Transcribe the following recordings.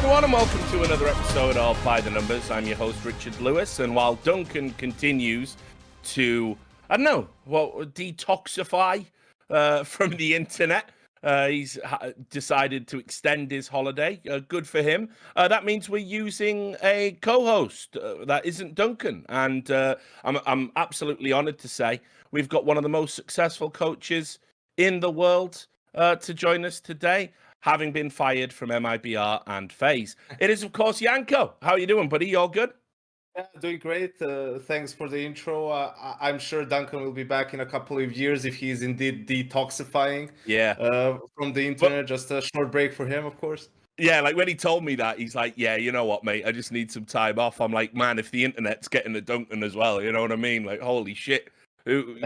everyone, and welcome to another episode of By the Numbers. I'm your host, Richard Lewis, and while Duncan continues to, detoxify from the internet, he's decided to extend his holiday. Good for him. That means we're using a co-host that isn't Duncan, and I'm absolutely honored to say we've got one of the most successful coaches in the world to join us today, having been fired from MIBR and Faze. It is, of course, Janko. How are you doing, buddy? You all good? Yeah, doing great. Thanks for the intro. I'm sure Duncan will be back in a couple of years if he's indeed detoxifying from the internet. Just a short break for him, of course. Yeah, like when he told me that, he's like, yeah, you know what, mate? I just need some time off. I'm like, man, if the internet's getting a Duncan as well, you know what I mean? Like, holy shit.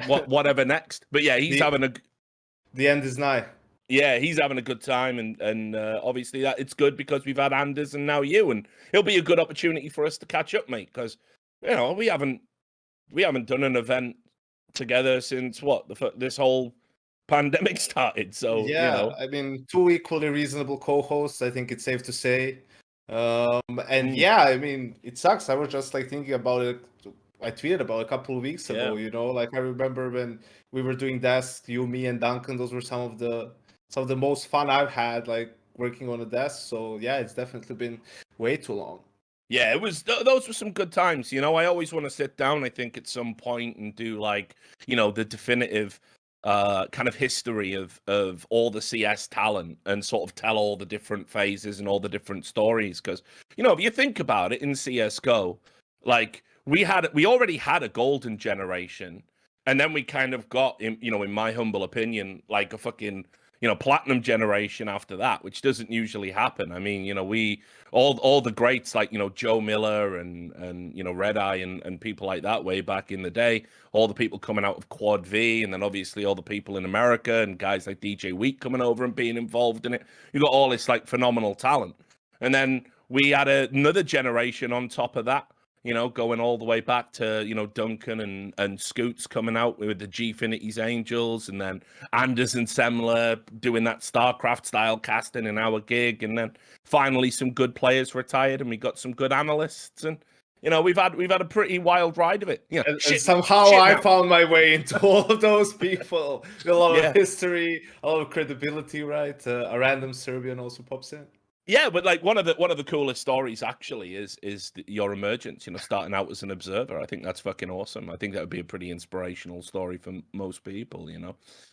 Whatever next. But yeah, he's The end is nigh. Yeah, he's having a good time, and obviously that it's good because we've had Anders and now you, and it'll be a good opportunity for us to catch up, mate. Because we haven't done an event together since this whole pandemic started. So yeah, I mean, two equally reasonable co-hosts. I think it's safe to say. Yeah, I mean, it sucks. I was just like thinking about it. I tweeted about a couple of weeks ago. Like I remember when we were doing desk, you, me, and Duncan. Those were some of the most fun I've had, like working on a desk. So yeah, it's definitely been way too long. Yeah, it was. Those were some good times. I always want to sit down, I think, at some point and do like, the definitive kind of history of all the CS talent and sort of tell all the different phases and all the different stories. Because, if you think about it in CSGO, like we already had a golden generation, and then we kind of got, in my humble opinion, like a fucking platinum generation after that, which doesn't usually happen. I mean, we all the greats like Joe Miller and Red Eye and people like that way back in the day, all the people coming out of Quad V, and then obviously all the people in America and guys like DJ Week coming over and being involved in it. You got all this like phenomenal talent, and then we had another generation on top of that. Going all the way back to, Duncan and Scoots coming out with the Gfinity's Angels, and then Anders and Semler doing that StarCraft style casting in our gig, and then finally some good players retired, and we got some good analysts, and we've had a pretty wild ride of it. And somehow I found my way into all of those people. A lot of history, a lot of credibility, right? A random Serbian also pops in. Yeah, but like one of the coolest stories actually is your emergence. Starting out as an observer. I think that's fucking awesome. I think that would be a pretty inspirational story for most people.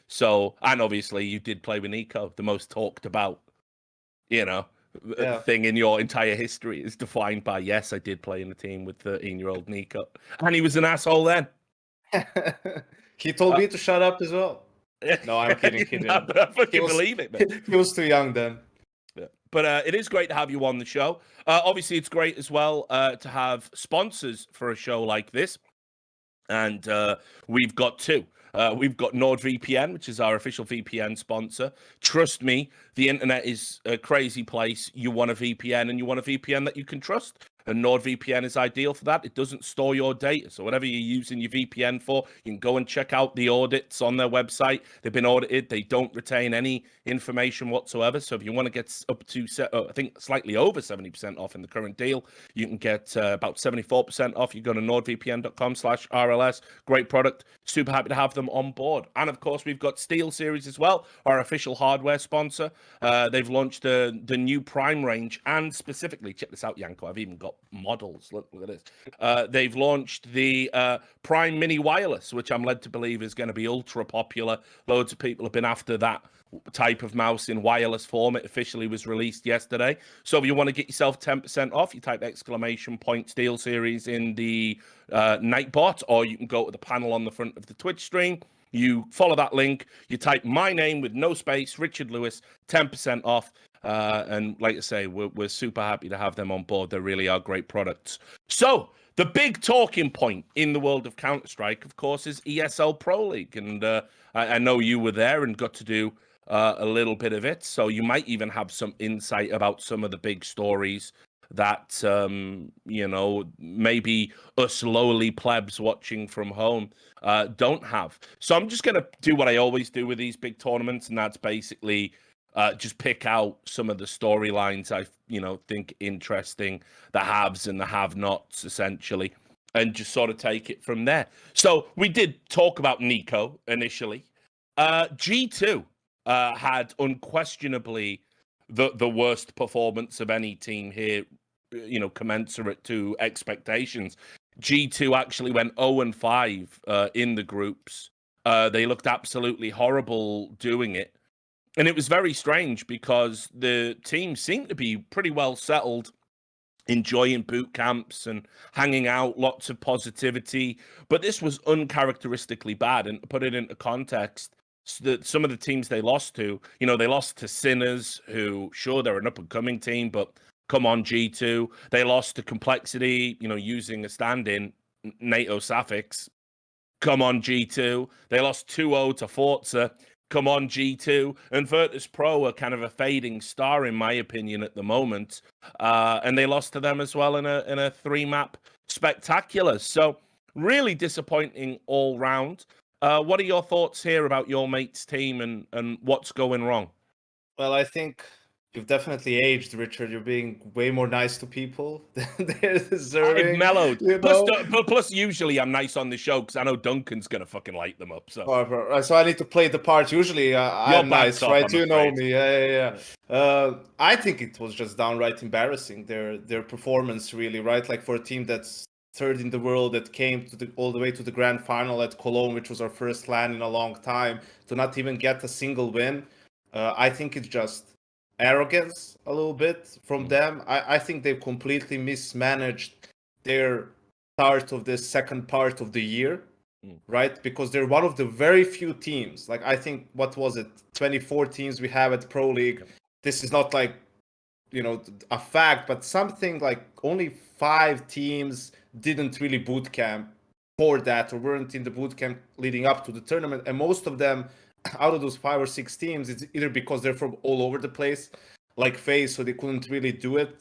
So, and obviously you did play with Nico, the most talked about, thing in your entire history is defined by yes, I did play in a team with 13-year-old Nico, and he was an asshole then. He told me to shut up as well. No, I'm kidding. No, but I fucking believe it, man. He was too young then. But it is great to have you on the show. Obviously, it's great as well to have sponsors for a show like this. And we've got two. We've got NordVPN, which is our official VPN sponsor. Trust me, the internet is a crazy place. You want a VPN, and you want a VPN that you can trust. And NordVPN is ideal for that. It doesn't store your data. So whatever you're using your VPN for, you can go and check out the audits on their website. They've been audited. They don't retain any information whatsoever. So if you want to get up to, I think, slightly over 70% off in the current deal, you can get about 74% off. You go to nordvpn.com/RLS. Great product. Super happy to have them on board. And of course, we've got SteelSeries as well, our official hardware sponsor. They've launched the new Prime range, and specifically, check this out, Janko, I've even got models. Look at this. They've launched the Prime Mini Wireless, which I'm led to believe is going to be ultra popular. Loads of people have been after that type of mouse in wireless form. It officially was released yesterday. So if you want to get yourself 10% off, you type !SteelSeries in the Nightbot, or you can go to the panel on the front of the Twitch stream. You follow that link, you type my name with no space, Richard Lewis, 10% off. And like I say, we're super happy to have them on board. They really are great products. So the big talking point in the world of Counterstrike, of course, is ESL Pro League. And I know you were there and got to do a little bit of it. So you might even have some insight about some of the big stories that, maybe us lowly plebs watching from home don't have. So I'm just going to do what I always do with these big tournaments, and that's basically just pick out some of the storylines I think interesting, the haves and the have-nots, essentially, and just sort of take it from there. So we did talk about NiKo initially. G2 had unquestionably the worst performance of any team here, commensurate to expectations. G2 actually went 0-5 in the groups. They looked absolutely horrible doing it. And it was very strange because the team seemed to be pretty well settled, enjoying boot camps and hanging out, lots of positivity. But this was uncharacteristically bad. And to put it into context, some of the teams they lost to, they lost to Sinners, who, sure, they're an up-and-coming team, but come on, G2. They lost to Complexity, using a stand-in, NATO Sapphics. Come on, G2. They lost 2-0 to Forza. Come on, G2. And Virtus.pro are kind of a fading star, in my opinion, at the moment. And they lost to them as well in a 3-map spectacular. So really disappointing all round. What are your thoughts here about your mate's team and what's going wrong? Well, I think you've definitely aged, Richard. You're being way more nice to people than they're deserving. I've mellowed. You know? Plus, usually I'm nice on the show because I know Duncan's going to fucking light them up. So I need to play the part. Usually I'm nice, off, right? I'm You know afraid. me. Yeah. I think it was just downright embarrassing, their performance, really, right? Like, for a team that's third in the world, that came all the way to the grand final at Cologne, which was our first LAN in a long time, to not even get a single win. I think it's just arrogance a little bit from them. I think they've completely mismanaged their start of this second part of the year, right? Because they're one of the very few teams. Like, I think, what was it, 24 teams we have at Pro League. This is not like, a fact, but something like only 5 teams didn't really boot camp for that, or weren't in the boot camp leading up to the tournament. And most of them, out of those 5 or 6 teams, it's either because they're from all over the place, like Faze, so they couldn't really do it,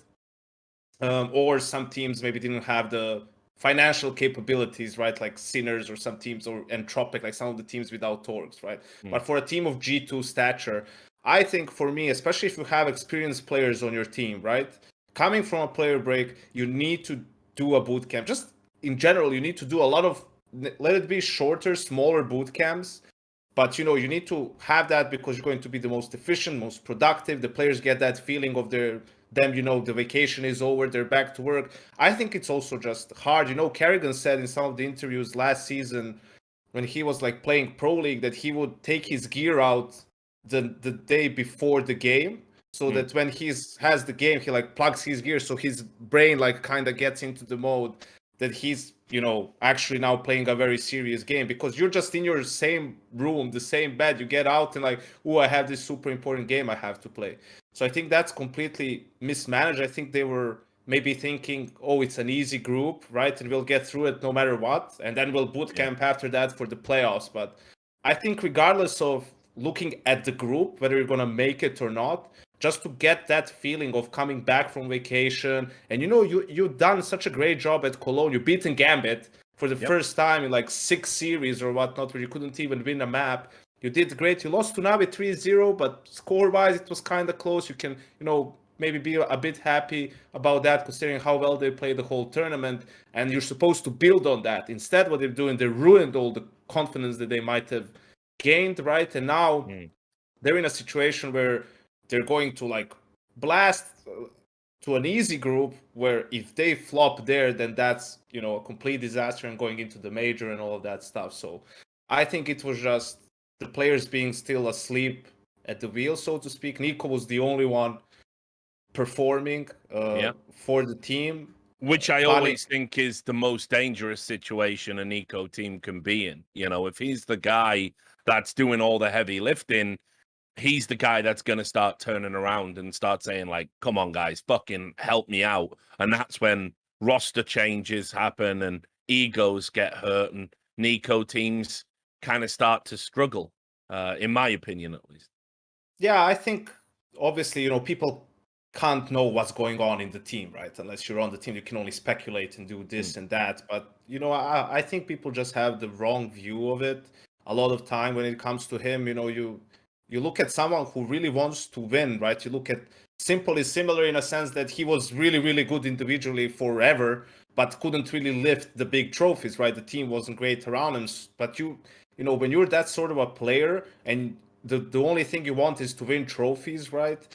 or some teams maybe didn't have the financial capabilities, right? Like Sinners, or some teams, or Entropic, like some of the teams without orgs, right? But for a team of G2 stature, I think, for me, especially if you have experienced players on your team, right? Coming from a player break, you need to do a boot camp. Just in general, you need to do a lot of, let it be shorter, smaller boot camps. But, you need to have that because you're going to be the most efficient, most productive. The players get that feeling of them, the vacation is over, they're back to work. I think it's also just hard. Kerrigan said in some of the interviews last season, when he was like playing Pro League, that he would take his gear out the day before the game, so that when he has the game, he like plugs his gear, so his brain like kind of gets into the mode that he's actually now playing a very serious game. Because you're just in your same room, the same bed, you get out and like, I have this super important game I have to play. So I think that's completely mismanaged. I think they were maybe thinking, it's an easy group, right, and we'll get through it no matter what, and then we'll boot camp after that for the playoffs. But I think, regardless of looking at the group, whether you're going to make it or not, just to get that feeling of coming back from vacation. And you've done such a great job at Cologne. You're beating Gambit for the first time in like 6 series or whatnot, where you couldn't even win a map. You did great. You lost to Navi 3-0, but score-wise, it was kind of close. You can, maybe be a bit happy about that, considering how well they played the whole tournament. And you're supposed to build on that. Instead, what they're doing, they ruined all the confidence that they might have gained, right? And now they're in a situation where they're going to like blast to an easy group, where if they flop there, then that's a complete disaster, and going into the major and all of that stuff. So I think it was just the players being still asleep at the wheel, so to speak. NiKo was the only one performing for the team, which I always think is the most dangerous situation a NiKo team can be in. If he's the guy that's doing all the heavy lifting, he's the guy that's going to start turning around and start saying, like, come on, guys, fucking help me out. And that's when roster changes happen and egos get hurt and NiKo teams kind of start to struggle, in my opinion, at least. Yeah, I think, obviously, people can't know what's going on in the team, right? Unless you're on the team, you can only speculate and do this and that. But, I think people just have the wrong view of it a lot of time when it comes to him. you look at someone who really wants to win, right? You look at Simple is similar in a sense that he was really, really good individually forever, but couldn't really lift the big trophies, right? The team wasn't great around him. But you know, when you're that sort of a player and the only thing you want is to win trophies, right?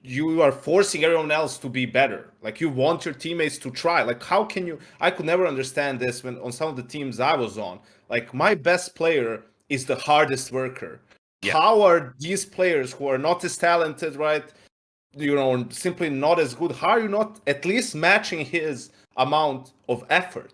You are forcing everyone else to be better. Like you want your teammates to try. Like how can you? I could never understand this when on some of the teams I was on. Like my best player is the hardest worker. Yeah. How are these players who are not as talented, right? You know, simply not as good. How are you not at least matching his amount of effort?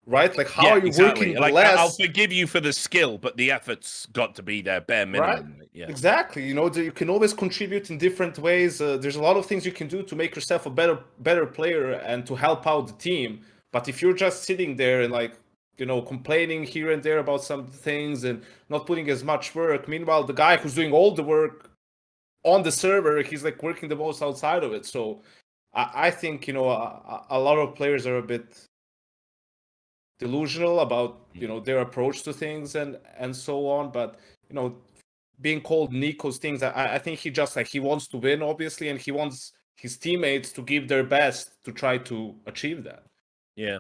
Right? Like how are you working like, less? I'll forgive you for the skill, but the effort's got to be there, bare minimum. Right? Yeah. Exactly. You know, you can always contribute in different ways. There's a lot of things you can do to make yourself a better player and to help out the team. But if you're just sitting there and like, you know, complaining here and there about some things and not putting as much work, meanwhile the guy who's doing all the work on the server, he's like working the most outside of it. So I think, you know, a lot of players are a bit delusional about, you know, their approach to things and so on. But, you know, being called Nico's things, I think he just like he wants to win, obviously, and he wants his teammates to give their best to try to achieve that. Yeah.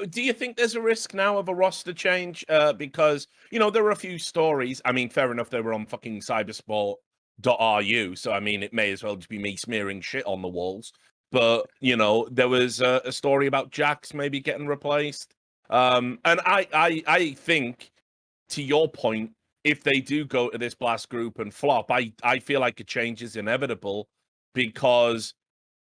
Do you think there's a risk now of a roster change? Because, you know, there are a few stories. I mean, fair enough, they were on fucking cybersport.ru. So, I mean, it may as well just be me smearing shit on the walls. But, you know, there was a story about Jax maybe getting replaced. And I think, to your point, if they do go to this blast group and flop, I feel like a change is inevitable because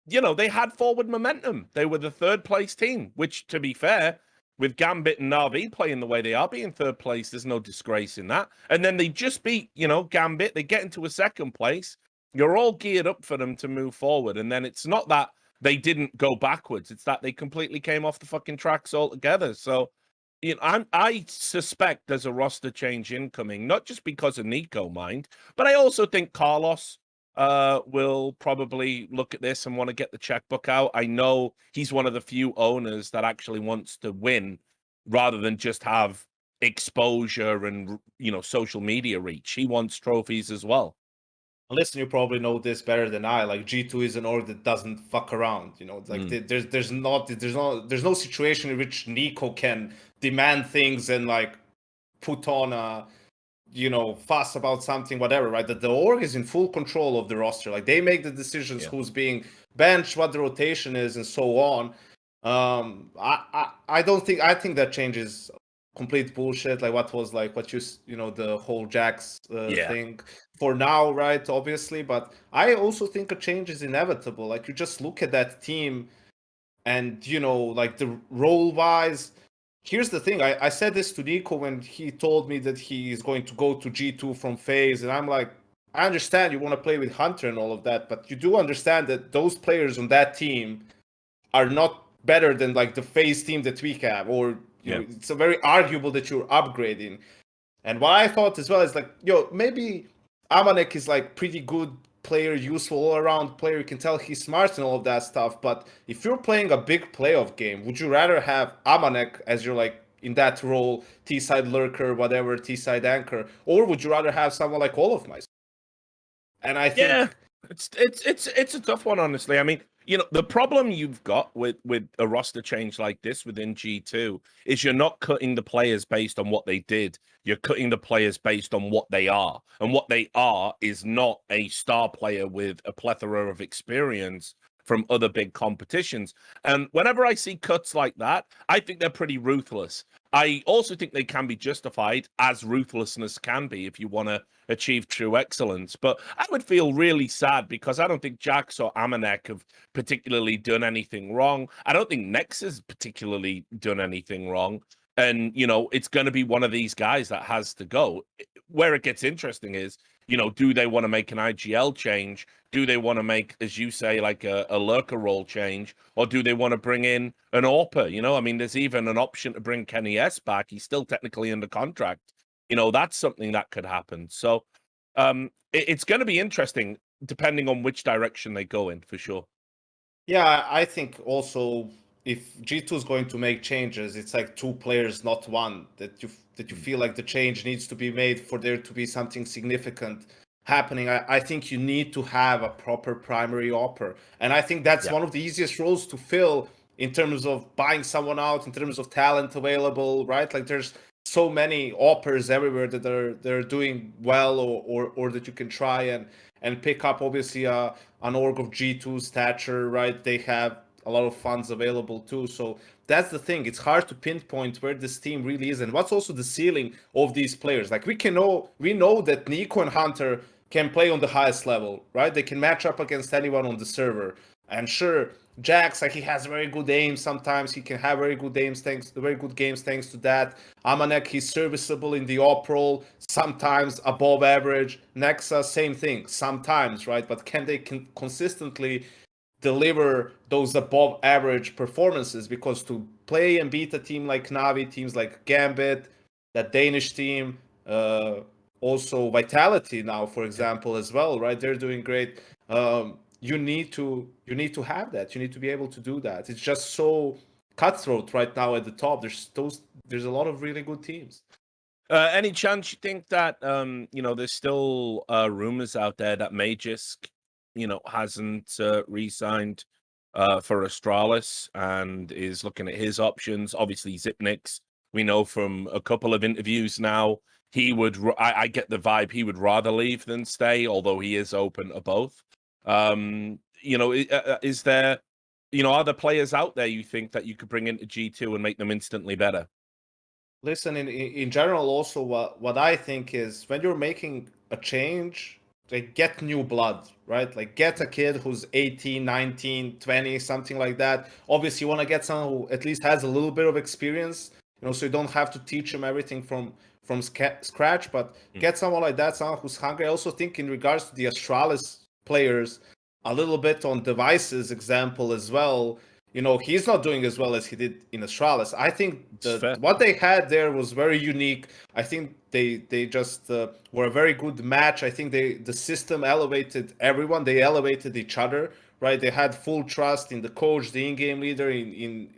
you know, they had forward momentum. They were the third place team, which, to be fair, with Gambit and Navi playing the way they are, being third place, there's no disgrace in that. And then they just beat, you know, Gambit. They get into a second place. You're all geared up for them to move forward. And then it's not that they didn't go backwards. It's that they completely came off the fucking tracks altogether. So, you know, I suspect there's a roster change incoming, not just because of Nico, mind, but I also think Carlos will probably look at this and want to get the checkbook out. I know he's one of the few owners that actually wants to win rather than just have exposure and, you know, social media reach. He wants trophies as well. Listen, you probably know this better than I. Like G2 is an org that doesn't fuck around. You know, it's like there's no situation in which Nico can demand things and like put on a, you know, fuss about something, whatever, right? That the org is in full control of the roster. Like they make the decisions who's being benched, what the rotation is, and so on. I don't think, I think that changes complete bullshit. Like what you know, the whole Jax thing for now, right? Obviously, but I also think a change is inevitable. Like you just look at that team, and you know, like the role wise. Here's the thing. I said this to Nico when he told me that he is going to go to G2 from Faze, and I'm like, I understand you want to play with Hunter and all of that, but you do understand that those players on that team are not better than like the Faze team that we have, or you know, it's a very arguable that you're upgrading. And what I thought as well is like, yo, maybe Amanek is like pretty good player, useful all around player. You can tell he's smart and all of that stuff. But if you're playing a big playoff game, would you rather have Amanek as your like in that role, T side lurker, whatever, T side anchor, or would you rather have someone like Olofmeister? And I think it's a tough one, honestly. I mean, you know, the problem you've got with a roster change like this within G2 is you're not cutting the players based on what they did. You're cutting the players based on what they are. And what they are is not a star player with a plethora of experience from other big competitions. And whenever I see cuts like that, I think they're pretty ruthless. I also think they can be justified, as ruthlessness can be if you want to achieve true excellence. But I would feel really sad because I don't think Jax or Amanek have particularly done anything wrong. I don't think Nex has particularly done anything wrong. And, you know, it's going to be one of these guys that has to go. Where it gets interesting is, you know, do they want to make an IGL change? Do they want to make, as you say, like a lurker role change? Or do they want to bring in an AWPer? You know, I mean, there's even an option to bring Kenny S back. He's still technically under contract. You know, that's something that could happen. So it's going to be interesting depending on which direction they go in, for sure. Yeah, I think also if G2 is going to make changes, it's like two players, not one. That you feel like the change needs to be made for there to be something significant. happening, I think you need to have a proper primary offer. And I think that's one of the easiest roles to fill in terms of buying someone out, in terms of talent available, right? Like there's so many offers everywhere that they're doing well, or that you can try and pick up. Obviously, an org of G2 stature, right? They have a lot of funds available too. So that's the thing. It's hard to pinpoint where this team really is and what's also the ceiling of these players. Like we know that Nico and Hunter can play on the highest level, right? They can match up against anyone on the server. And sure, Jax, like he has very good aim. Sometimes he can have very good games thanks to that. Amanek, he's serviceable in the op role, sometimes above average. Nexa, same thing, sometimes, right? But can they consistently deliver those above average performances? Because to play and beat a team like Navi, teams like Gambit, that Danish team, also Vitality now, for example, as well, right? They're doing great. You need to have that. You need to be able to do that. It's just so cutthroat right now at the top. There's a lot of really good teams. Any chance you think that there's still rumors out there that Magisk, hasn't re-signed for Astralis and is looking at his options? Obviously, Zipnix, we know from a couple of interviews now, he would. I get the vibe he would rather leave than stay, although he is open to both. Is there, are there players out there you think that you could bring into G2 and make them instantly better? Listen, in general, also what I think is when you're making a change, like get new blood, right? Like get a kid who's 18, 19, 20, something like that. Obviously, you want to get someone who at least has a little bit of experience, so you don't have to teach him everything from scratch, but get someone like that, someone who's hungry. I also think in regards to the Astralis players, a little bit on Device's example as well. He's not doing as well as he did in Astralis. I think what they had there was very unique. I think they just were a very good match. I think the system elevated everyone. They elevated each other, right? They had full trust in the coach, the in-game leader, in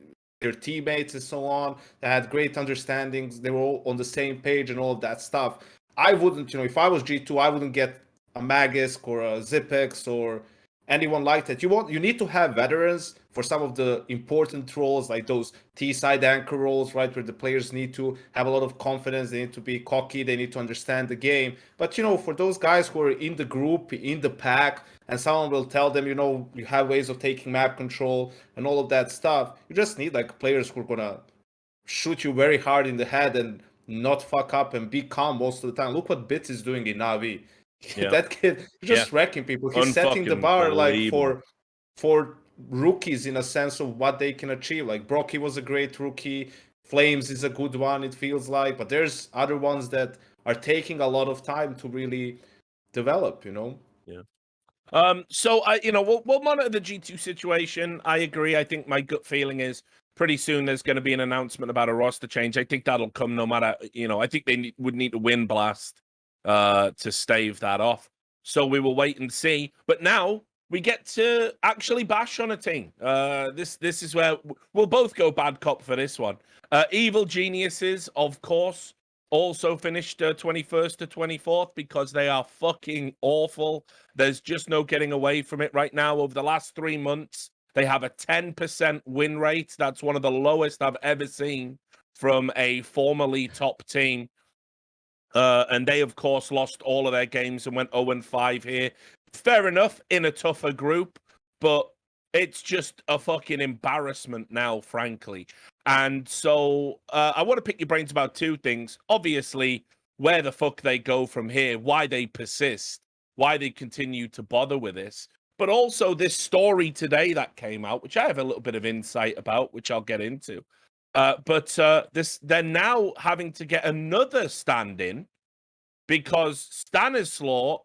their teammates and so on. They had great understandings. They were all on the same page and all of that stuff. I wouldn't, if I was G2, I wouldn't get a Magisk or a Zipex or anyone like that. You need to have veterans for some of the important roles, like those T-side anchor roles, right, where the players need to have a lot of confidence, they need to be cocky, they need to understand the game. But for those guys who are in the group, in the pack, and someone will tell them, you have ways of taking map control and all of that stuff, you just need like players who are gonna shoot you very hard in the head and not fuck up and be calm most of the time. Look what Bits is doing in Navi. Yeah. That kid just wrecking people. He's setting the bar like for rookies in a sense of what they can achieve. Like Brocky was a great rookie. Flames is a good one, it feels like. But there's other ones that are taking a lot of time to really develop, Yeah. So we'll monitor the G2 situation. I agree. I think my gut feeling is pretty soon there's going to be an announcement about a roster change. I think that'll come no matter, I think they would need to win Blast to stave that off. So we will wait and see. But now we get to actually bash on a team. This is where we'll both go bad cop for this one. Evil Geniuses, of course, also finished 21st to 24th because they are fucking awful. There's just no getting away from it right now. Over the last 3 months, they have a 10% win rate. That's one of the lowest I've ever seen from a formerly top team. And they, of course, lost all of their games and went 0-5 here. Fair enough, in a tougher group, but it's just a fucking embarrassment now, frankly. And so I want to pick your brains about two things. Obviously, where the fuck they go from here, why they persist, why they continue to bother with this, but also this story today that came out, which I have a little bit of insight about, which I'll get into. But they're now having to get another stand-in because Stanislaw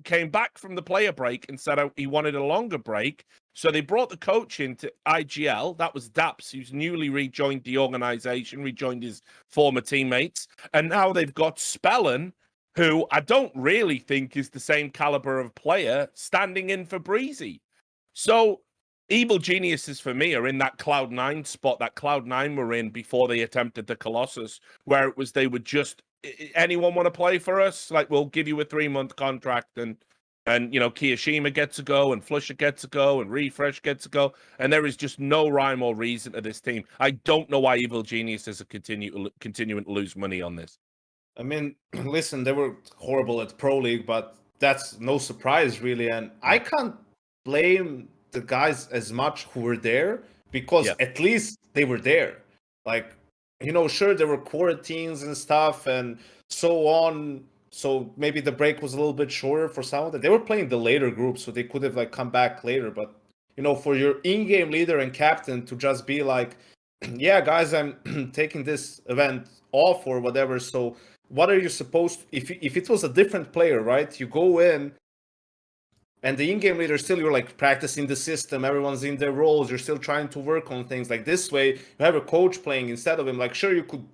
came back from the player break and said he wanted a longer break. So they brought the coach into IGL. That was Daps, who's newly rejoined the organization, rejoined his former teammates. And now they've got Spellin, who I don't really think is the same caliber of player, standing in for Breezy. So Evil Geniuses, for me, are in that Cloud9 spot that Cloud9 were in before they attempted the Colossus, where it was they were just anyone want to play for us? Like, we'll give you a 3-month contract, and Kiyashima gets to go, and Flusher gets to go, and Refresh gets to go, and there is just no rhyme or reason to this team. I don't know why Evil Geniuses are continuing to lose money on this. I mean, listen, they were horrible at Pro League, but that's no surprise, really. And I can't blame the guys as much who were there, because at least they were there. Like, sure, there were quarantines and stuff and so on. So maybe the break was a little bit shorter for some of them. They were playing the later group, so they could have like come back later. But for your in-game leader and captain to just be like, yeah, guys, I'm taking this event off or whatever. So what are you supposed to, if it was a different player, right? You go in and the in-game leader still, you're like practicing the system, everyone's in their roles, you're still trying to work on things. Like this way, you have a coach playing instead of him. Like, sure, you could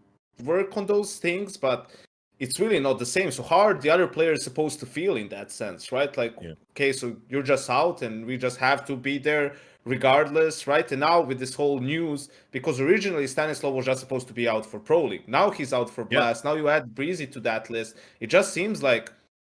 work on those things, but it's really not the same. So how are the other players supposed to feel in that sense, right? Like, okay, so you're just out and we just have to be there regardless, right? And now with this whole news, because originally Stanislav was just supposed to be out for Pro League. Now he's out for Blast. Now you add Breezy to that list. It just seems like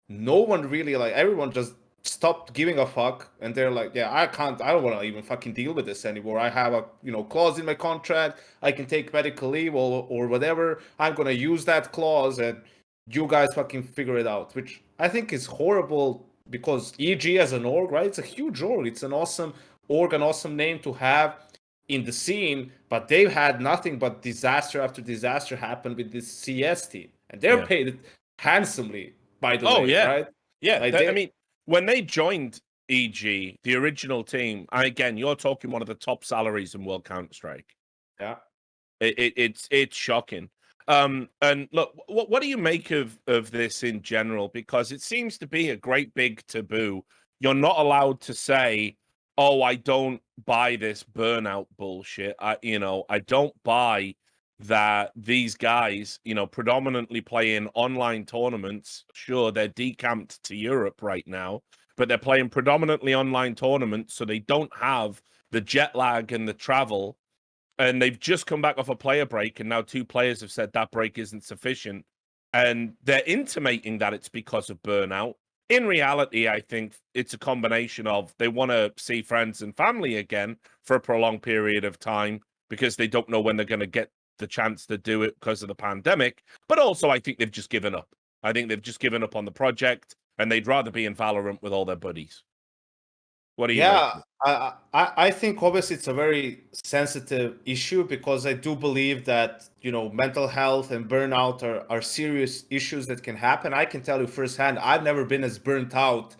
no one really, like, everyone just stopped giving a fuck, and they're like, yeah, I don't want to even fucking deal with this anymore. I have a clause in my contract, I can take medical leave or whatever, I'm gonna use that clause and you guys fucking figure it out, which I think is horrible, because EG as an org, right, it's a huge org, it's an awesome org, an awesome name to have in the scene, but they've had nothing but disaster after disaster happen with this CS team, and they're paid handsomely, by the way, right? Yeah, like I mean, when they joined EG, the original team, again, you're talking one of the top salaries in World Counterstrike. Yeah, it's shocking. And look, what do you make of this in general? Because it seems to be a great big taboo. You're not allowed to say, "Oh, I don't buy this Burnout bullshit." I don't buy that these guys, predominantly play in online tournaments. Sure, they're decamped to Europe right now, but they're playing predominantly online tournaments, so they don't have the jet lag and the travel. And they've just come back off a player break, and now 2 players have said that break isn't sufficient. And they're intimating that it's because of Burnout. In reality, I think it's a combination of they want to see friends and family again for a prolonged period of time, because they don't know when they're going to get the chance to do it because of the pandemic. But also, I think they've just given up. I think they've just given up on the project, and they'd rather be in Valorant with all their buddies. What do you make? I think obviously it's a very sensitive issue, because I do believe that, mental health and burnout are serious issues that can happen. I can tell you firsthand, I've never been as burnt out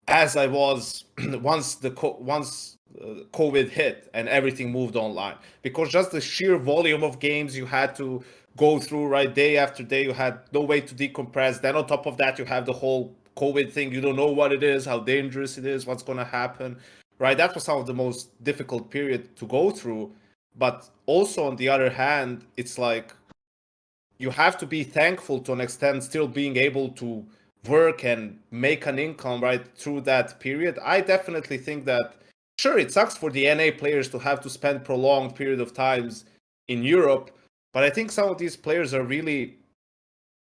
as I was once COVID hit and everything moved online, because just the sheer volume of games you had to go through, right, day after day, you had no way to decompress. Then on top of that, you have the whole COVID thing. You don't know what it is, how dangerous it is, what's going to happen, right? That was some of the most difficult period to go through. But also on the other hand, it's like you have to be thankful to an extent, still being able to work and make an income right through that period. I definitely think that, sure, it sucks for the NA players to have to spend prolonged period of times in Europe, but I think some of these players are really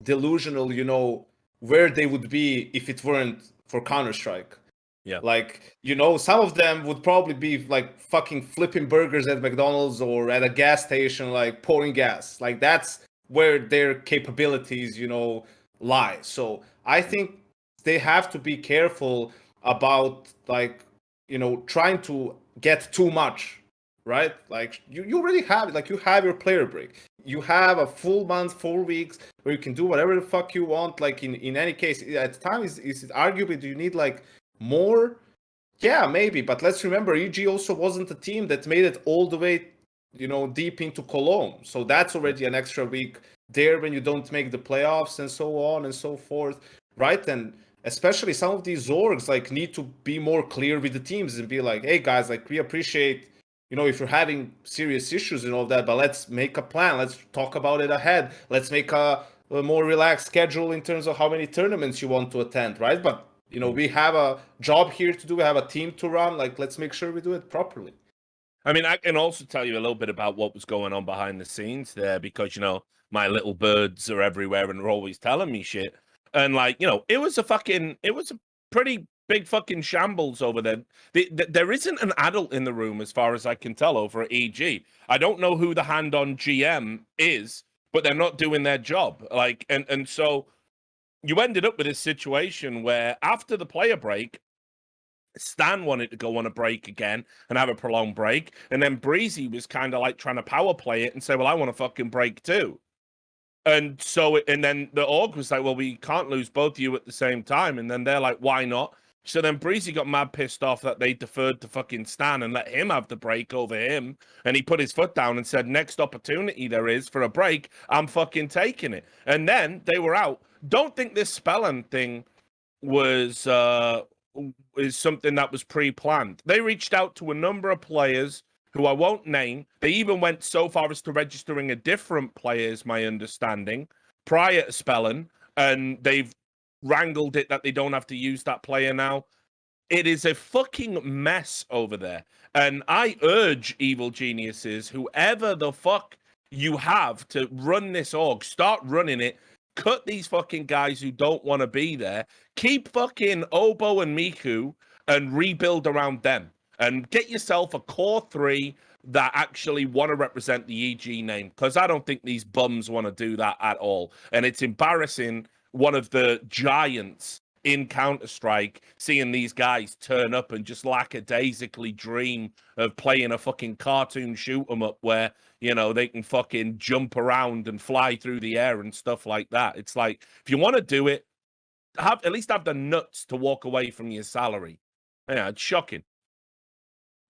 delusional, where they would be if it weren't for Counterstrike. Yeah. Like, some of them would probably be like fucking flipping burgers at McDonald's or at a gas station, like pouring gas. Like, that's where their capabilities, lie. So I think they have to be careful about, like, trying to get too much, right? Like, you already have, like, you have your player break. You have a full month, 4 weeks, where you can do whatever the fuck you want. Like, in any case, at the time, is it arguably, do you need, like, more? Yeah, maybe. But let's remember, EG also wasn't a team that made it all the way, deep into Cologne. So that's already an extra week there when you don't make the playoffs and so on and so forth, right? And especially some of these orgs, like, need to be more clear with the teams and be like, hey, guys, like, we appreciate, if you're having serious issues and all that, but let's make a plan. Let's talk about it ahead. Let's make a more relaxed schedule in terms of how many tournaments you want to attend, right? But, we have a job here to do. We have a team to run. Like, let's make sure we do it properly. I mean, I can also tell you a little bit about what was going on behind the scenes there because, my little birds are everywhere and they're always telling me shit. And like, it was a pretty big fucking shambles over there. There isn't an adult in the room as far as I can tell over at EG. I don't know who the hand-on GM is, but they're not doing their job. Like, and so you ended up with this situation where after the player break, Stan wanted to go on a break again and have a prolonged break. And then Breezy was kind of like trying to power play it and say, well, I want a fucking break too. And so, and then the org was like, well, we can't lose both of you at the same time. And then they're like, why not? So then Breezy got mad pissed off that they deferred to fucking Stan and let him have the break over him. And he put his foot down and said, next opportunity there is for a break, I'm fucking taking it. And then they were out. Don't think this spelling thing was is something that was pre-planned. They reached out to a number of players who I won't name. They even went so far as to registering a different player, is my understanding, prior to spelling, and they've wrangled it that they don't have to use that player now. It is a fucking mess over there. And I urge evil geniuses, whoever the fuck you have to run this org, start running it. Cut these fucking guys who don't want to be there. Keep fucking Obo and Miku and rebuild around them. And get yourself a core 3 that actually want to represent the EG name. Because I don't think these bums want to do that at all. And it's embarrassing, one of the giants in Counterstrike, seeing these guys turn up and just lackadaisically dream of playing a fucking cartoon shoot 'em up where, they can fucking jump around and fly through the air and stuff like that. It's like, if you want to do it, at least have the nuts to walk away from your salary. Yeah, it's shocking.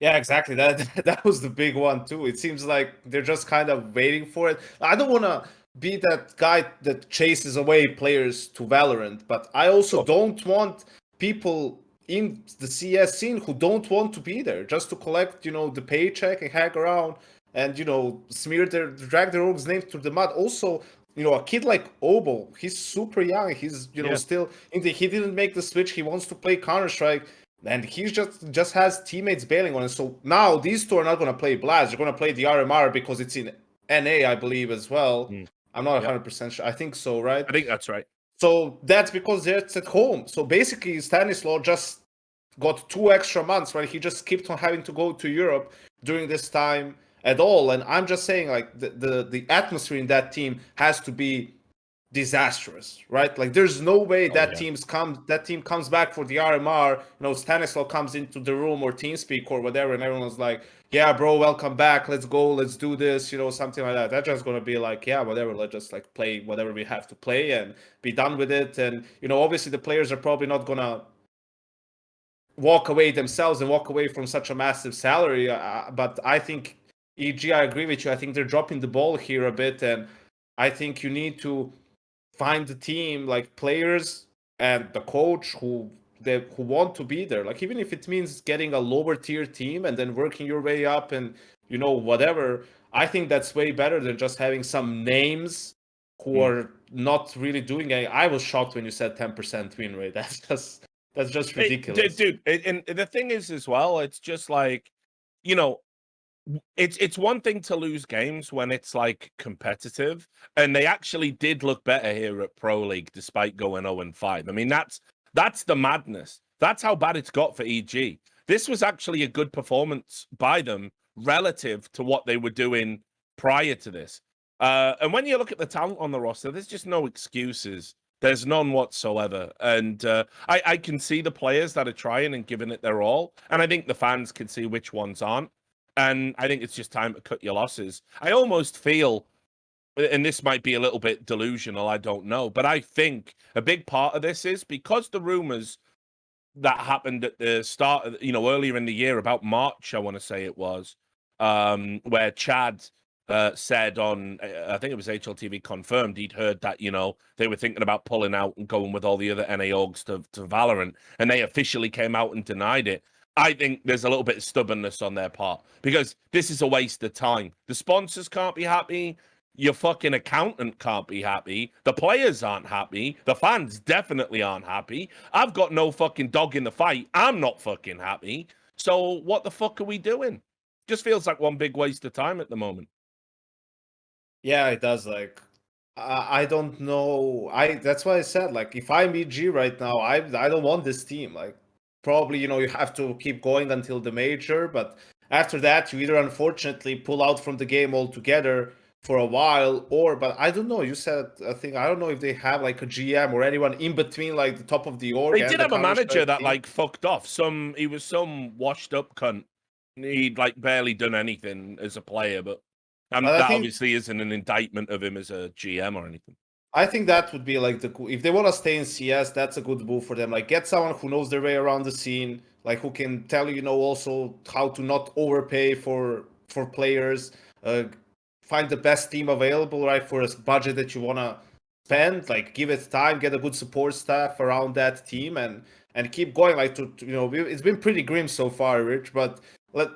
Yeah, exactly. That was the big one too. It seems like they're just kind of waiting for it. I don't want to be that guy that chases away players to Valorant, but I also don't want people in the CS scene who don't want to be there just to collect, the paycheck and hang around and, drag their org's name through the mud. Also, a kid like Obo, he's super young. He's, still he didn't make the switch. He wants to play Counter-Strike. And he just has teammates bailing on it. So now these two are not going to play Blast. They're going to play the RMR because it's in NA, I believe, as well. I'm not 100% sure. I think so, right? I think that's right. So that's because they're at home. So basically, Stanislaw just got 2 extra months, right? He just kept on having to go to Europe during this time at all. And I'm just saying, like, the atmosphere in that team has to be disastrous, right? Like, there's no way that team comes back for the RMR. Stanislaw comes into the room or TeamSpeak or whatever, and everyone's like, "Yeah, bro, welcome back. Let's go. Let's do this." Something like that. That's just gonna be like, "Yeah, whatever. Let's just like play whatever we have to play and be done with it." And obviously, the players are probably not gonna walk away themselves and walk away from such a massive salary. But I think EG, I agree with you. I think they're dropping the ball here a bit, and I think you need to find the team, like players and the coach who want to be there. Like, even if it means getting a lower tier team and then working your way up and whatever, I think that's way better than just having some names who are not really doing it. I was shocked when you said 10% win rate. That's just ridiculous. Dude, and the thing is as well, it's just like, it's one thing to lose games when it's like competitive, and they actually did look better here at Pro League despite going 0-5. I mean, that's the madness. That's how bad it's got for EG. This was actually a good performance by them relative to what they were doing prior to this. And when you look at the talent on the roster, there's just no excuses. There's none whatsoever. And I can see the players that are trying and giving it their all, and I think the fans can see which ones aren't. And I think it's just time to cut your losses. I almost feel, and this might be a little bit delusional, I don't know, but I think a big part of this is because the rumors that happened at the start of, earlier in the year, about March, I want to say it was, where Chad said on, I think it was HLTV confirmed, he'd heard that, they were thinking about pulling out and going with all the other NA orgs to Valorant, and they officially came out and denied it. I think there's a little bit of stubbornness on their part because this is a waste of time. The sponsors can't be happy. Your fucking accountant can't be happy. The players aren't happy. The fans definitely aren't happy. I've got no fucking dog in the fight. I'm not fucking happy. So what the fuck are we doing? just feels like one big waste of time at the moment. Yeah, it does. Like, I don't know. That's why I said, like, if I'm EG right now, I don't want this team. Like, probably, you have to keep going until the major, but after that, you either unfortunately pull out from the game altogether for a while, but I don't know. You said a thing. I don't know if they have like a GM or anyone in between, like the top of the org They and did the have a manager Counterstrike that team. like fucked off. He was some washed up cunt. He'd like barely done anything as a player, but But I that think obviously isn't an indictment of him as a GM or anything. I think that would be like if they want to stay in CS, that's a good move for them. Like get someone who knows their way around the scene, like who can tell you, also how to not overpay for players. Find the best team available, right, for a budget that you want to spend. Like give it time, get a good support staff around that team, and keep going. Like it's been pretty grim so far, Rich. But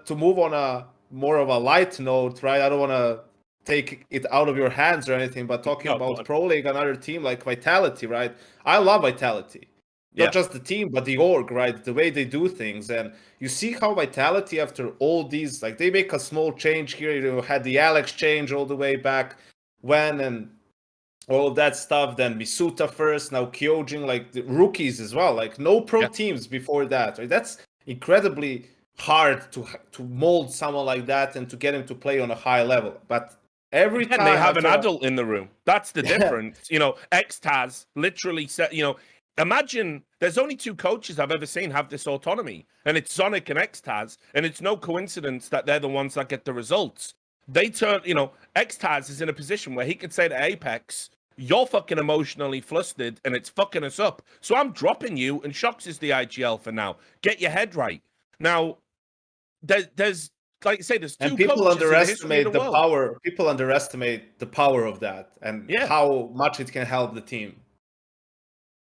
to move on a more of a light note, right? I don't want to take it out of your hands or anything, but talking about Pro League, another team like Vitality, right? I love Vitality. Not just the team, but the org, right? The way they do things. And you see how Vitality, after all these, like they make a small change here. You had the Alex change all the way back when, and all of that stuff. Then Misuta first, now Kyojin, like the rookies as well. Like no pro teams before that, right? That's incredibly hard to mold someone like that and to get him to play on a high level. But every time they have an adult in the room. That's the difference. Xtaz literally said, imagine there's only two coaches I've ever seen have this autonomy, and it's Sonic and Xtaz, and it's no coincidence that they're the ones that get the results. They turn, Xtaz is in a position where he could say to Apex, you're fucking emotionally flustered and it's fucking us up. So I'm dropping you, and Shox is the IGL for now. Get your head right. Now, there's like you say, there's two people coaches underestimate in the world. power. People underestimate the power of that and how much it can help the team.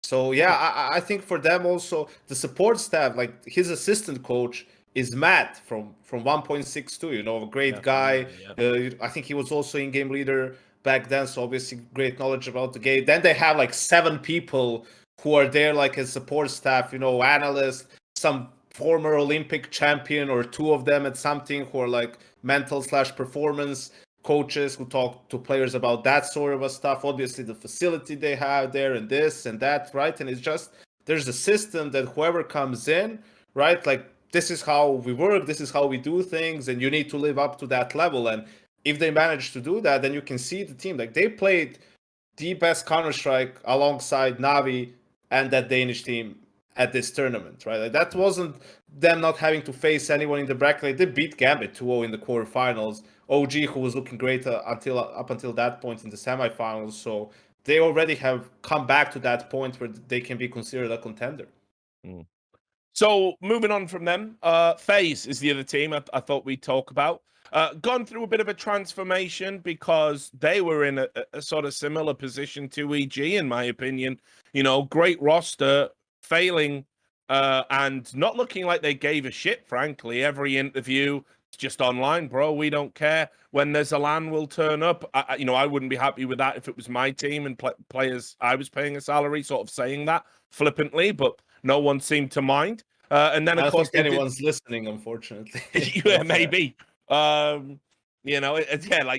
So I think for them also the support staff, like his assistant coach is Matt from 1.62. A great guy. I think he was also in-game leader back then, so obviously great knowledge about the game. Then they have like 7 people who are there like as support staff. Analysts, some former Olympic champion or 2 of them at something who are like mental/performance coaches who talk to players about that sort of a stuff. Obviously the facility they have there and this and that, right? And it's just there's a system that whoever comes in, right, like this is how we work, this is how we do things, and you need to live up to that level. And if they manage to do that, then you can see the team, like they played the best Counterstrike alongside Navi and that Danish team at this tournament, right? Like that wasn't them not having to face anyone in the bracket. Like they beat Gambit 2-0 in the quarterfinals. OG, who was looking great up until that point in the semifinals. So they already have come back to that point where they can be considered a contender. So moving on from them, Faze is the other team I thought we'd talk about. Gone through a bit of a transformation because they were in a sort of similar position to EG, in my opinion. Great roster, failing and not looking like they gave a shit, frankly. Every interview, it's just online, bro. We don't care. When there's a LAN, we'll turn up. I wouldn't be happy with that if it was my team and players I was paying a salary, sort of saying that flippantly, but no one seemed to mind. And then, of course, think anyone's listening, unfortunately. Yeah, maybe. Like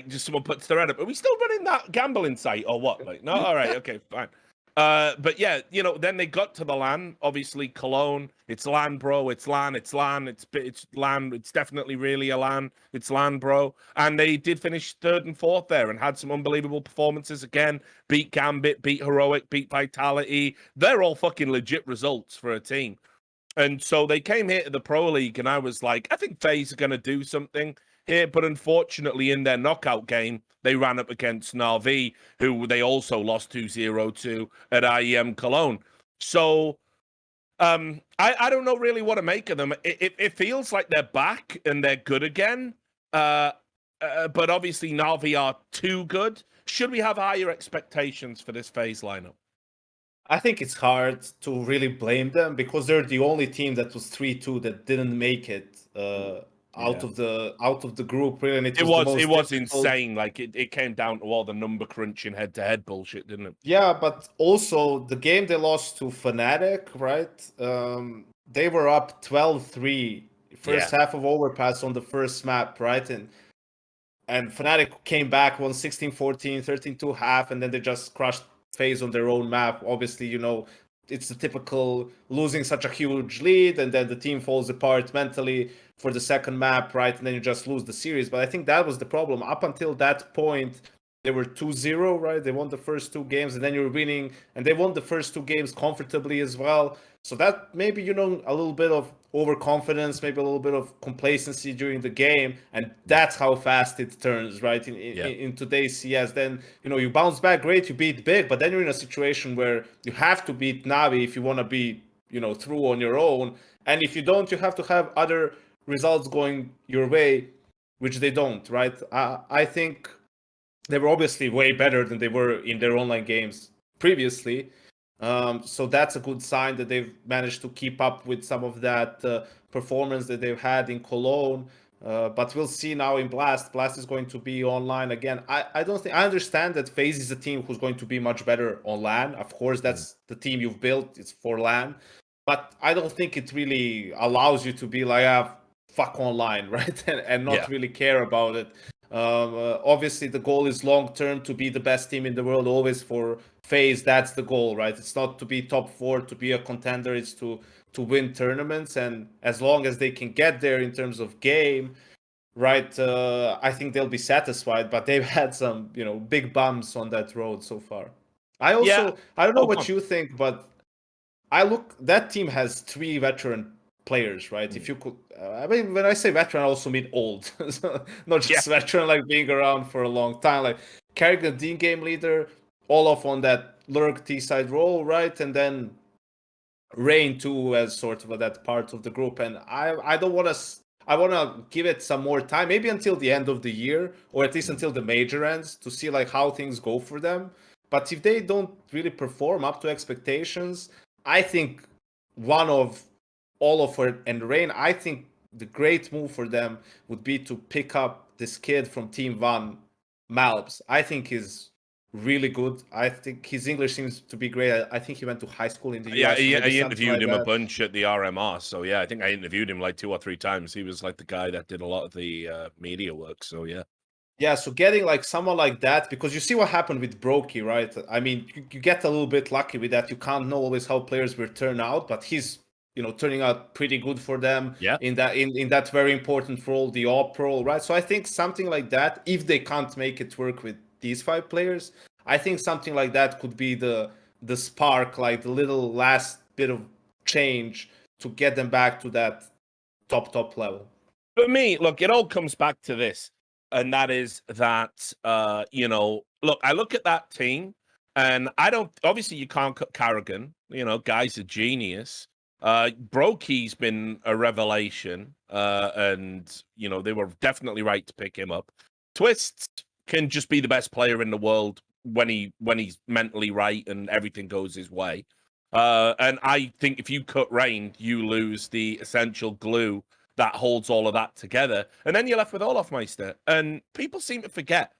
just someone puts their head up. Are we still running that gambling site or what? Like, no, all right, okay, fine. But yeah, then they got to the LAN. Obviously, Cologne. It's LAN, bro. It's LAN. It's LAN. It's LAN. It's definitely really a LAN. It's LAN, bro. And they did finish 3rd and 4th there and had some unbelievable performances again. Beat Gambit, beat Heroic, beat Vitality. They're all fucking legit results for a team. And so they came here to the Pro League, and I was like, I think FaZe are going to do something here. But unfortunately, in their knockout game, they ran up against Navi, who they also lost 2-0 to at IEM Cologne. So I don't know really what to make of them. It feels like they're back and they're good again. But obviously, Navi are too good. Should we have higher expectations for this FaZe lineup? I think it's hard to really blame them because they're the only team that was 3-2 that didn't make it out of the group. Really, and it was insane. Like it came down to all the number crunching head-to-head bullshit, didn't it? Yeah, but also the game they lost to Fnatic, right? They were up 12-3, first half of Overpass on the first map, right? And Fnatic came back, won 16-14, 13-2 half, and then they just crushed Faze on their own map. Obviously, you know, it's the typical losing such a huge lead, and then the team falls apart mentally for the second map, right? And then you just lose the series. But I think that was the problem. Up until that point, they were 2-0, right? They won the first 2 games, and then you're winning, and they won the first 2 games comfortably as well. So that maybe, you know, a little bit of overconfidence, maybe a little bit of complacency during the game, and that's how fast it turns, right? In today's CS, then, you know, you bounce back, great, you beat big, but then you're in a situation where you have to beat Navi if you want to be, you know, through on your own, and if you don't, you have to have other results going your way, which they don't, right? I think they were obviously way better than they were in their online games previously. So that's a good sign that they've managed to keep up with some of that performance that they've had in Cologne. But we'll see now in Blast. Blast is going to be online again. I don't think I understand that FaZe is a team who's going to be much better on LAN. Of course, that's the team you've built. It's for LAN. But I don't think it really allows you to be like, fuck online, right? and not really care about it. Obviously, the goal is long term to be the best team in the world. Always for FaZe, that's the goal, right? It's not to be top 4, to be a contender. It's to win tournaments, and as long as they can get there in terms of game, right? I think they'll be satisfied. But they've had some, you know, big bumps on that road so far. I don't know what you think, but that team has 3 veteran players, right? If you could, I mean, when I say veteran, I also mean old, so not just veteran, like being around for a long time. Like Kerrigan, Dean game leader, Olof on that lurk T side role, right? And then Rain too as sort of that part of the group. And I don't want to. I want to give it some more time, maybe until the end of the year, or at least until the major ends, to see like how things go for them. But if they don't really perform up to expectations, I think one of Olof and Rain, I think the great move for them would be to pick up this kid from Team 1, Malbs. I think he's really good. I think his English seems to be great. I think he went to high school in the US. Yeah, I interviewed him a bunch at the RMR. So yeah, I think I interviewed him like 2 or 3 times. He was like the guy that did a lot of the media work. So yeah. Yeah, so getting like someone like that, because you see what happened with Brokey, right? I mean, you get a little bit lucky with that. You can't know always how players will turn out, but he's, you know, turning out pretty good for them in that very important role, the op role, right? So I think something like that, if they can't make it work with these 5 players, I think something like that could be the spark, like the little last bit of change to get them back to that top level. For me, look, it all comes back to this. And that is that, you know, look, I look at that team and I don't, obviously you can't cut Carrigan, you know, guy's a genius. Brokey's been a revelation, and, you know, they were definitely right to pick him up. Twists can just be the best player in the world when he's mentally right and everything goes his way. And I think if you cut Rain, you lose the essential glue that holds all of that together. And then you're left with Olofmeister. And people seem to forget.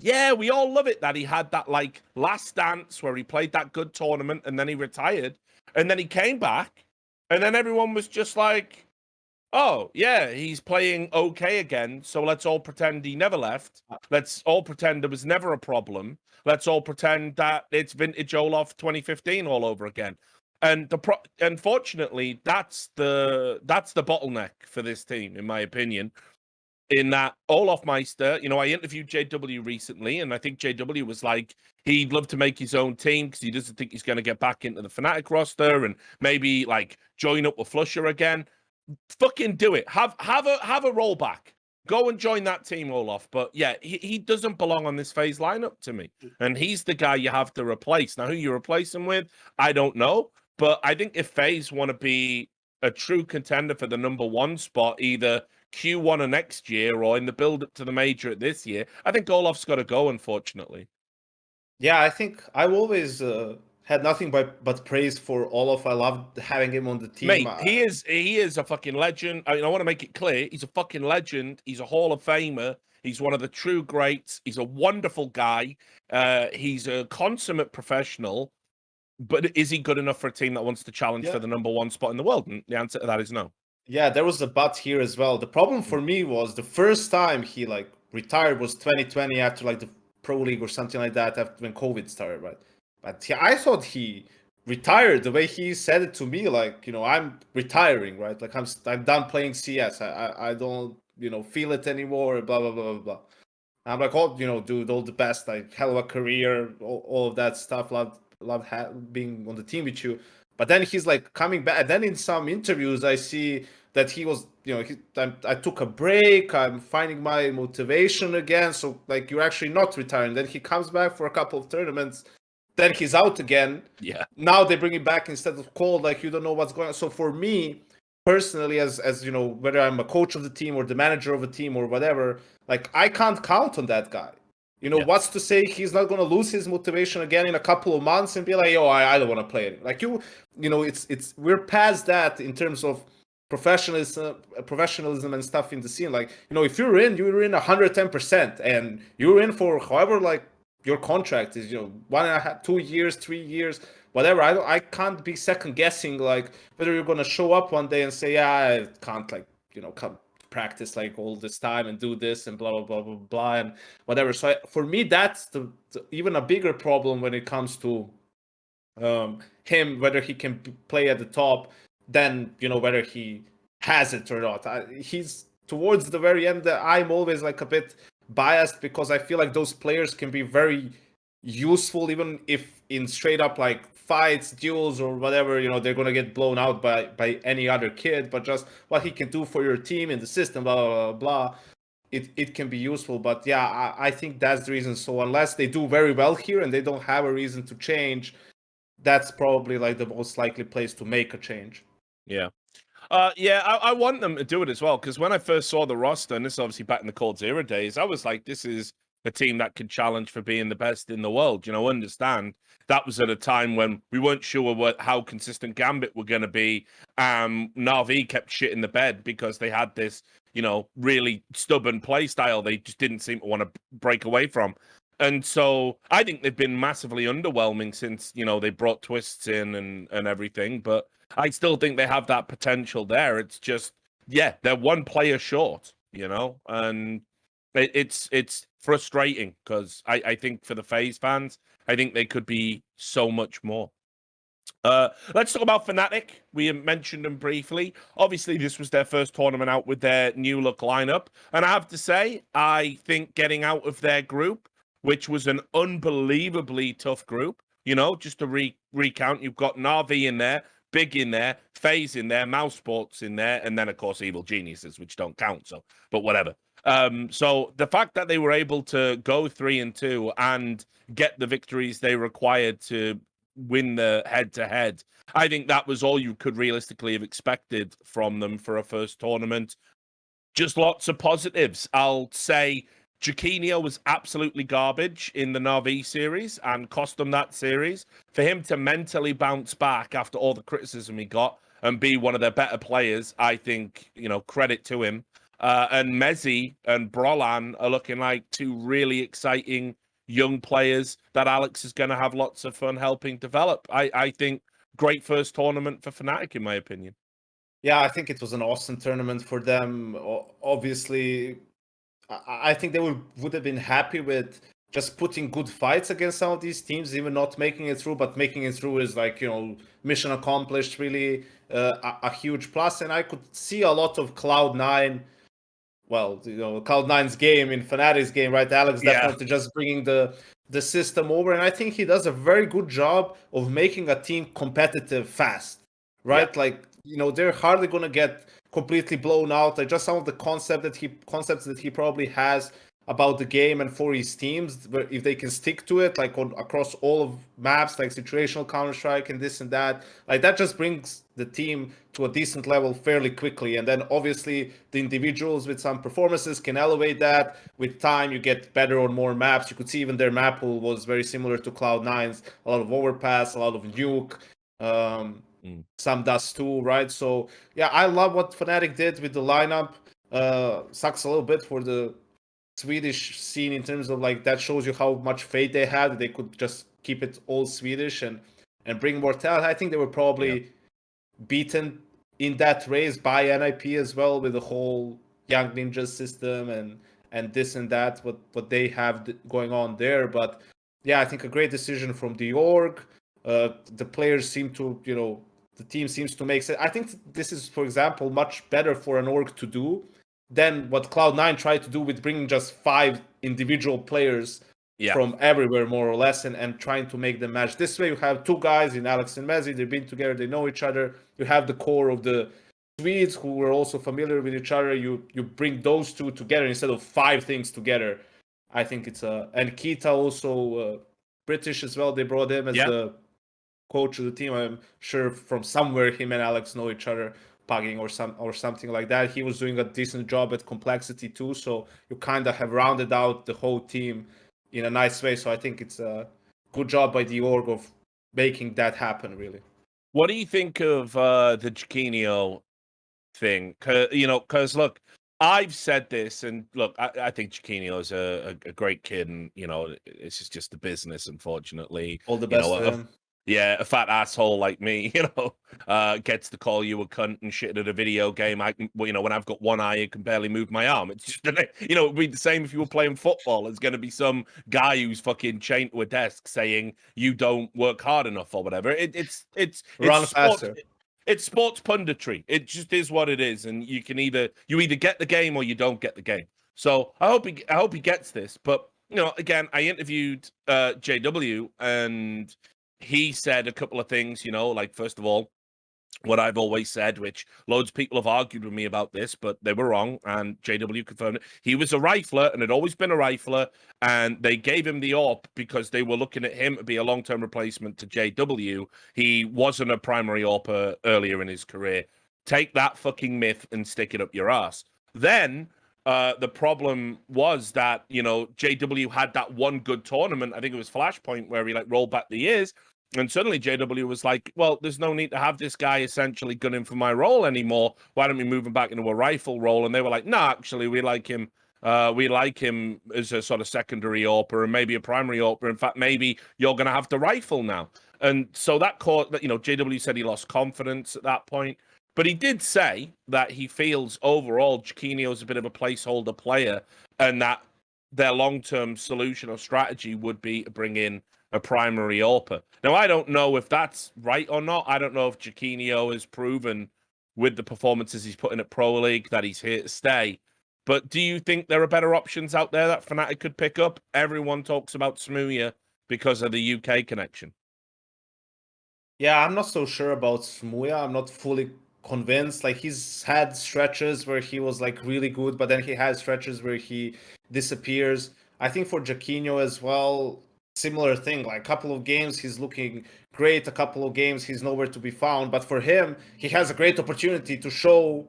Yeah, we all love it that he had that like last dance where he played that good tournament and then he retired. And then he came back. And then everyone was just like, oh, yeah, he's playing okay again. So let's all pretend he never left. Let's all pretend there was never a problem. Let's all pretend that it's vintage Olof 2015 all over again. And unfortunately, that's the bottleneck for this team, in my opinion. In that Olofmeister, you know, I interviewed JW recently, and I think JW was like, he'd love to make his own team because he doesn't think he's going to get back into the Fnatic roster and maybe like join up with Flusher again. Fucking do it. Have a rollback. Go and join that team, Olof. But yeah, he doesn't belong on this FaZe lineup to me. And he's the guy you have to replace. Now, who you replace him with, I don't know. But I think if FaZe want to be a true contender for the #1 spot, either Q1 of next year or in the build-up to the major this year, I think Olof's got to go, unfortunately. Yeah, I think I've always had nothing but praise for Olof. I loved having him on the team. Mate, he is a fucking legend. I mean, I want to make it clear, he's a fucking legend. He's a Hall of Famer. He's one of the true greats. He's a wonderful guy. He's a consummate professional. But is he good enough for a team that wants to challenge for the #1 spot in the world? And the answer to that is no. Yeah, there was a but here as well. The problem for me was the first time he like retired was 2020 after like the Pro League or something like that after when COVID started, right? But I thought he retired the way he said it to me, like, you know, I'm retiring, right? Like I'm done playing CS. I don't, you know, feel it anymore, blah blah blah blah blah. I'm like, oh, you know, dude, all the best, like hell of a career, all of that stuff. Love being on the team with you. But then he's like coming back. And then in some interviews, I see that he was, you know, I took a break. I'm finding my motivation again. So like, you're actually not retiring. Then he comes back for a couple of tournaments. Then he's out again. Yeah. Now they bring him back instead of cold. Like you don't know what's going on. So for me personally, as you know, whether I'm a coach of the team or the manager of a team or whatever, like I can't count on that guy. You know, what's to say he's not going to lose his motivation again in a couple of months and be like, "Yo, I don't want to play it." Like you know, it's we're past that in terms of professionalism and stuff in the scene. Like, you know, if you're in 110%, and you're in for however like your contract is, you know, 1.5, 2 years, 3 years, whatever. I can't be second guessing like whether you're gonna show up one day and say, yeah, I can't like, you know, come practice like all this time and do this and blah blah blah blah blah and whatever. So for me, that's the even a bigger problem when it comes to him, whether he can play at the top, than, you know, whether he has it or not. He's towards the very end. I'm always like a bit biased because I feel like those players can be very useful, even if in straight up like fights, duels, or whatever, you know, they're gonna get blown out by any other kid. But just what he can do for your team in the system, blah blah blah, blah, it can be useful. But yeah, I think that's the reason. So unless they do very well here and they don't have a reason to change, that's probably like the most likely place to make a change. Yeah. I want them to do it as well, because when I first saw the roster, and this is obviously back in the Cold Zero days, I was like, this is a team that could challenge for being the best in the world. You know, understand that was at a time when we weren't sure how consistent Gambit were going to be. Navi kept shit in the bed because they had this, you know, really stubborn play style they just didn't seem to want to break away from. And so I think they've been massively underwhelming since, you know, they brought Twists in and everything. But I still think they have that potential there. It's just, yeah, they're one player short, you know, and it's frustrating because I think for the FaZe fans, I think they could be so much more. Let's talk about Fnatic. We mentioned them briefly. Obviously, this was their first tournament out with their new look lineup. And I have to say, I think getting out of their group, which was an unbelievably tough group, you know, just to recount, you've got Navi in there, Big in there, Faze in there, Mouse Sports in there, and then, of course, Evil Geniuses, which don't count, so, but whatever. So the fact that they were able to go 3-2 and get the victories they required to win the head-to-head, I think that was all you could realistically have expected from them for a first tournament. Just lots of positives. I'll say Jactinnio was absolutely garbage in the Navi series and cost them that series. For him to mentally bounce back after all the criticism he got and be one of their better players, I think, you know, credit to him. And Mezzi and Brolan are looking like two really exciting young players that Alex is going to have lots of fun helping develop. I think great first tournament for Fnatic, in my opinion. Yeah, I think it was an awesome tournament for them. Obviously, I think they would have been happy with just putting good fights against some of these teams, even not making it through. But making it through is like, you know, mission accomplished, really a huge plus. And I could see a lot of Cloud9, well, you know, Cloud9's game in Fnatic's game, right? Alex definitely just bringing the system over. And I think he does a very good job of making a team competitive fast, right? Yeah. Like, you know, they're hardly going to get completely blown out. Like just some of the concepts that he probably has about the game and for his teams, if they can stick to it, like across all of maps, like situational Counterstrike and this and that, like that just brings the team to a decent level fairly quickly. And then obviously the individuals with some performances can elevate that. With time, you get better on more maps. You could see even their map pool was very similar to Cloud9's, a lot of overpass, a lot of nuke. Some dust too, right? So yeah, I love what Fnatic did with the lineup. Sucks a little bit for the Swedish scene in terms of like that shows you how much faith they had. They could just keep it all Swedish and bring more talent. I think they were probably beaten in that race by NIP as well, with the whole Young Ninja system and this and that, what they have going on there. But yeah, I think a great decision from the org. The players seem to, the team seems to make sense. I think this is, for example, much better for an org to do than what Cloud9 tried to do with bringing just 5 individual players from everywhere, more or less, and trying to make them match. This way, you have 2 guys in Alex and Mezzi. They've been together. They know each other. You have the core of the Swedes who were also familiar with each other. You bring those 2 together instead of 5 things together. I think it's and Kita also British as well. They brought him as the coach of the team. I'm sure from somewhere him and Alex know each other, pugging or something like that. He was doing a decent job at complexity too. So you kind of have rounded out the whole team in a nice way. So I think it's a good job by the org of making that happen, really. What do you think of the Jactinnio thing? Because look, I've said this, and look, I think Jactinnio is a great kid, and it's just the business, unfortunately. All the best to him. A fat asshole like me, gets to call you a cunt and shit at a video game. When I've got one eye, I can barely move my arm. It's just, it'd be the same if you were playing football. There's going to be some guy who's fucking chained to a desk saying you don't work hard enough or whatever. It's run sports, faster. It's sports punditry. It just is what it is, and you either get the game or you don't get the game. So I hope he gets this. But again, I interviewed JW and he said a couple of things, like, first of all, what I've always said, which loads of people have argued with me about this, but they were wrong, and JW confirmed it. He was a rifler and had always been a rifler, and they gave him the AWP because they were looking at him to be a long-term replacement to JW. He wasn't a primary AWPer earlier in his career. Take that fucking myth and stick it up your ass. Then the problem was that, JW had that one good tournament, I think it was Flashpoint, where he rolled back the years. And suddenly JW was like, well, there's no need to have this guy essentially gunning for my role anymore. Why don't we move him back into a rifle role? And they were like, no, actually, we like him. We like him as a sort of secondary AWPer and maybe a primary AWPer. In fact, maybe you're going to have the rifle now. And so that caused, JW said he lost confidence at that point. But he did say that he feels overall Jactinnio is a bit of a placeholder player and that their long-term solution or strategy would be to bring in a primary AWPer. Now, I don't know if that's right or not. I don't know if Jactinnio has proven with the performances he's put in at Pro League that he's here to stay. But do you think there are better options out there that Fnatic could pick up? Everyone talks about Smooya because of the UK connection. Yeah, I'm not so sure about Smooya. I'm not fully convinced. He's had stretches where he was really good, but then he has stretches where he disappears. I think for Jactinnio as well, similar thing. A couple of games he's looking great, a couple of games he's nowhere to be found. But for him, he has a great opportunity to show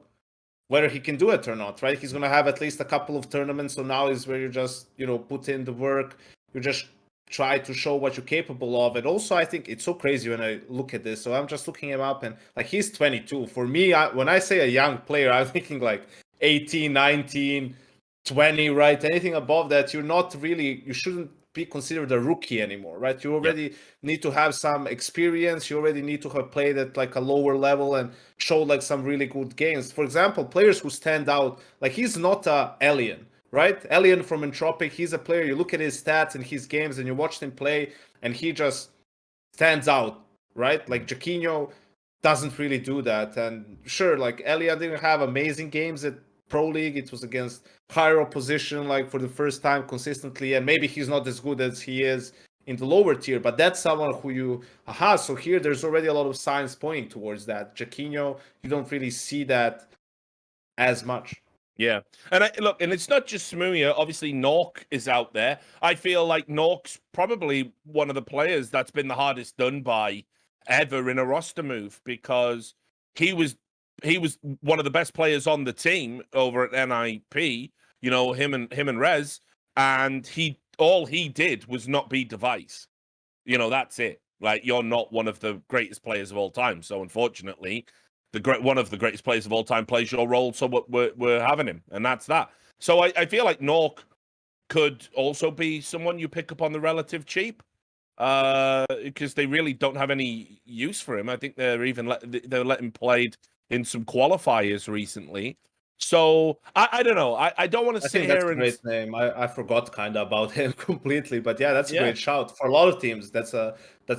whether he can do it or not, right? He's going to have at least a couple of tournaments. So now is where you just, put in the work. You just try to show what you're capable of. And also, I think it's so crazy when I look at this. So I'm just looking him up and he's 22. For me, when I say a young player, I'm thinking 18, 19, 20, right? Anything above that, you shouldn't be considered a rookie anymore, right? You already need to have some experience. You already need to have played at a lower level and showed some really good games. For example, players who stand out, he's not a alien, right? Alien from Entropic, he's a player. You look at his stats and his games and you watch him play and he just stands out, right? Jactinnio doesn't really do that. And sure, Alien didn't have amazing games at Pro League. It was against higher opposition for the first time consistently, and maybe he's not as good as he is in the lower tier, but that's someone who so here there's already a lot of signs pointing towards that. Jactinnio, you don't really see that as much. Yeah. And and it's not just Smooya. Obviously, Nork is out there. I feel like Nork's probably one of the players that's been the hardest done by ever in a roster move because he was one of the best players on the team over at NIP, him and Rez, and all he did was not be Device. That's it. You're not one of the greatest players of all time. So unfortunately, one of the greatest players of all time plays your role, so we're having him, and that's that. So I feel like Nork could also be someone you pick up on the relative cheap, because they really don't have any use for him. I think they're letting him played in some qualifiers recently. So I don't know. I don't want to sit think that's here a and great name. I forgot kind of about him completely, but yeah, that's a yeah. great shout for a lot of teams. That's a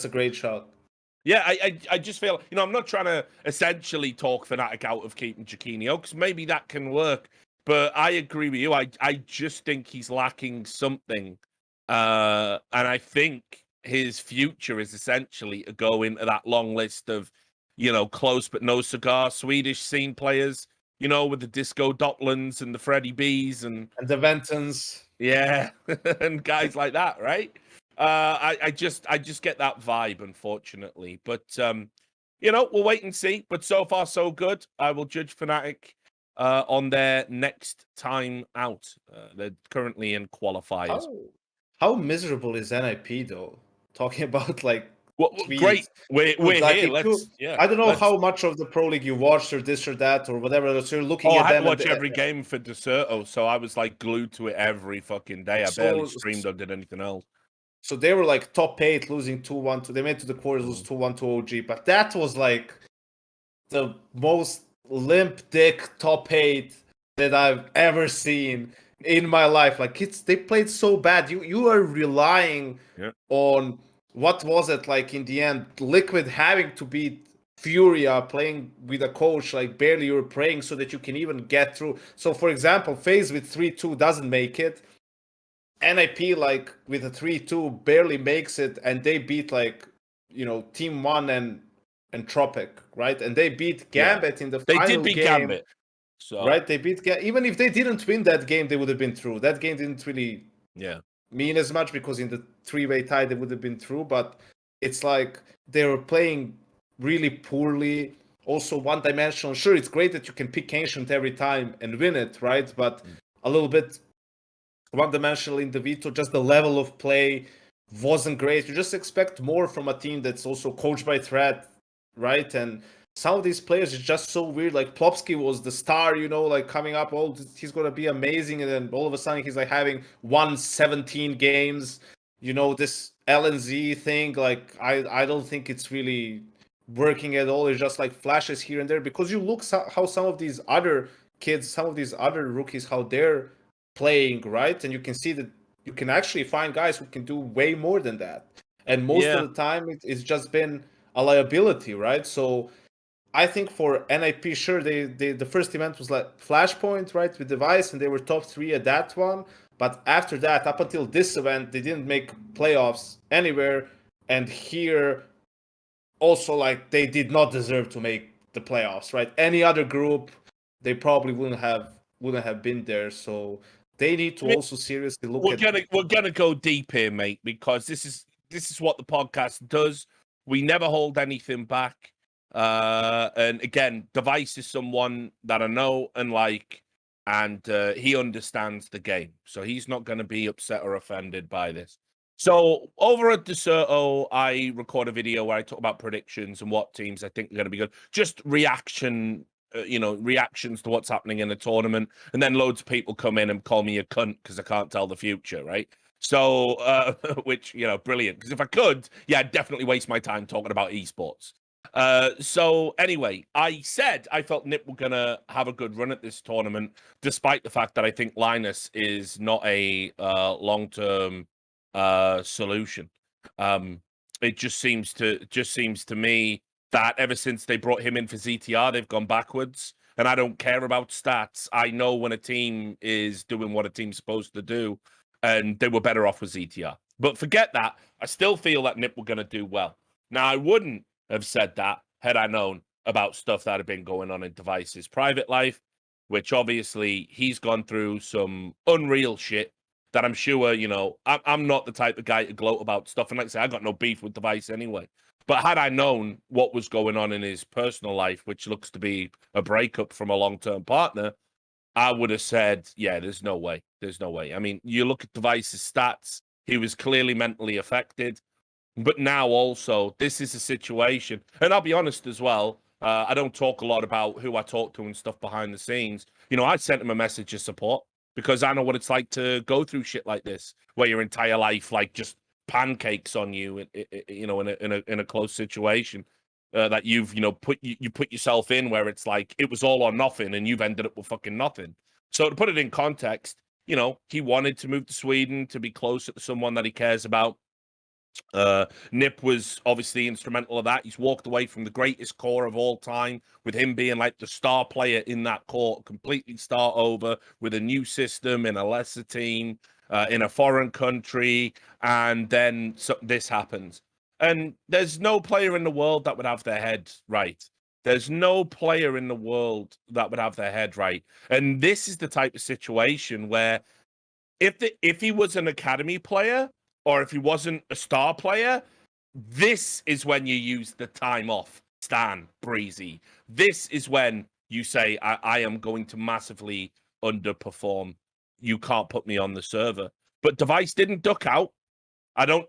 great shout. Yeah, I just feel, I'm not trying to essentially talk Fnatic out of keeping Jactinnio, because maybe that can work. But I agree with you. I just think he's lacking something. And I think his future is essentially to go into that long list of, close but no cigar Swedish scene players, with the Disco Dotlands and the Freddie B's and the Ventons. Yeah, and guys like that, right? I just get that vibe, unfortunately. But we'll wait and see. But so far, so good. I will judge Fnatic on their next time out. They're currently in qualifiers. How miserable is NIP though? Talking about like tweets. Great. We're like, here. I don't know how much of the Pro League you watched or this or that or whatever. So you're looking at I had them. to watch every game for Deserto, so I was like glued to it every fucking day. I barely streamed or did anything else. So they were like top 8, losing 2-1 to. They made to the quarters, lose 2-1 to OG. But that was like the most limp dick top 8 that I've ever seen in my life. Like they played so bad. You are relying on, what was it like in the end? Liquid having to beat Furia, playing with a coach, like barely you're praying so that you can even get through. So for example, Faze with 3-2 doesn't make it. NIP like with a 3-2 barely makes it, and they beat like Team One and Tropic, right? And they beat Gambit in the final game. They did beat Gambit. So right, they beat even if they didn't win that game, they would have been through. That game didn't really mean as much because in the 3-way tie they would have been through, but it's like they were playing really poorly, also one-dimensional. Sure, it's great that you can pick Ancient every time and win it, right? But a little bit one-dimensional in the Vito, just the level of play wasn't great. You just expect more from a team that's also coached by Threat, right? And some of these players is just so weird. Like Plopsky was the star, like coming up, he's gonna be amazing, and then all of a sudden he's like having 117 games. This LNZ thing, like I don't think it's really working at all. It's just like flashes here and there, because you look how some of these other kids, some of these other rookies, how they're playing, right? And you can see that you can actually find guys who can do way more than that. And most of the time, it's just been a liability, right? So I think for NIP, sure, the first event was like Flashpoint, right, with Device, and they were top 3 at that one. But after that, up until this event, they didn't make playoffs anywhere. And here, also, like, they did not deserve to make the playoffs, right? Any other group, they probably wouldn't have been there. So they need to also seriously look We're gonna go deep here, mate, because this is what the podcast does. We never hold anything back. And again, Device is someone that I know and like, and he understands the game, so he's not going to be upset or offended by this. So over at Deserto, I record a video where I talk about predictions and what teams I think are going to be good. Just reactions to what's happening in the tournament, and then loads of people come in and call me a cunt because I can't tell the future, right? So, which, brilliant, because if I could, I'd definitely waste my time talking about esports. So anyway, I said I felt NIP were going to have a good run at this tournament, despite the fact that I think Linus is not a long-term solution. It just seems to me that ever since they brought him in for ZTR, they've gone backwards. And I don't care about stats. I know when a team is doing what a team's supposed to do, and they were better off with ZTR. But forget that. I still feel that NIP were going to do well. Now, I wouldn't have said that had I known about stuff that had been going on in Device's private life, which obviously he's gone through some unreal shit that I'm sure, I'm not the type of guy to gloat about stuff. And like I say, I got no beef with Device anyway. But had I known what was going on in his personal life, which looks to be a breakup from a long-term partner, I would have said, there's no way. There's no way. I mean, you look at Device's stats, he was clearly mentally affected. But now also, this is a situation, and I'll be honest as well, I don't talk a lot about who I talk to and stuff behind the scenes. I sent him a message of support because I know what it's like to go through shit like this, where your entire life, like, just pancakes on you, in a close situation. that you've put yourself in, where it's like it was all or nothing, and you've ended up with fucking nothing. So to put it in context, he wanted to move to Sweden to be closer to someone that he cares about. Nip was obviously instrumental of that. He's walked away from the greatest core of all time, with him being like the star player in that core, completely start over with a new system in a lesser team, in a foreign country, and then this happens. And there's no player in the world that would have their head right. There's no player in the world that would have their head right. And this is the type of situation where if he was an academy player, or if he wasn't a star player, this is when you use the time off, Stan, Breezy. This is when you say, I am going to massively underperform. You can't put me on the server. But Device didn't duck out.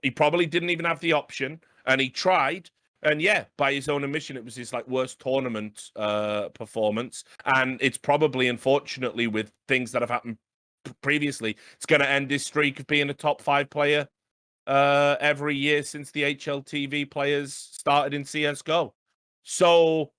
He probably didn't even have the option, and he tried. And yeah, by his own admission, it was his worst tournament performance. And it's probably, unfortunately, with things that have happened previously, it's going to end his streak of being a top 5 player every year since the HLTV players started in CSGO. So,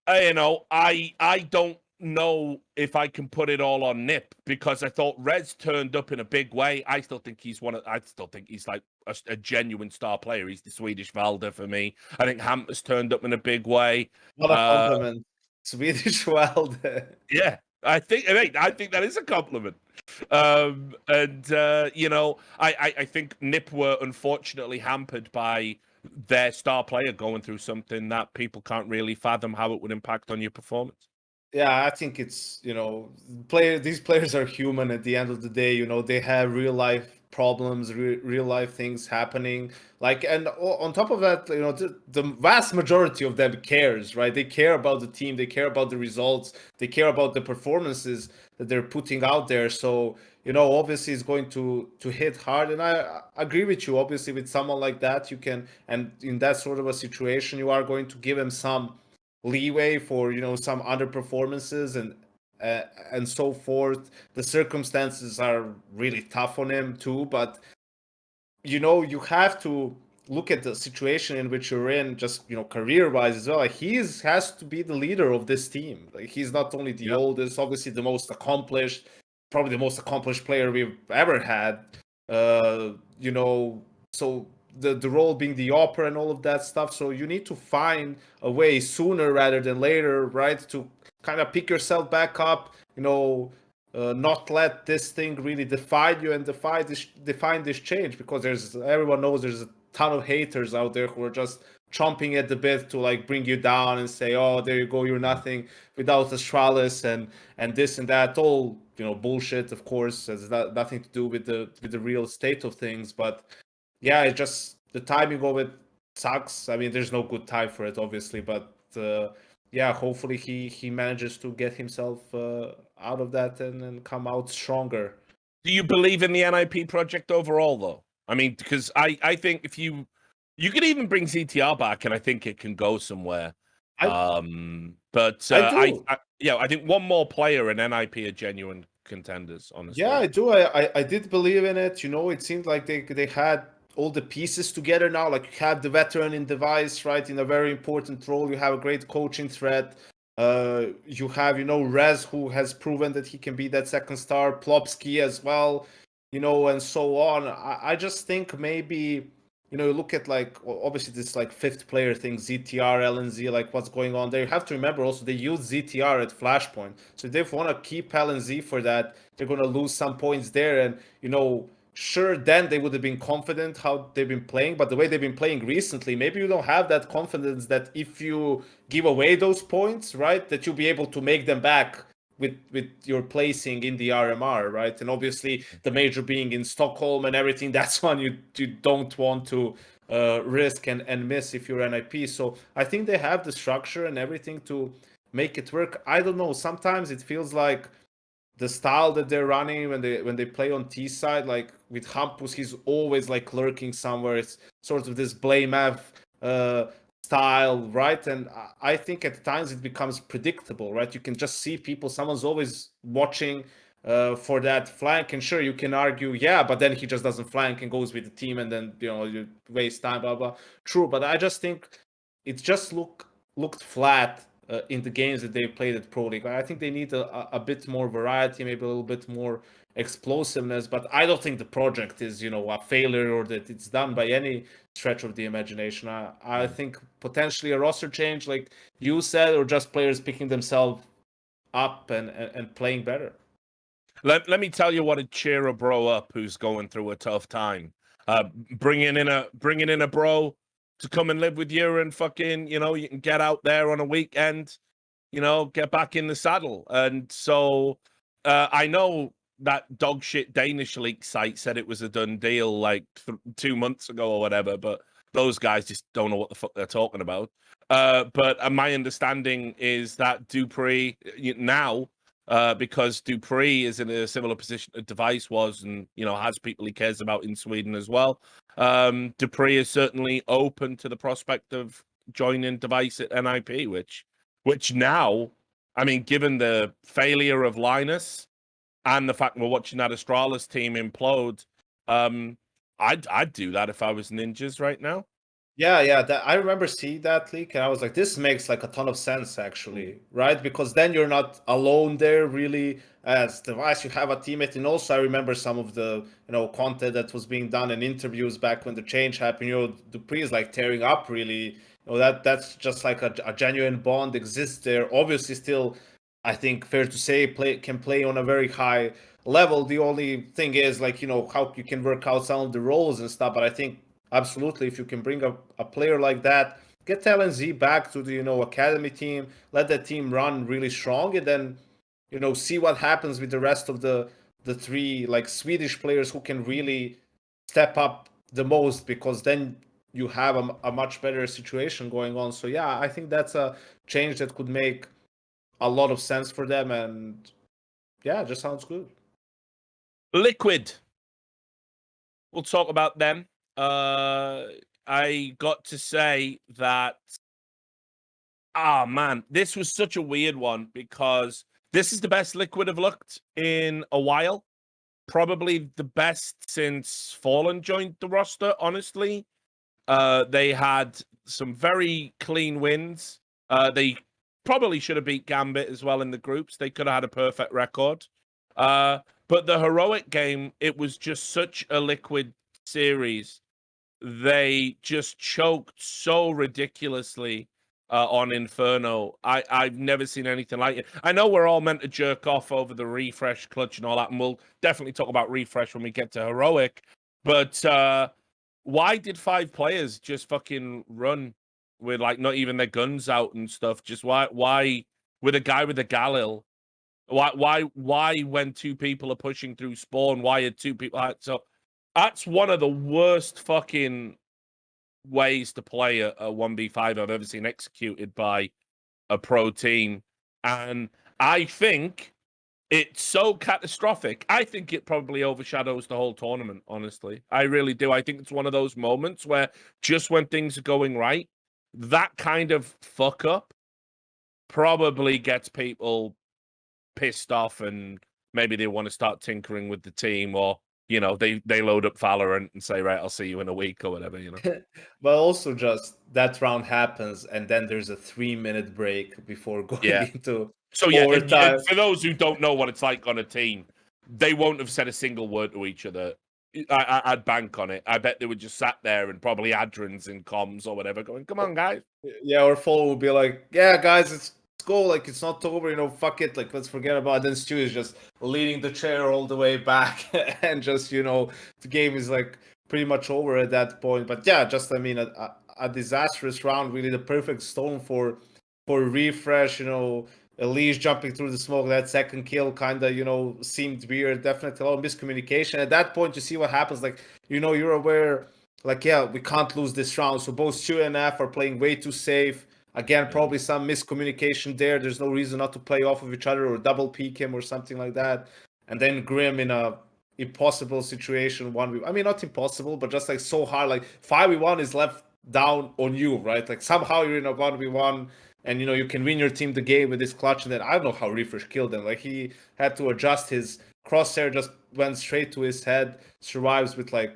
I don't know if I can put it all on Nip, because I thought Rez turned up in a big way. I still think he's like a genuine star player. He's the Swedish Valda for me. I think Hampus turned up in a big way. What a compliment. Swedish Valda. Yeah, I think that is a compliment. I think Nip were unfortunately hampered by their star player going through something that people can't really fathom how it would impact on your performance. Yeah, I think it's, these players are human at the end of the day. They have real life problems, real life things happening. And on top of that, the vast majority of them cares, right? They care about the team, they care about the results, they care about the performances that they're putting out there. So, obviously it's going to hit hard. And I agree with you. Obviously, with someone like that, you can, and in that sort of a situation, you are going to give him some leeway for some underperformances and so forth. The circumstances are really tough on him too, but you have to look at the situation in which you're in, just career wise as well. He has to be the leader of this team. He's not only the oldest, obviously the most accomplished, probably the most accomplished player we've ever had. So the role being the opera and all of that stuff. So you need to find a way sooner rather than later, right? To kind of pick yourself back up, not let this thing really define you and define this change, because everyone knows there's a ton of haters out there who are just chomping at the bit to bring you down and say, oh, there you go, you're nothing without Astralis and this and that. All bullshit, of course, has nothing to do with the real state of things. But yeah, it's just the timing of it sucks. I mean, there's no good time for it, obviously, but yeah, hopefully he manages to get himself out of that and come out stronger. Do you believe in the NIP project overall, though? I mean, because I think if you could even bring ZTR back, and I think it can go somewhere. I think one more player and NIP are genuine contenders, honestly. Yeah, I do. I did believe in it. It seemed like they had all the pieces together now. Like, you have the veteran in Device, right, in a very important role. You have a great coaching threat. You have, Rez, who has proven that he can be that second star, Plopsky as well, and so on. I just think maybe, you look at obviously this fifth player thing, ZTR, LNZ, what's going on there. You have to remember also they use ZTR at Flashpoint. So if they want to keep LNZ for that, they're going to lose some points there. And, sure, then they would have been confident how they've been playing, but the way they've been playing recently, maybe you don't have that confidence that if you give away those points, right, that you'll be able to make them back with your placing in the RMR, right? And obviously the major being in Stockholm and everything, that's one you don't want to risk and miss if you're NIP. So I think they have the structure and everything to make it work. I don't know, sometimes it feels like the style that they're running when they play on T side, with Hampus, he's always lurking somewhere. It's sort of this blame F style, right? And I think at times it becomes predictable, right? You can just see someone's always watching for that flank, and sure, you can argue, yeah, but then he just doesn't flank and goes with the team, and then you waste time, blah blah. True, but I just think it just looked flat in the games that they played at Pro League. I think they need a bit more variety, maybe a little bit more explosiveness. But I don't think the project is, a failure or that it's done by any stretch of the imagination. I think potentially a roster change, like you said, or just players picking themselves up and playing better. Let me tell you what would cheer a bro up who's going through a tough time. Bringing in a bro to come and live with you and fucking, you can get out there on a weekend, get back in the saddle. And so I know that dog shit Danish leak site said it was a done deal like 2 months ago or whatever, but those guys just don't know what the fuck they're talking about. But my understanding is that Dupreeh now, because Dupreeh is in a similar position that Device was, and has people he cares about in Sweden as well. Dupreeh is certainly open to the prospect of joining Device at NIP, which now, I mean, given the failure of Linus and the fact we're watching that Astralis team implode, I'd do that if I was Ninjas right now. Yeah, I remember seeing that leak, and I was like, this makes like a ton of sense, actually, right? Because then you're not alone there, really, as Device. You have a teammate, and also I remember some of the content that was being done in interviews back when the change happened. Dupreeh is like tearing up, really. That's just like a genuine bond exists there. Obviously, still, I think fair to say, can play on a very high level. The only thing is like how you can work out some of the roles and stuff. But I think absolutely, if you can bring a player like that, get LNZ back to the academy team, let that team run really strong, and then see what happens with the rest of the three like Swedish players who can really step up the most, because then you have a much better situation going on. So yeah, I think that's a change that could make a lot of sense for them, and yeah, it just sounds good. Liquid. We'll talk about them. I got to say that, man, this was such a weird one because this is the best Liquid have looked in a while. Probably the best since Fallen joined the roster, honestly. They had some very clean wins. They probably should have beat Gambit as well in the groups. They could have had a perfect record. But the heroic game, it was just such a Liquid series. They just choked so ridiculously on Inferno. I've never seen anything like it. I know we're all meant to jerk off over the refresh clutch and all that, and we'll definitely talk about refresh when we get to heroic. But why did 5 players just fucking run with like not even their guns out and stuff? Just why with a guy with a Galil? Why when 2 people are pushing through spawn? Why are 2 people? So that's one of the worst fucking ways to play a 1v5 I've ever seen executed by a pro team. And I think it's so catastrophic. I think it probably overshadows the whole tournament, honestly. I really do. I think it's one of those moments where just when things are going right, that kind of fuck up probably gets people pissed off, and maybe they want to start tinkering with the team, or they load up Valorant and say, right, I'll see you in a week or whatever, But also just that round happens, and then there's a 3-minute break before going into So overtime. for those who don't know what it's like on a team, they won't have said a single word to each other. I'd bank on it. I bet they were just sat there and probably Adrins in comms or whatever going, come on, guys. Yeah, our follow will be like, yeah, guys, let's go. Like, it's not over, fuck it. Like, let's forget about it. Then Stu is just leading the chair all the way back. And just, the game is like pretty much over at that point. But yeah, just, I mean, a disastrous round, really the perfect storm for refresh. Elise jumping through the smoke, that second kill kind of, seemed weird. Definitely a lot of miscommunication. At that point, you see what happens. Like, you're aware, like, yeah, we can't lose this round. So both Stu and F are playing way too safe. Again, probably some miscommunication there. There's no reason not to play off of each other or double peek him or something like that. And then Grim in a impossible situation. I mean, not impossible, but just like so hard. Like 5v1 is left down on you, right? Like somehow you're in a 1v1 and you can win your team the game with this clutch. And then I don't know how Refresh killed him. Like he had to adjust his crosshair, just went straight to his head, survives with like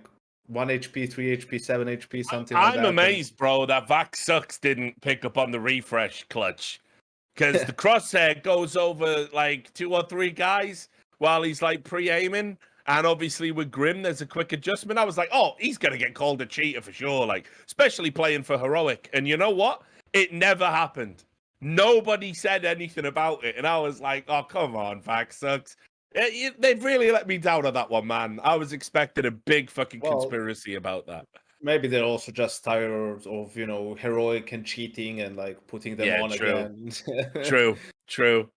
1 HP, 3 HP, 7 HP, something like I'm that. amazed, bro, that Vax Sucks didn't pick up on the refresh clutch. Because the crosshair goes over like 2 or 3 guys while he's like pre-aiming. And obviously with Grim, there's a quick adjustment. I was like, oh, he's going to get called a cheater for sure. Like, especially playing for Heroic. And you know what? It never happened. Nobody said anything about it. And I was like, oh, come on, Vax Sucks. They've really let me down on that one, man. I was expecting a big fucking conspiracy about that. Maybe they're also just tired of, you know, Heroic and cheating and like putting them on again. True.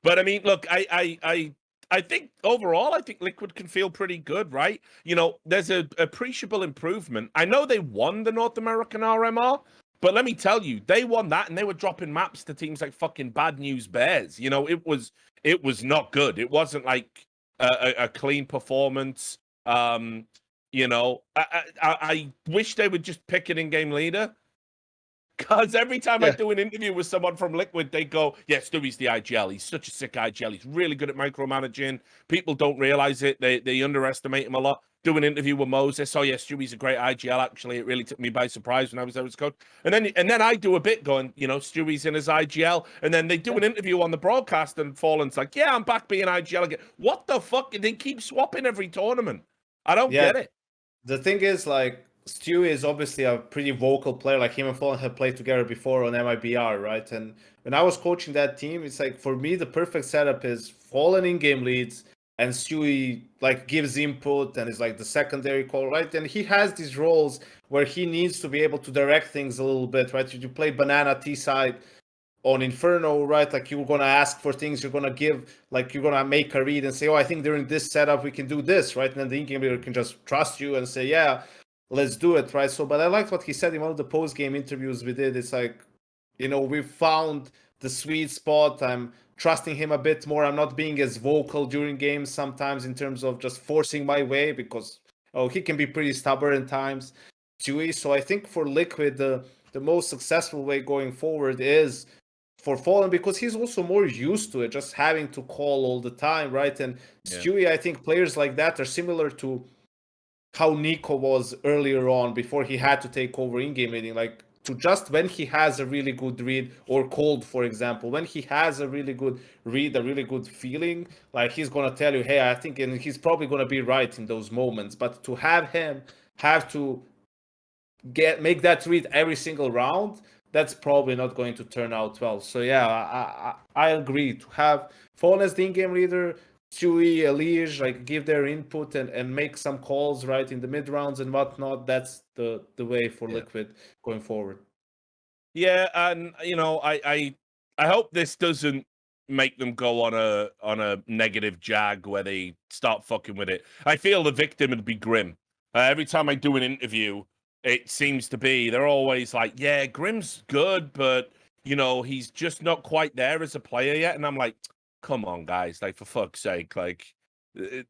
But I mean, look, I think overall, I think Liquid can feel pretty good, right? You know, there's a appreciable improvement. I know they won the North American RMR, but let me tell you, they won that and they were dropping maps to teams like fucking Bad News Bears. You know, it was not good. It wasn't like a clean performance. You know, I wish they would just pick an in-game leader. Because every time I do an interview with someone from Liquid, they go, yeah, Stewie's the IGL. He's such a sick IGL. He's really good at micromanaging. People don't realize it. They underestimate him a lot. Do an interview with Moses. Oh, yeah, Stewie's a great IGL, actually. It really took me by surprise when I was there as coach. And then I do a bit going, you know, Stewie's in his IGL. And then they do an interview on the broadcast and Fallen's like, yeah, I'm back being IGL again. What the fuck? They keep swapping every tournament. I don't get it. The thing is, like, Stewie is obviously a pretty vocal player. Like, him and Fallen have played together before on MIBR, right? And when I was coaching that team, it's like, for me, the perfect setup is Fallen in-game leads and Stewie, like, gives input and is, like, the secondary call, right? And he has these roles where he needs to be able to direct things a little bit, right? You play Banana T-side on Inferno, right? Like, you're going to ask for things, you're going to give, like, you're going to make a read and say, oh, I think during this setup, we can do this, right? And then the in-game leader can just trust you and say, yeah, let's do it, right? So, but I liked what he said in one of the post-game interviews we did. It's like, you know, we found the sweet spot. I'm trusting him a bit more. I'm not being as vocal during games sometimes in terms of just forcing my way because, he can be pretty stubborn at times, Chewy. So I think for Liquid, the most successful way going forward is for Fallen because he's also more used to it, just having to call all the time, right? And Stewie, I think players like that are similar to how Nico was earlier on before he had to take over in-game leading. Like, to just when he has a really good read, or Cold, for example, when he has a really good read, a really good feeling, like, he's going to tell you, hey, I think, and he's probably going to be right in those moments. But to have him have to make that read every single round, that's probably not going to turn out well. So yeah, I agree. To have Fallen as the in-game leader, Chewy, Elige, like, give their input and make some calls right in the mid rounds and whatnot. That's the way for Liquid going forward. Yeah, and you know, I hope this doesn't make them go on a negative jag where they start fucking with it. I feel the victim would be Grim. Every time I do an interview, it seems to be they're always like, yeah, Grim's good, but you know, he's just not quite there as a player yet. And I'm like, come on, guys, like, for fuck's sake, like,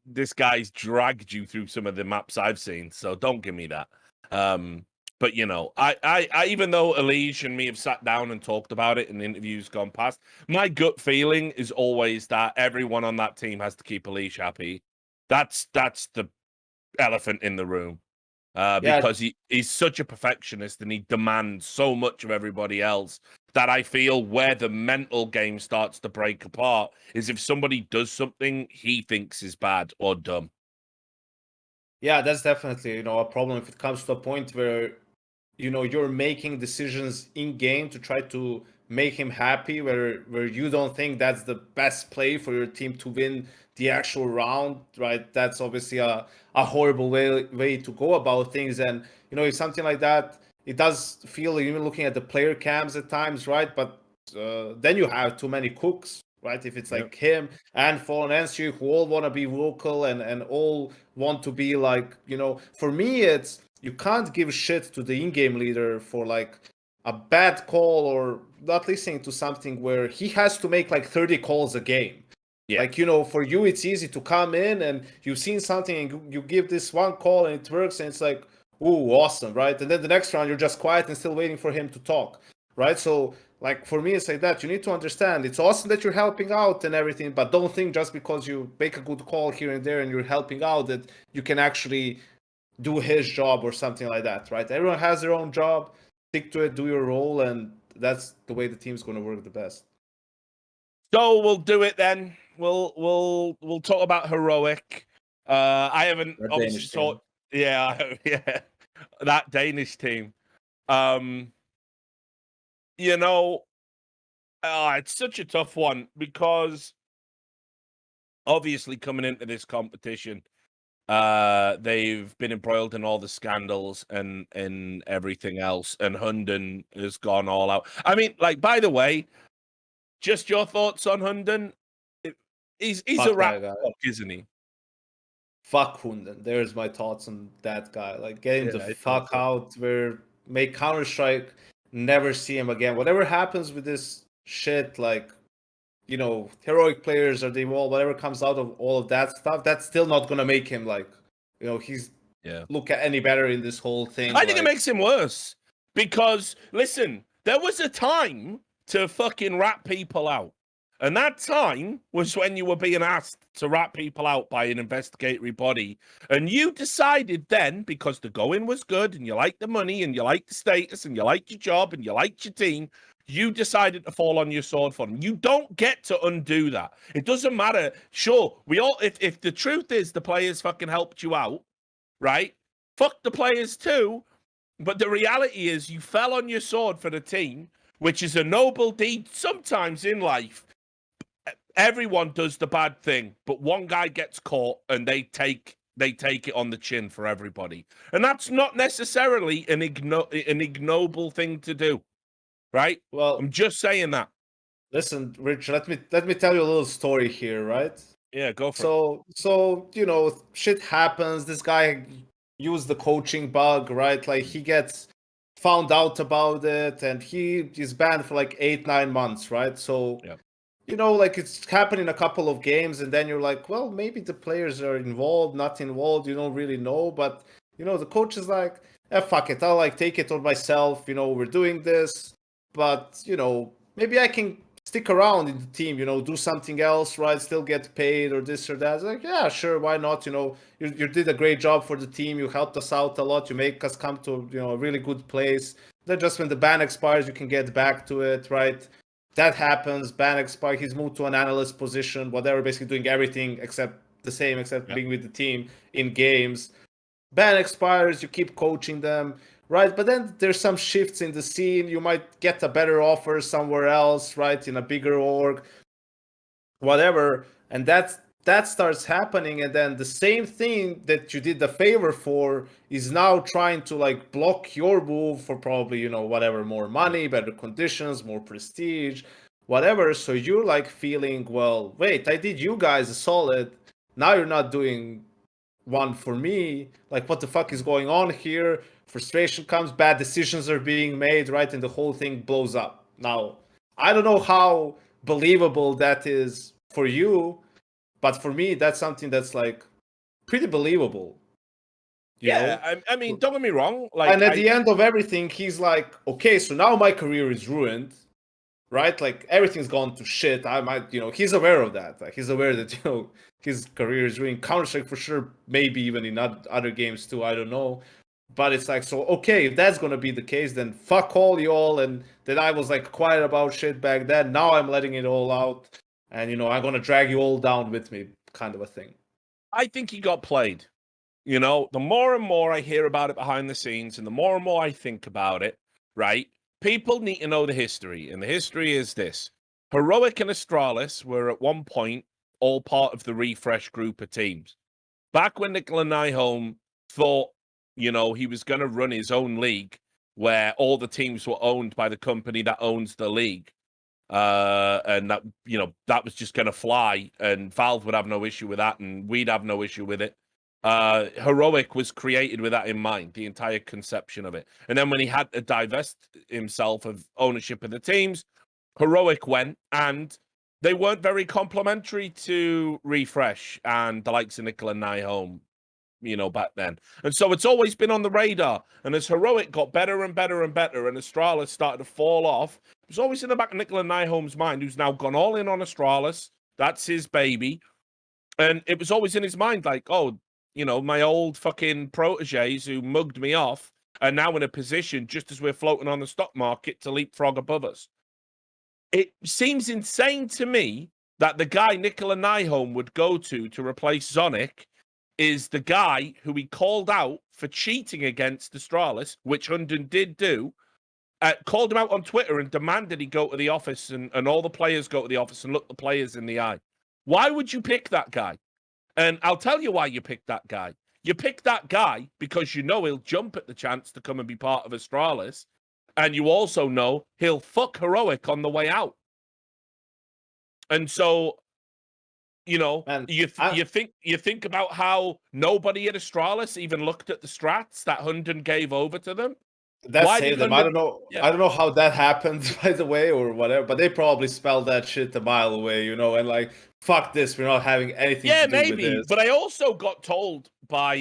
this guy's dragged you through some of the maps I've seen, so don't give me that. But you know, I even though Elige and me have sat down and talked about it and interviews gone past, my gut feeling is always that everyone on that team has to keep Elige happy. That's the elephant in the room. Because he's such a perfectionist and he demands so much of everybody else that I feel where the mental game starts to break apart is if somebody does something he thinks is bad or dumb. Yeah, that's definitely, a problem if it comes to a point where, you're making decisions in game to try to make him happy, where you don't think that's the best play for your team to win the actual round, right? That's obviously a horrible way to go about things. And, if something like that, it does feel, even looking at the player cams at times, right? But then you have too many cooks, right? If it's like him and Fallen and Stu who all want to be vocal and all want to be like, for me, it's, you can't give shit to the in-game leader for like a bad call or not listening to something where he has to make like 30 calls a game. Yeah. Like, for you, it's easy to come in and you've seen something and you give this one call and it works and it's like, ooh, awesome, right? And then the next round, you're just quiet and still waiting for him to talk, right? So, like, for me, it's like that. You need to understand it's awesome that you're helping out and everything, but don't think just because you make a good call here and there and you're helping out that you can actually do his job or something like that, right? Everyone has their own job. Stick to it, do your role, and that's the way the team's going to work the best. So we'll do it then. We'll talk about heroic. I haven't That obviously Danish thought. team. Yeah, yeah, that Danish team. You know, it's such a tough one because obviously coming into this competition, they've been embroiled in all the scandals and everything else, and Hunden has gone all out. I mean, like, by the way, just your thoughts on Hunden? He's a rat fuck, isn't he? Fuck Hunden. There's my thoughts on that guy. Like, get him the fuck out. Make Counterstrike. Never see him again. Whatever happens with this shit, like, you know, heroic players or the wall, whatever comes out of all of that stuff, that's still not gonna make him like, you know, look any better in this whole thing. I think it makes him worse because listen, there was a time to fucking rat people out. And that time was when you were being asked to rat people out by an investigatory body. And you decided then, because the going was good and you liked the money and you liked the status and you liked your job and you liked your team, you decided to fall on your sword for them. You don't get to undo that. It doesn't matter. Sure, we all, if the truth is the players fucking helped you out, right? Fuck the players too. But the reality is you fell on your sword for the team, which is a noble deed sometimes in life. Everyone does the bad thing, but one guy gets caught and they take it on the chin for everybody. And that's not necessarily an ignoble thing to do, right? Well, I'm just saying that. Listen, Rich, let me tell you a little story here, right? Yeah, go for it. So, you know, shit happens. This guy used the coaching bug, right? Like, he gets found out about it and he is banned for like 8-9 months, right? So, yeah. You know, like, it's happened in a couple of games, and then you're like, well, maybe the players are involved, not involved, you don't really know. But, you know, the coach is like, fuck it, I'll like take it on myself, you know, we're doing this, but, you know, maybe I can stick around in the team, you know, do something else, right? Still get paid or this or that. It's like, yeah, sure, why not? You know, you did a great job for the team, you helped us out a lot, you make us come to, you know, a really good place. Then just when the ban expires, you can get back to it, right? That happens. Ban expire. He's moved to an analyst position, whatever, basically doing everything except being with the team in games. Ban expires. You keep coaching them, right? But then there's some shifts in the scene. You might get a better offer somewhere else, right? In a bigger org, whatever. And that starts happening, and then the same thing that you did the favor for is now trying to like block your move for probably, you know, whatever, more money, better conditions, more prestige, whatever. So you're like feeling, well, wait, I did you guys a solid, now you're not doing one for me. Like, what the fuck is going on here? Frustration comes, bad decisions are being made, right? And the whole thing blows up. Now, I don't know how believable that is for you, but for me, that's something that's like pretty believable. You know? I mean, don't get me wrong. Like, and at the end of everything, he's like, okay, so now my career is ruined, right? Like, everything's gone to shit. I might, you know, he's aware of that. Like, he's aware that, you know, his career is ruined. Counter-Strike for sure, maybe even in other games too. I don't know. But it's like, so, okay, if that's going to be the case, then fuck all y'all. And then I was like quiet about shit back then. Now I'm letting it all out. And, you know, I'm going to drag you all down with me, kind of a thing. I think he got played. You know, the more and more I hear about it behind the scenes and the more and more I think about it, right? People need to know the history. And the history is this. Heroic and Astralis were at one point all part of the refresh group of teams. Back when Nicola Nyholm thought, you know, he was going to run his own league where all the teams were owned by the company that owns the league. And that, you know, that was just going to fly and Valve would have no issue with that and we'd have no issue with it. Heroic was created with that in mind, the entire conception of it. And then when he had to divest himself of ownership of the teams, Heroic went, and they weren't very complimentary to Refresh and the likes of Nicola Nyholm, you know, back then. And so it's always been on the radar. And as Heroic got better and better and better, and Astralis started to fall off, it was always in the back of Nicola Nyholm's mind, who's now gone all in on Astralis. That's his baby. And it was always in his mind, like, oh, my old fucking proteges who mugged me off are now in a position, just as we're floating on the stock market, to leapfrog above us. It seems insane to me that the guy Nicola Nyholm would go to replace Zonic is the guy who he called out for cheating against Astralis, which Hunden did do, called him out on Twitter and demanded he go to the office and all the players go to the office and look the players in the eye. Why would you pick that guy? And I'll tell you why you picked that guy. You picked that guy because you know he'll jump at the chance to come and be part of Astralis. And you also know he'll fuck Heroic on the way out. And so, you think about how nobody at Astralis even looked at the strats that Hunden gave over to them. That saved them. I don't know. Yeah. I don't know how that happened, by the way, or whatever. But they probably spelled that shit a mile away, and like, fuck this. We're not having anything to do with this. But I also got told by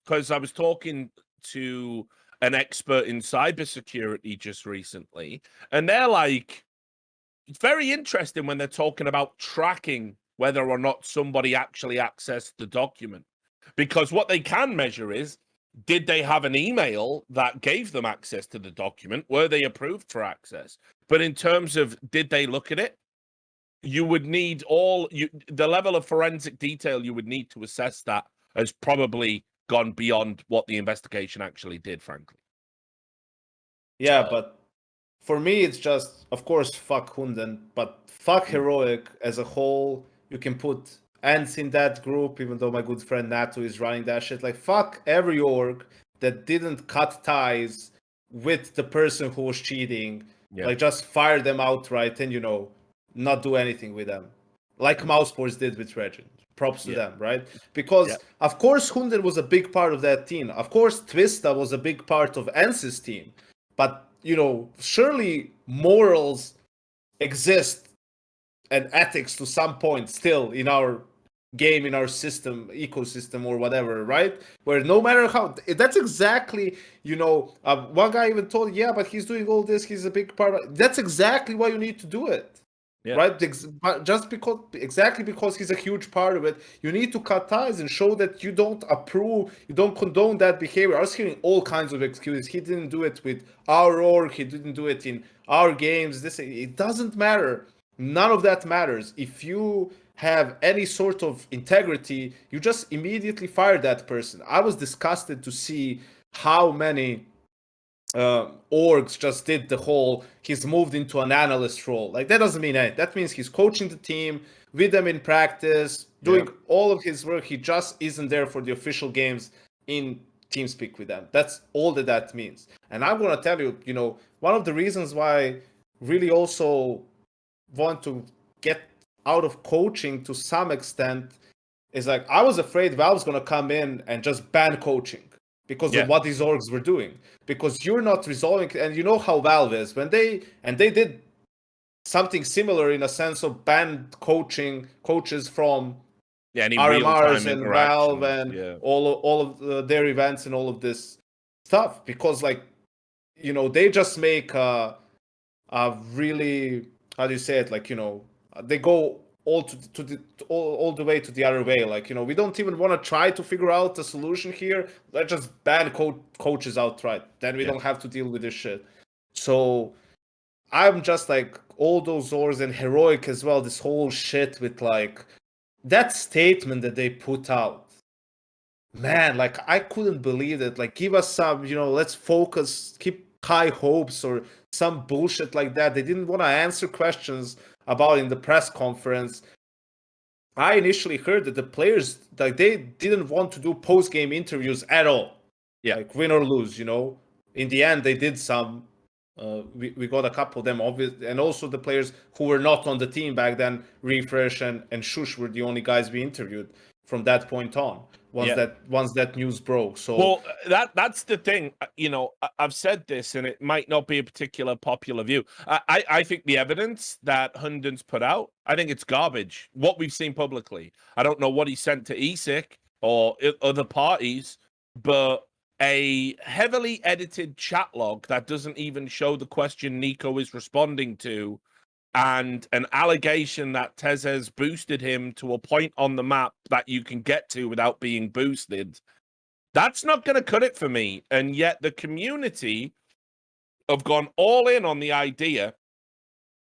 because I was talking to an expert in cybersecurity just recently, and they're like, it's very interesting when they're talking about tracking whether or not somebody actually accessed the document, because what they can measure is, did they have an email that gave them access to the document? Were they approved for access? But in terms of did they look at it, you would need the level of forensic detail you would need to assess that has probably gone beyond what the investigation actually did, frankly. Yeah, but for me, it's just, of course, fuck Hunden, but fuck Heroic as a whole. You can put ants in that group, even though my good friend Nato is running that shit. Like, fuck every org that didn't cut ties with the person who was cheating. Yeah. Like, just fire them outright and, not do anything with them. Like Mousesports did with Regent. Props to them, right? Because, of course, Hunden was a big part of that team. Of course, Twista was a big part of Ence's team. But, surely morals exist and ethics to some point still in our game, in our system, ecosystem, or whatever, right? Where no matter how, that's exactly, one guy even told, but he's doing all this, he's a big part of, that's exactly why you need to do it. Yeah. Right? Just because he's a huge part of it, you need to cut ties and show that you don't approve, you don't condone that behavior. I was hearing all kinds of excuses. He didn't do it with our org, he didn't do it in our games. It doesn't matter. None of that matters. If you have any sort of integrity, you just immediately fire that person. I was disgusted to see how many orgs just did the whole, he's moved into an analyst role. Like, that doesn't mean anything. That means he's coaching the team with them in practice, doing all of his work. He just isn't there for the official games in TeamSpeak with them. That's all that means. And I'm going to tell you, one of the reasons why I really also want to get out of coaching to some extent is, like, I was afraid Valve's going to come in and just ban coaching because of what these orgs were doing. Because you're not resolving, and you know how Valve is. When they did something similar in a sense of banned coaches from RMRs and Valve and all of their events and all of this stuff. Because, like, they just make a really, how do you say it? Like, they go all the way to the other way. Like, we don't even want to try to figure out a solution here. Let's just ban coaches outright. Then we don't have to deal with this shit. So I'm just like, all those orgs and Heroic as well, this whole shit with, like, that statement that they put out. Man, like, I couldn't believe it. Like, give us some, let's focus, keep high hopes or some bullshit like that. They didn't want to answer questions about in the press conference. I initially heard that the players, like, they didn't want to do post-game interviews at all. Yeah. Like, win or lose, In the end, they did some. We got a couple of them, obviously. And also the players who were not on the team back then, Refresh and Shush were the only guys we interviewed from that point on. Once that news broke. So, well, that's the thing. I've said this, and it might not be a particular popular view. I think the evidence that Hunden's put out, I think it's garbage. What we've seen publicly, I don't know what he sent to ESIC or other parties, but a heavily edited chat log that doesn't even show the question Nico is responding to and an allegation that Tezes boosted him to a point on the map that you can get to without being boosted, that's not going to cut it for me. And yet the community have gone all in on the idea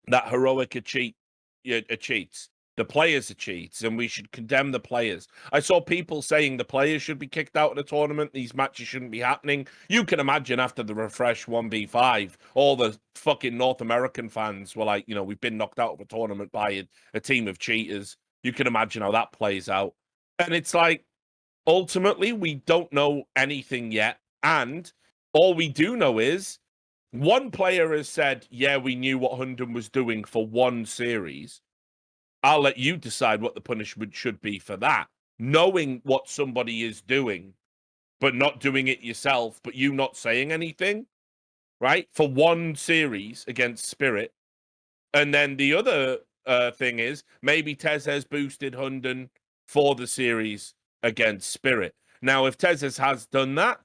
that Heroic are cheats. The players are cheats, and we should condemn the players. I saw people saying the players should be kicked out of the tournament. These matches shouldn't be happening. You can imagine after the refresh 1v5, all the fucking North American fans were like, we've been knocked out of a tournament by a team of cheaters. You can imagine how that plays out. And it's like, ultimately, we don't know anything yet. And all we do know is one player has said, yeah, we knew what Hunden was doing for one series. I'll let you decide what the punishment should be for that. Knowing what somebody is doing, but not doing it yourself, but you not saying anything, right? For one series against Spirit. And then the other thing is, maybe Tezes boosted Hunden for the series against Spirit. Now, if Tezes has done that,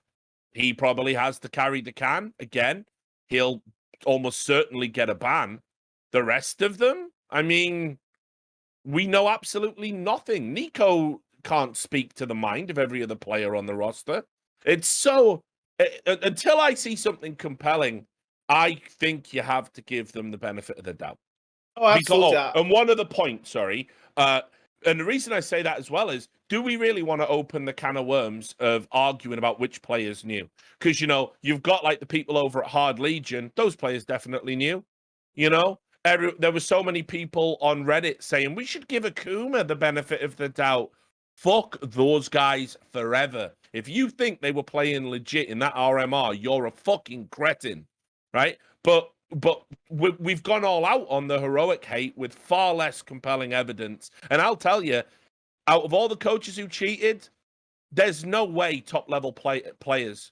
he probably has to carry the can again. He'll almost certainly get a ban. The rest of them, I mean, we know absolutely nothing. Nico can't speak to the mind of every other player on the roster. It's so... Until I see something compelling, I think you have to give them the benefit of the doubt. Oh, absolutely. And one other point, sorry. And the reason I say that as well is, do we really want to open the can of worms of arguing about which players knew? Because, you've got like the people over at Hard Legion. Those players definitely knew, There were so many people on Reddit saying we should give Akuma the benefit of the doubt. Fuck those guys forever. If you think they were playing legit in that RMR, you're a fucking cretin, right? But we've gone all out on the Heroic hate with far less compelling evidence. And I'll tell you, out of all the coaches who cheated, there's no way top-level players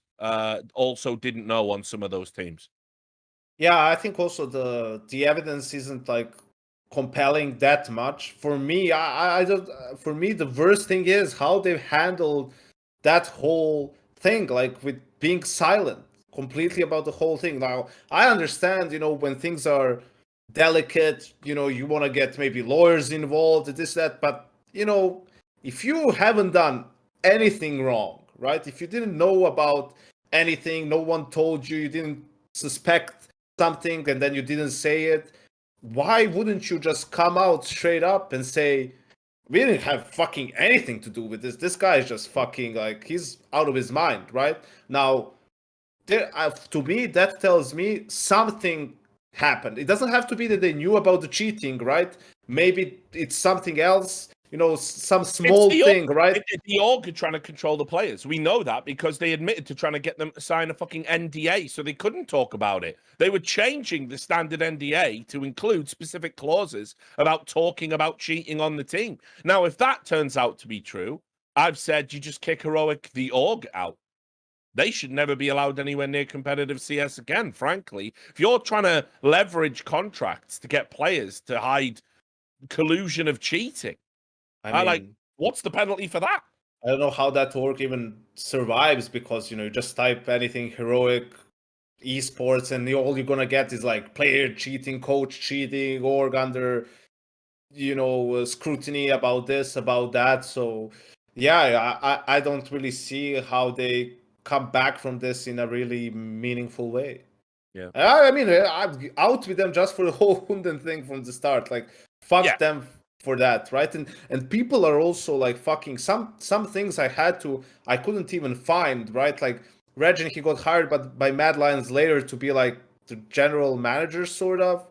also didn't know on some of those teams. Yeah, I think also the evidence isn't like compelling that much. For me, I don't. For me, the worst thing is how they've handled that whole thing, like with being silent completely about the whole thing. Now, I understand, when things are delicate, you want to get maybe lawyers involved, this, that, but if you haven't done anything wrong, right? If you didn't know about anything, no one told you, you didn't suspect something, and then you didn't say it, why wouldn't you just come out straight up and say, we didn't have fucking anything to do with this. This guy is just fucking like, he's out of his mind, right? Now, to me, that tells me something happened. It doesn't have to be that they knew about the cheating, right? Maybe it's something else. Some small thing, right? The org are trying to control the players. We know that because they admitted to trying to get them to sign a fucking NDA so they couldn't talk about it. They were changing the standard NDA to include specific clauses about talking about cheating on the team. Now, if that turns out to be true, I've said you just kick Heroic the org out. They should never be allowed anywhere near competitive CS again, frankly. If you're trying to leverage contracts to get players to hide collusion of cheating, I mean, what's the penalty for that? I don't know how that org even survives because, you just type anything Heroic, Esports, and all you're going to get is like player cheating, coach cheating, org under, scrutiny about this, about that. So, yeah, I don't really see how they come back from this in a really meaningful way. Yeah. I mean, I'm out with them just for the whole Hunden thing from the start. Like, fuck them for that, right? And people are also like fucking some things I couldn't even find, right? Like Regin, he got hired by Mad Lions later to be like the general manager sort of,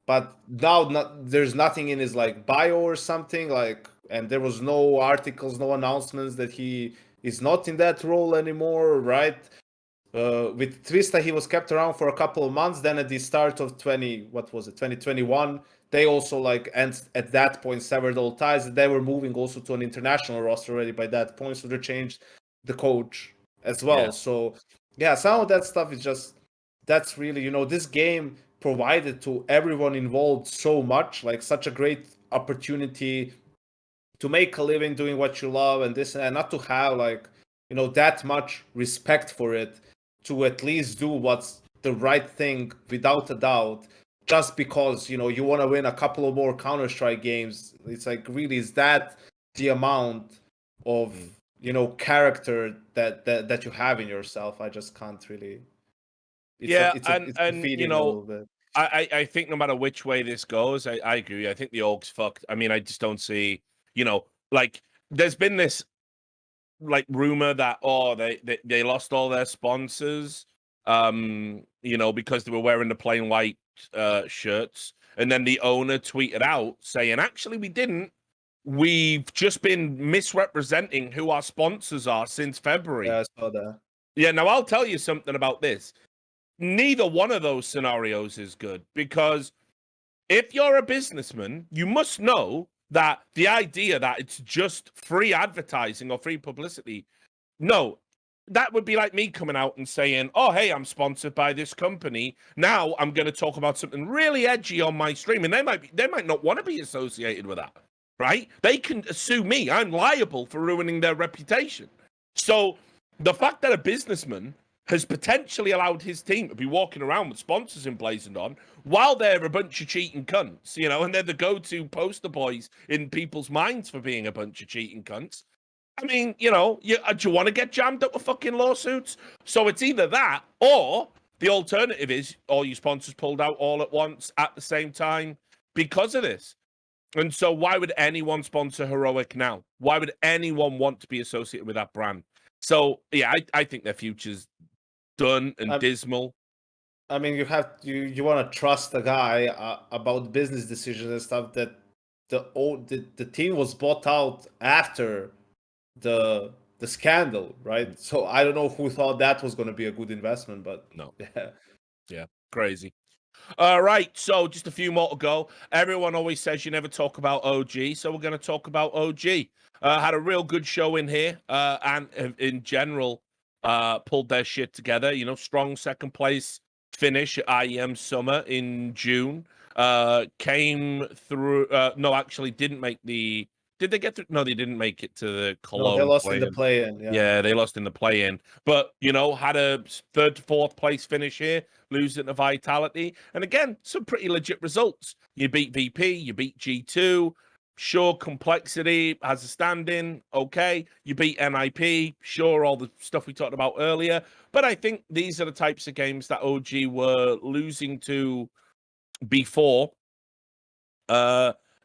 but now there's nothing in his like bio or something, like, and there was no articles, no announcements that he is not in that role anymore, right? With Twista, he was kept around for a couple of months. Then at the start of 2021, they also at that point severed all ties. They were moving also to an international roster already by that point, so they changed the coach as well. Yeah. So yeah, some of that stuff is that's really, this game provided to everyone involved so much, like such a great opportunity to make a living doing what you love and this, and not to have that much respect for it, to at least do what's the right thing without a doubt, just because, you know, you want to win a couple of more Counterstrike games. It's like, really, is that the amount of, you know, character that you have in yourself? I just can't really. It's you defeating a know, little bit. I think no matter which way this goes, I agree. I think the org's fucked. I mean, I just don't see, you know, like there's been this like rumor that they lost all their sponsors, you know, because they were wearing the plain white shirts, and then the owner tweeted out saying, actually, we didn't. We've just been misrepresenting who our sponsors are since February. Yeah, I saw that. Yeah, now I'll tell you something about this. Neither one of those scenarios is good, because if you're a businessman, you must know that the idea that it's just free advertising or free publicity, no, that would be like me coming out and saying, oh, hey, I'm sponsored by this company. Now I'm going to talk about something really edgy on my stream. And they might not want to be associated with that, right? They can sue me. I'm liable for ruining their reputation. So the fact that a businessman has potentially allowed his team to be walking around with sponsors emblazoned on while they're a bunch of cheating cunts, you know, and they're the go-to poster boys in people's minds for being a bunch of cheating cunts. I mean, you know, do you want to get jammed up with fucking lawsuits? So it's either that, or the alternative is all your sponsors pulled out all at once at the same time because of this. And so why would anyone sponsor Heroic now? Why would anyone want to be associated with that brand? So, yeah, I think their future's done and dismal. I mean, you want to trust the guy about business decisions and stuff. That the team was bought out after the scandal, right? So I don't know who thought that was going to be a good investment, but No, yeah, crazy. All right, so just a few more to go. Everyone always says you never talk about OG, so we're going to talk about OG. Had a real good show in here, and in general, pulled their shit together. You know, strong second place finish at IEM Summer in June. Came through. No, actually, didn't make the. Did they get through? No, they didn't make it to the Cologne. No, they lost in the play-in. Yeah, they lost in the play-in. But, you know, had a third to fourth place finish here, losing to Vitality. And again, some pretty legit results. You beat VP, you beat G2. Sure, Complexity has a stand-in. Okay. You beat NIP. Sure, all the stuff we talked about earlier. But I think these are the types of games that OG were losing to before.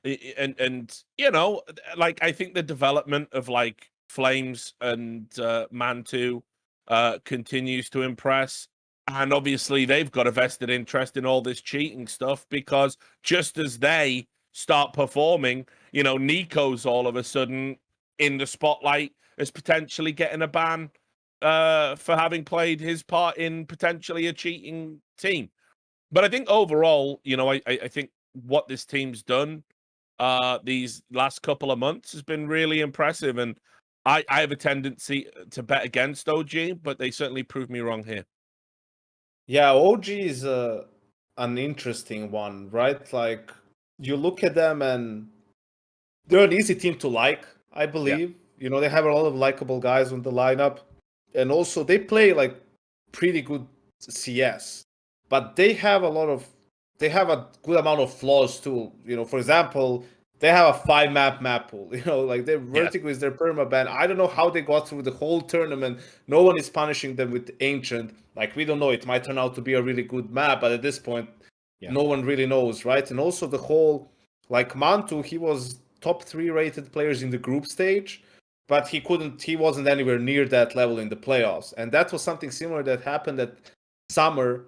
And you know, like I think the development of like Flames and Man2 continues to impress. And obviously they've got a vested interest in all this cheating stuff, because just as they start performing, you know, Nico's all of a sudden in the spotlight as potentially getting a ban for having played his part in potentially a cheating team. But I think overall, you know, I think what this team's done these last couple of months has been really impressive. And I have a tendency to bet against OG, but they certainly proved me wrong here. Yeah, OG is an interesting one, right? Like, you look at them and they're an easy team to like, I believe. Yeah. You know, they have a lot of likable guys on the lineup. And also they play like pretty good CS. But they have a good amount of flaws too. You know, for example, they have a 5-map pool. You know, like their Vertigo is their permaban. I don't know how they got through the whole tournament. No one is punishing them with Ancient. Like, we don't know. It might turn out to be a really good map, but at this point, no one really knows, right? And also the whole, like, Mantu, he was top 3 rated players in the group stage, but he wasn't anywhere near that level in the playoffs. And that was something similar that happened at Summer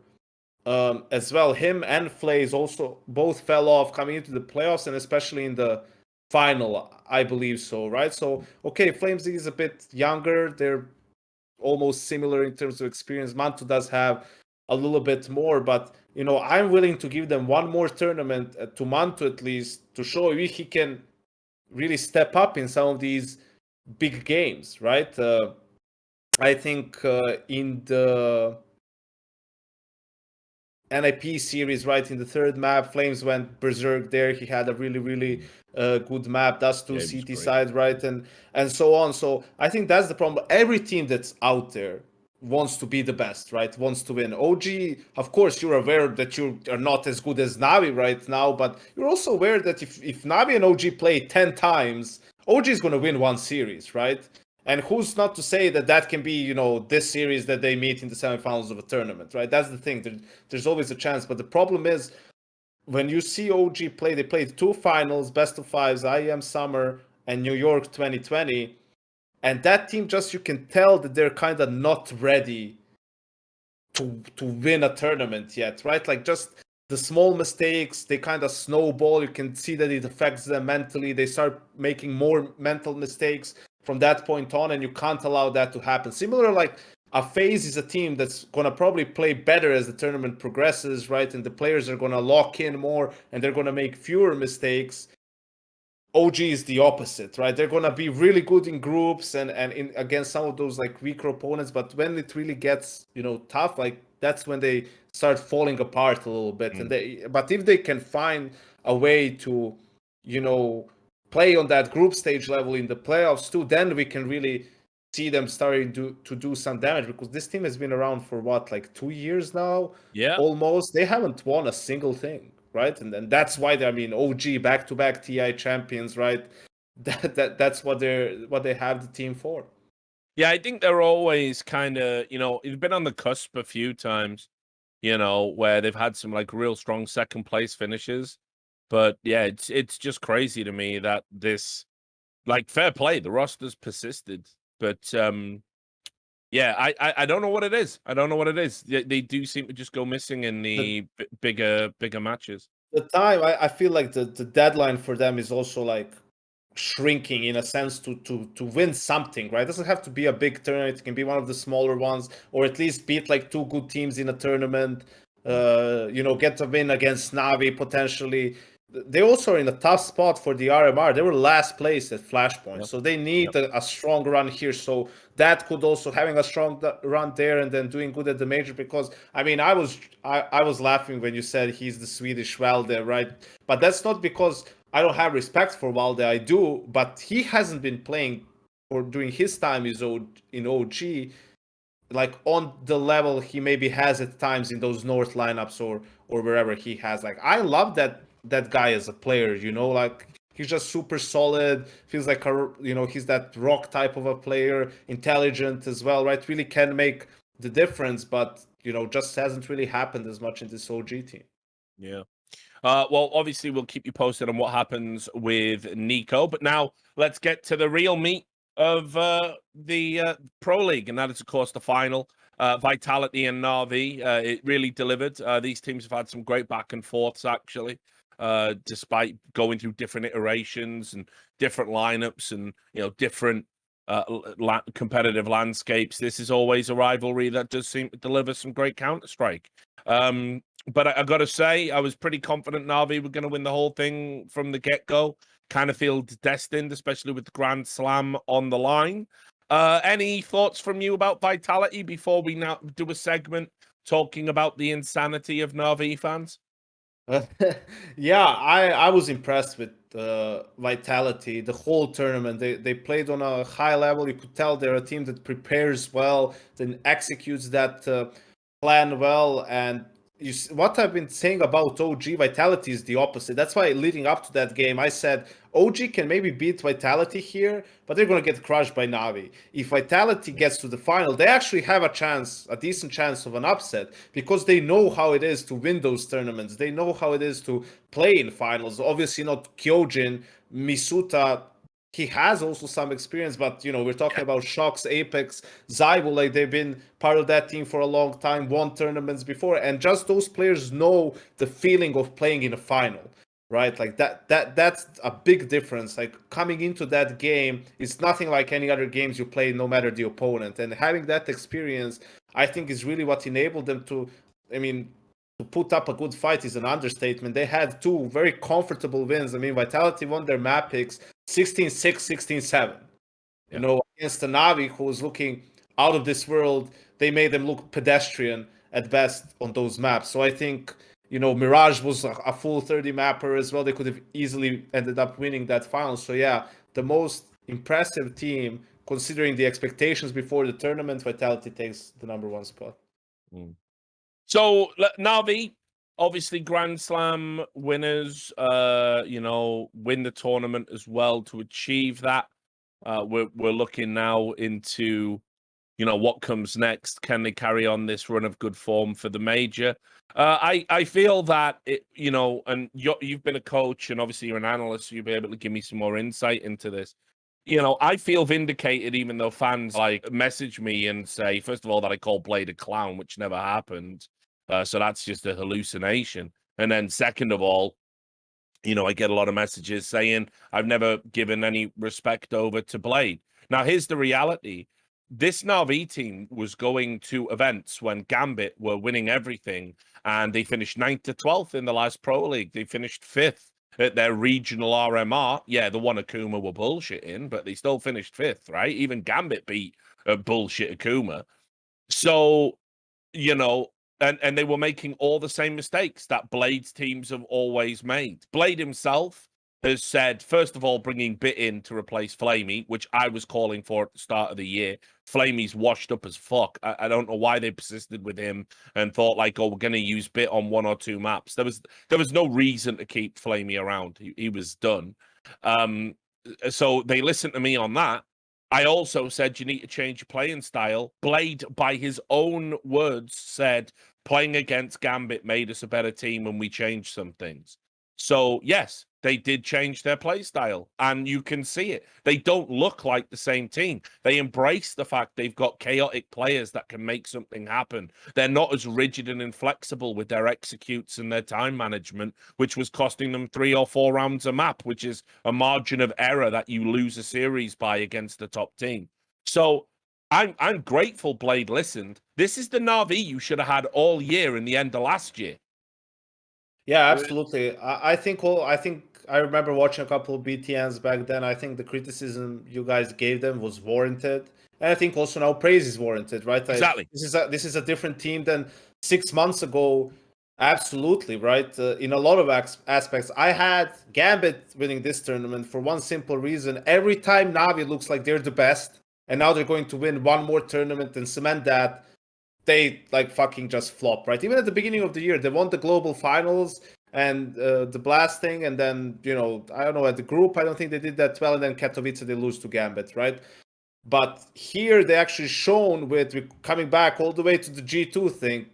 as well. Him and Faze also both fell off coming into the playoffs, and especially in the final, I believe so, right? So, okay, Flames is a bit younger. They're almost similar in terms of experience. Mantu does have a little bit more, but, you know, I'm willing to give them one more tournament to Mantu at least, to show if he can really step up in some of these big games, right? I think in the NIP series, right, in the third map, Flames went berserk there. He had a really, really good map. That's 2 CT side, right, and so on. So I think that's the problem. Every team that's out there, wants to be the best, right? Wants to win. OG, of course, you're aware that you are not as good as Navi right now, but you're also aware that if Navi and OG play 10 times, OG is going to win one series, right? And who's not to say that that can be, you know, this series that they meet in the semifinals of a tournament, right? That's the thing. There's always a chance. But the problem is when you see OG play, they played 2 finals, best of fives, IEM Summer and New York 2020. And that team, just you can tell that they're kind of not ready to win a tournament yet, right? Like just the small mistakes, they kind of snowball. You can see that it affects them mentally. They start making more mental mistakes from that point on, and you can't allow that to happen. Similar, like a Faze is a team that's gonna probably play better as the tournament progresses, right? And the players are gonna lock in more, and they're gonna make fewer mistakes. OG is the opposite, right? They're gonna be really good in groups and in against some of those like weaker opponents, but when it really gets, you know, tough, like that's when they start falling apart a little bit. And but if they can find a way to, you know, play on that group stage level in the playoffs too, then we can really see them starting to do some damage, because this team has been around for what, like 2 years now? Yeah. Almost. They haven't won a single thing. Right, and that's why I mean OG back-to-back TI champions, right? That's what they have the team for. Yeah, I think they're always kind of, you know, it's been on the cusp a few times, you know, where they've had some like real strong second place finishes. But yeah, it's just crazy to me that this, like, fair play, the roster's persisted, but yeah, I don't know what it is. I don't know what it is. They do seem to just go missing in the bigger matches. The time, I feel like the deadline for them is also like shrinking in a sense to win something, right? It doesn't have to be a big tournament. It can be one of the smaller ones, or at least beat like 2 good teams in a tournament. You know, get a win against Navi potentially. They also are in a tough spot for the RMR. They were last place at Flashpoint, so they need a strong run here. So that could also, having a strong run there and then doing good at the major. Because I mean, I was laughing when you said he's the Swedish Valde, right? But that's not because I don't have respect for Valde. I do, but he hasn't been playing or during his time in OG like on the level he maybe has at times in those North lineups or wherever he has. Like I love that guy as a player, you know, like he's just super solid, feels like a, you know, he's that rock type of a player, intelligent as well, right? Really can make the difference, but you know, just hasn't really happened as much in this OG team. Yeah. Well, obviously, we'll keep you posted on what happens with Nico. But now let's get to the real meat of the Pro League, and that is, of course, the final. Vitality and Navi. It really delivered. These teams have had some great back and forths, actually, despite going through different iterations and different lineups and, you know, different competitive landscapes. This is always a rivalry that does seem to deliver some great Counterstrike. But I got to say, I was pretty confident Navi were going to win the whole thing from the get-go. Kind of feel destined, especially with the Grand Slam on the line. Any thoughts from you about Vitality before we now do a segment talking about the insanity of Navi fans? Yeah, I was impressed with Vitality the whole tournament. They played on a high level. You could tell they're a team that prepares well, then executes that plan well. And what I've been saying about OG, Vitality is the opposite. That's why leading up to that game, I said OG can maybe beat Vitality here, but they're going to get crushed by Navi. If Vitality gets to the final, they actually have a decent chance of an upset, because they know how it is to win those tournaments. They know how it is to play in finals. Obviously not Kyojin, Misuta. He has also some experience, but you know, we're talking about Shox, Apex, Zybo, like they've been part of that team for a long time, won tournaments before, and just those players know the feeling of playing in a final, right? Like that's a big difference. Like coming into that game is nothing like any other games you play, no matter the opponent. And having that experience, I think, is really what enabled them to, I mean, to put up a good fight is an understatement. They had 2 very comfortable wins. I mean, Vitality won their map picks 16-6, 16-7. You know, against the Navi, who was looking out of this world. They made them look pedestrian at best on those maps. So I think, you know, Mirage was a full 30 mapper as well. They could have easily ended up winning that final. So yeah, the most impressive team considering the expectations before the tournament, Vitality takes the number 1 spot. So Navi, obviously Grand Slam winners, win the tournament as well to achieve that. We're looking now into, what comes next. Can they carry on this run of good form for the major? I feel that and you've been a coach and obviously you're an analyst, so you'll be able to give me some more insight into this. I feel vindicated, even though fans message me and say, first of all, that I call Blade a clown, which never happened. So that's just a hallucination. And then second of all, I get a lot of messages saying I've never given any respect over to Blade. Now, here's the reality. This Navi team was going to events when Gambit were winning everything, and they finished 9th to 12th in the last Pro League. They finished 5th at their regional RMR. Yeah, the one Akuma were bullshitting, but they still finished 5th, right? Even Gambit beat bullshit Akuma. So, and they were making all the same mistakes that Blade's teams have always made. Blade himself has said, first of all, bringing Bit in to replace Flamey, which I was calling for at the start of the year. Flamey's washed up as fuck. I don't know why they persisted with him and thought we're going to use Bit on 1 or 2 maps. There was no reason to keep Flamey around. He was done. So they listened to me on that. I also said you need to change your playing style. Blade, by his own words, said playing against Gambit made us a better team and we changed some things. So, yes, they did change their play style, and you can see it. They don't look like the same team. They embrace the fact they've got chaotic players that can make something happen. They're not as rigid and inflexible with their executes and their time management, which was costing them 3 or 4 rounds a map, which is a margin of error that you lose a series by against the top team. So I'm grateful Blade listened. This is the Navi you should have had all year in the end of last year. Yeah, absolutely. I think I remember watching a couple of BTNs back then. I think the criticism you guys gave them was warranted, and I think also now praise is warranted, right? Exactly. This is a different team than 6 months ago. Absolutely, right? In a lot of aspects, I had Gambit winning this tournament for one simple reason: every time Navi looks like they're the best, and now they're going to win one more tournament and cement that, they fucking just flop, right? Even at the beginning of the year, they won the global finals and the blasting, and then I don't know, at the group I don't think they did that well, and then Katowice they lose to Gambit, right? But here they actually shown with coming back all the way to the G2 thing.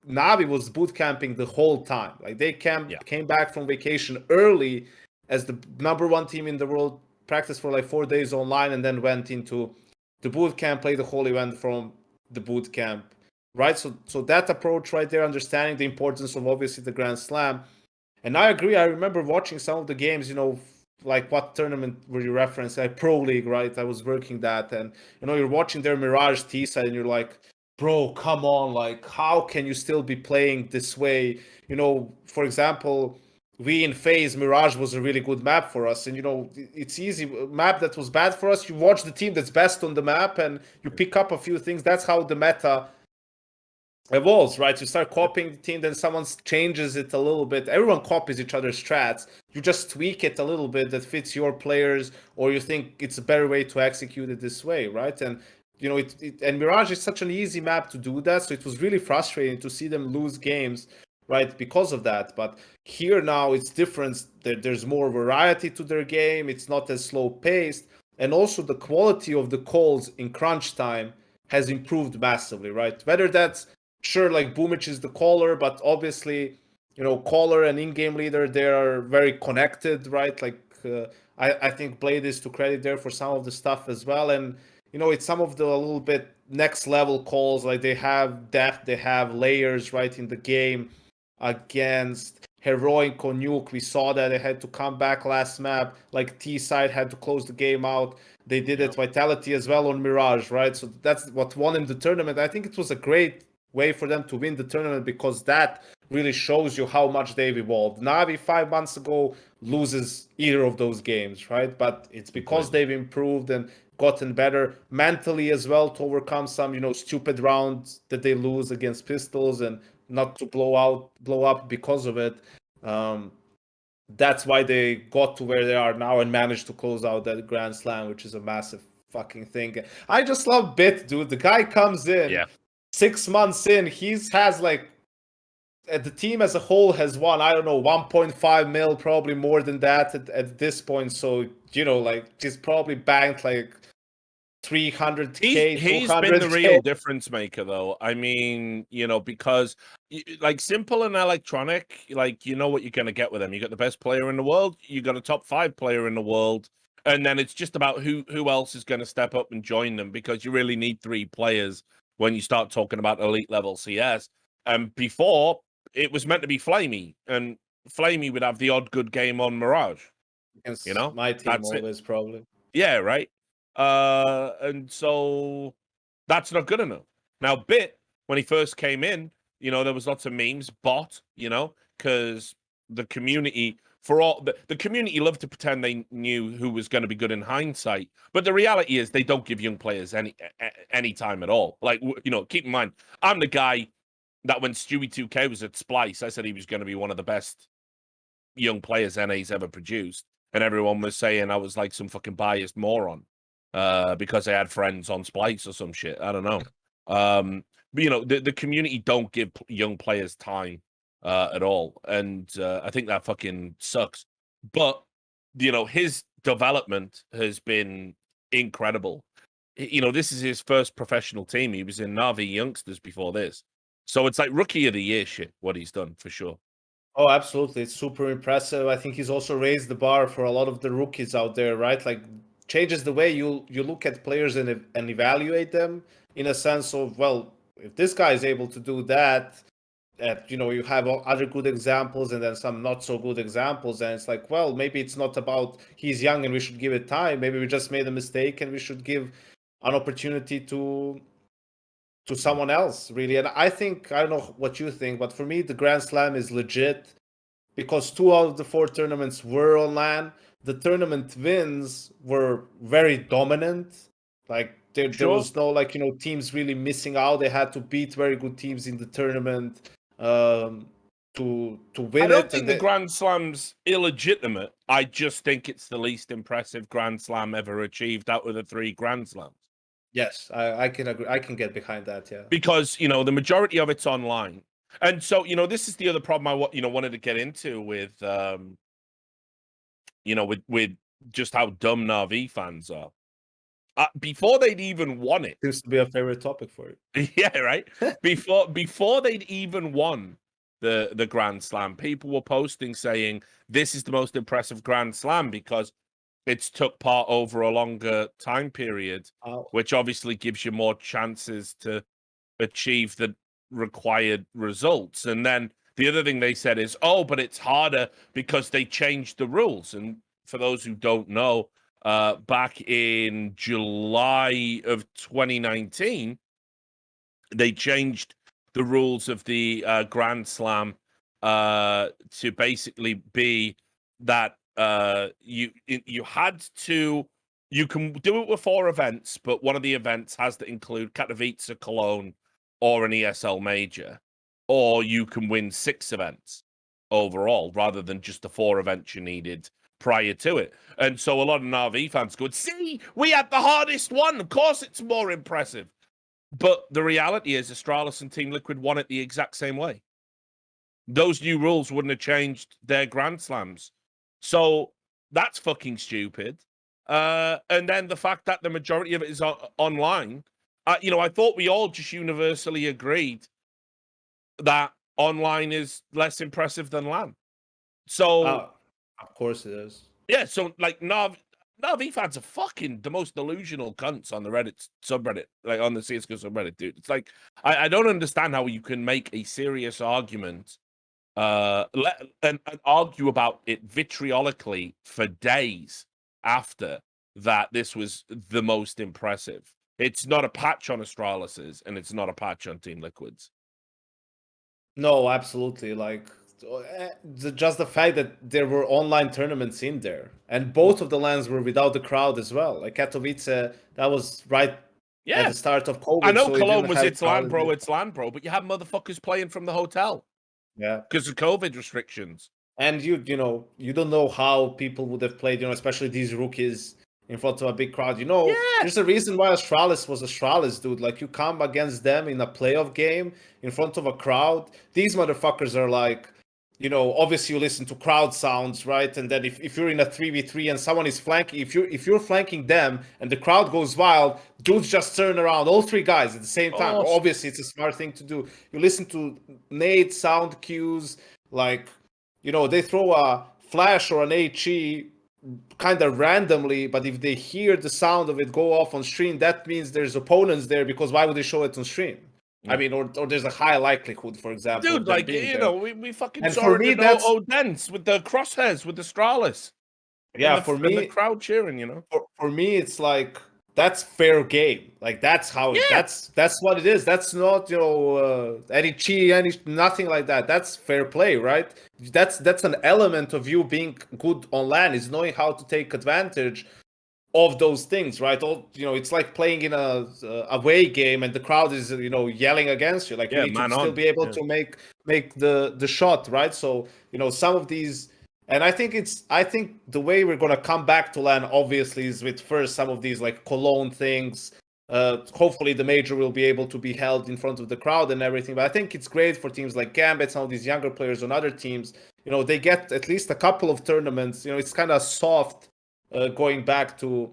Navi was boot camping the whole time. They came back from vacation early as the number 1 team in the world, practiced for 4 days online, and then went into the boot camp, played the whole event from the boot camp. Right, so that approach right there, understanding the importance of obviously the Grand Slam, and I agree. I remember watching some of the games. What tournament were you referencing? Pro League, right? I was working that, and you're watching their Mirage T side, and you're like, bro, come on! How can you still be playing this way? For example, we in Faze, Mirage was a really good map for us, and it's easy. Map that was bad for us, you watch the team that's best on the map, and you pick up a few things. That's how the meta evolves, right? You start copying the team, then someone changes it a little bit. Everyone copies each other's strats. You just tweak it a little bit that fits your players, or you think it's a better way to execute it this way, right? And and Mirage is such an easy map to do that, so it was really frustrating to see them lose games, right, because of that. But here now it's different. There's more variety to their game. It's not as slow paced, and also the quality of the calls in crunch time has improved massively, right? Whether that's sure, Boomich is the caller, but obviously, caller and in-game leader, they are very connected, right? I think Blade is to credit there for some of the stuff as well. And, it's some of the a little bit next level calls, they have depth, they have layers, right, in the game against Heroic or Nuke. We saw that they had to come back last map, T-side had to close the game out. They did it, Vitality as well on Mirage, right? So that's what won him the tournament. I think it was a great way for them to win the tournament, because that really shows you how much they've evolved. Navi 5 months ago loses either of those games, right? But it's because they've improved and gotten better mentally as well to overcome some, stupid rounds that they lose against Pistols and not to blow up because of it. That's why they got to where they are now and managed to close out that Grand Slam, which is a massive fucking thing. I just love Bit, dude. The guy comes in 6 months in, has like the team as a whole has won, I don't know, 1.5 mil, probably more than that at this point. So, you know, like he's probably banked like 300k, He's 200k. been the real difference maker, though. I mean, you know, because like Simple and Electronic, like you know what you're going to get with them. You got the best player in the world, you got a top 5 player in the world, and then it's just about who else is going to step up and join them, because you really need 3 players when you start talking about elite level CS. And before, it was meant to be Flamey, and Flamey would have the odd good game on Mirage. Against You know, my team that's always it. probably. Yeah, right. And so that's not good enough. Now, Bit, when he first came in, you know, there was lots of memes, bot, you know, because the community, for all the community loved to pretend they knew who was going to be good in hindsight. But the reality is they don't give young players any time at all. Like, you know, keep in mind, I'm the guy that when Stewie 2K was at Splice, I said he was going to be one of the best young players NA's ever produced. And everyone was saying I was like some fucking biased moron because I had friends on Splice or some shit. I don't know. But, you know, the community don't give young players time at all. And I think that fucking sucks. But, you know, his development has been incredible. You know, this is his first professional team. He was in Navi Youngsters before this. So it's like rookie of the year shit, what he's done for sure. Oh, absolutely. It's super impressive. I think he's also raised the bar for a lot of the rookies out there, right? Like changes the way you look at players and evaluate them in a sense of, well, if this guy is able to do that, you know, you have other good examples and then some not so good examples, and it's like, well, maybe it's not about he's young and we should give it time. Maybe we just made a mistake and we should give an opportunity to someone else, really. And I think, I don't know what you think, but for me, the Grand Slam is legit because 2 out of the 4 tournaments were on LAN. The tournament wins were very dominant. Like there was no, like, you know, teams really missing out. They had to beat very good teams in the tournament to win it. I don't think the Grand Slam's illegitimate. I just think it's the least impressive Grand Slam ever achieved out of the 3 Grand Slams. Yes, I can agree. I can get behind that, yeah. Because, you know, the majority of it's online. And so, you know, this is the other problem I wanted to get into with, you know, with just how dumb Navi fans are. Before they'd even won it. Seems to be a favorite topic for you. Yeah, right? Before they'd even won the Grand Slam, people were posting saying, this is the most impressive Grand Slam because it's took part over a longer time period, which obviously gives you more chances to achieve the required results. And then the other thing they said is, oh, but it's harder because they changed the rules. And for those who don't know, back in July of 2019, they changed the rules of the Grand Slam to basically be that you had to, you can do it with 4 events, but one of the events has to include Katowice, Cologne, or an ESL major, or you can win 6 events overall rather than just the 4 events you needed prior to it. And so a lot of Navi fans go, see, we had the hardest one. Of course it's more impressive. But the reality is Astralis and Team Liquid won it the exact same way. Those new rules wouldn't have changed their Grand Slams. So that's fucking stupid. And then the fact that the majority of it is online, you know, I thought we all just universally agreed that online is less impressive than LAN. So, of course it is. Yeah, so like Navi fans are fucking the most delusional cunts on the Reddit subreddit, like on the CSGO subreddit, dude. It's like I don't understand how you can make a serious argument and argue about it vitriolically for days after that this was the most impressive. It's not a patch on Astralis's, and it's not a patch on Team Liquid's. No, absolutely. Like, just the fact that there were online tournaments in there, and both of the LANs were without the crowd as well. Like Katowice, that was right at the start of COVID. I know so Cologne was it's LAN, bro, but you have motherfuckers playing from the hotel. Yeah, because of COVID restrictions. And you know, you don't know how people would have played, you know, especially these rookies in front of a big crowd. Yeah. There's a reason why Astralis was Astralis, dude. Like, you come against them in a playoff game in front of a crowd. These motherfuckers are like, obviously you listen to crowd sounds, right? And then if you're in a 3v3 and someone is flanking, if you're flanking them and the crowd goes wild, dudes just turn around, all three guys at the same time. Oh. Obviously, it's a smart thing to do. You listen to nade sound cues, like, they throw a flash or an HE kind of randomly, but if they hear the sound of it go off on stream, that means there's opponents there, because why would they show it on stream? I mean, or there's a high likelihood, for example. Dude, like, we fucking and saw for it me, in that's Odense with the crosshairs, with the Stralis. Yeah, for me, and the crowd cheering, For me, it's like, that's fair game. Like, that's how that's what it is. That's not any cheat, nothing like that. That's fair play, right? That's an element of you being good on LAN, is knowing how to take advantage of those things, right? It's like playing in a away game and the crowd is yelling against you. Like, you need to still be able to make the shot, right? So some of these. And I think the way we're gonna come back to LAN, obviously, is with first some of these like Cologne things. Hopefully the major will be able to be held in front of the crowd and everything. But I think it's great for teams like Gambit, some of these younger players on other teams. They get at least a couple of tournaments. It's kind of soft going back to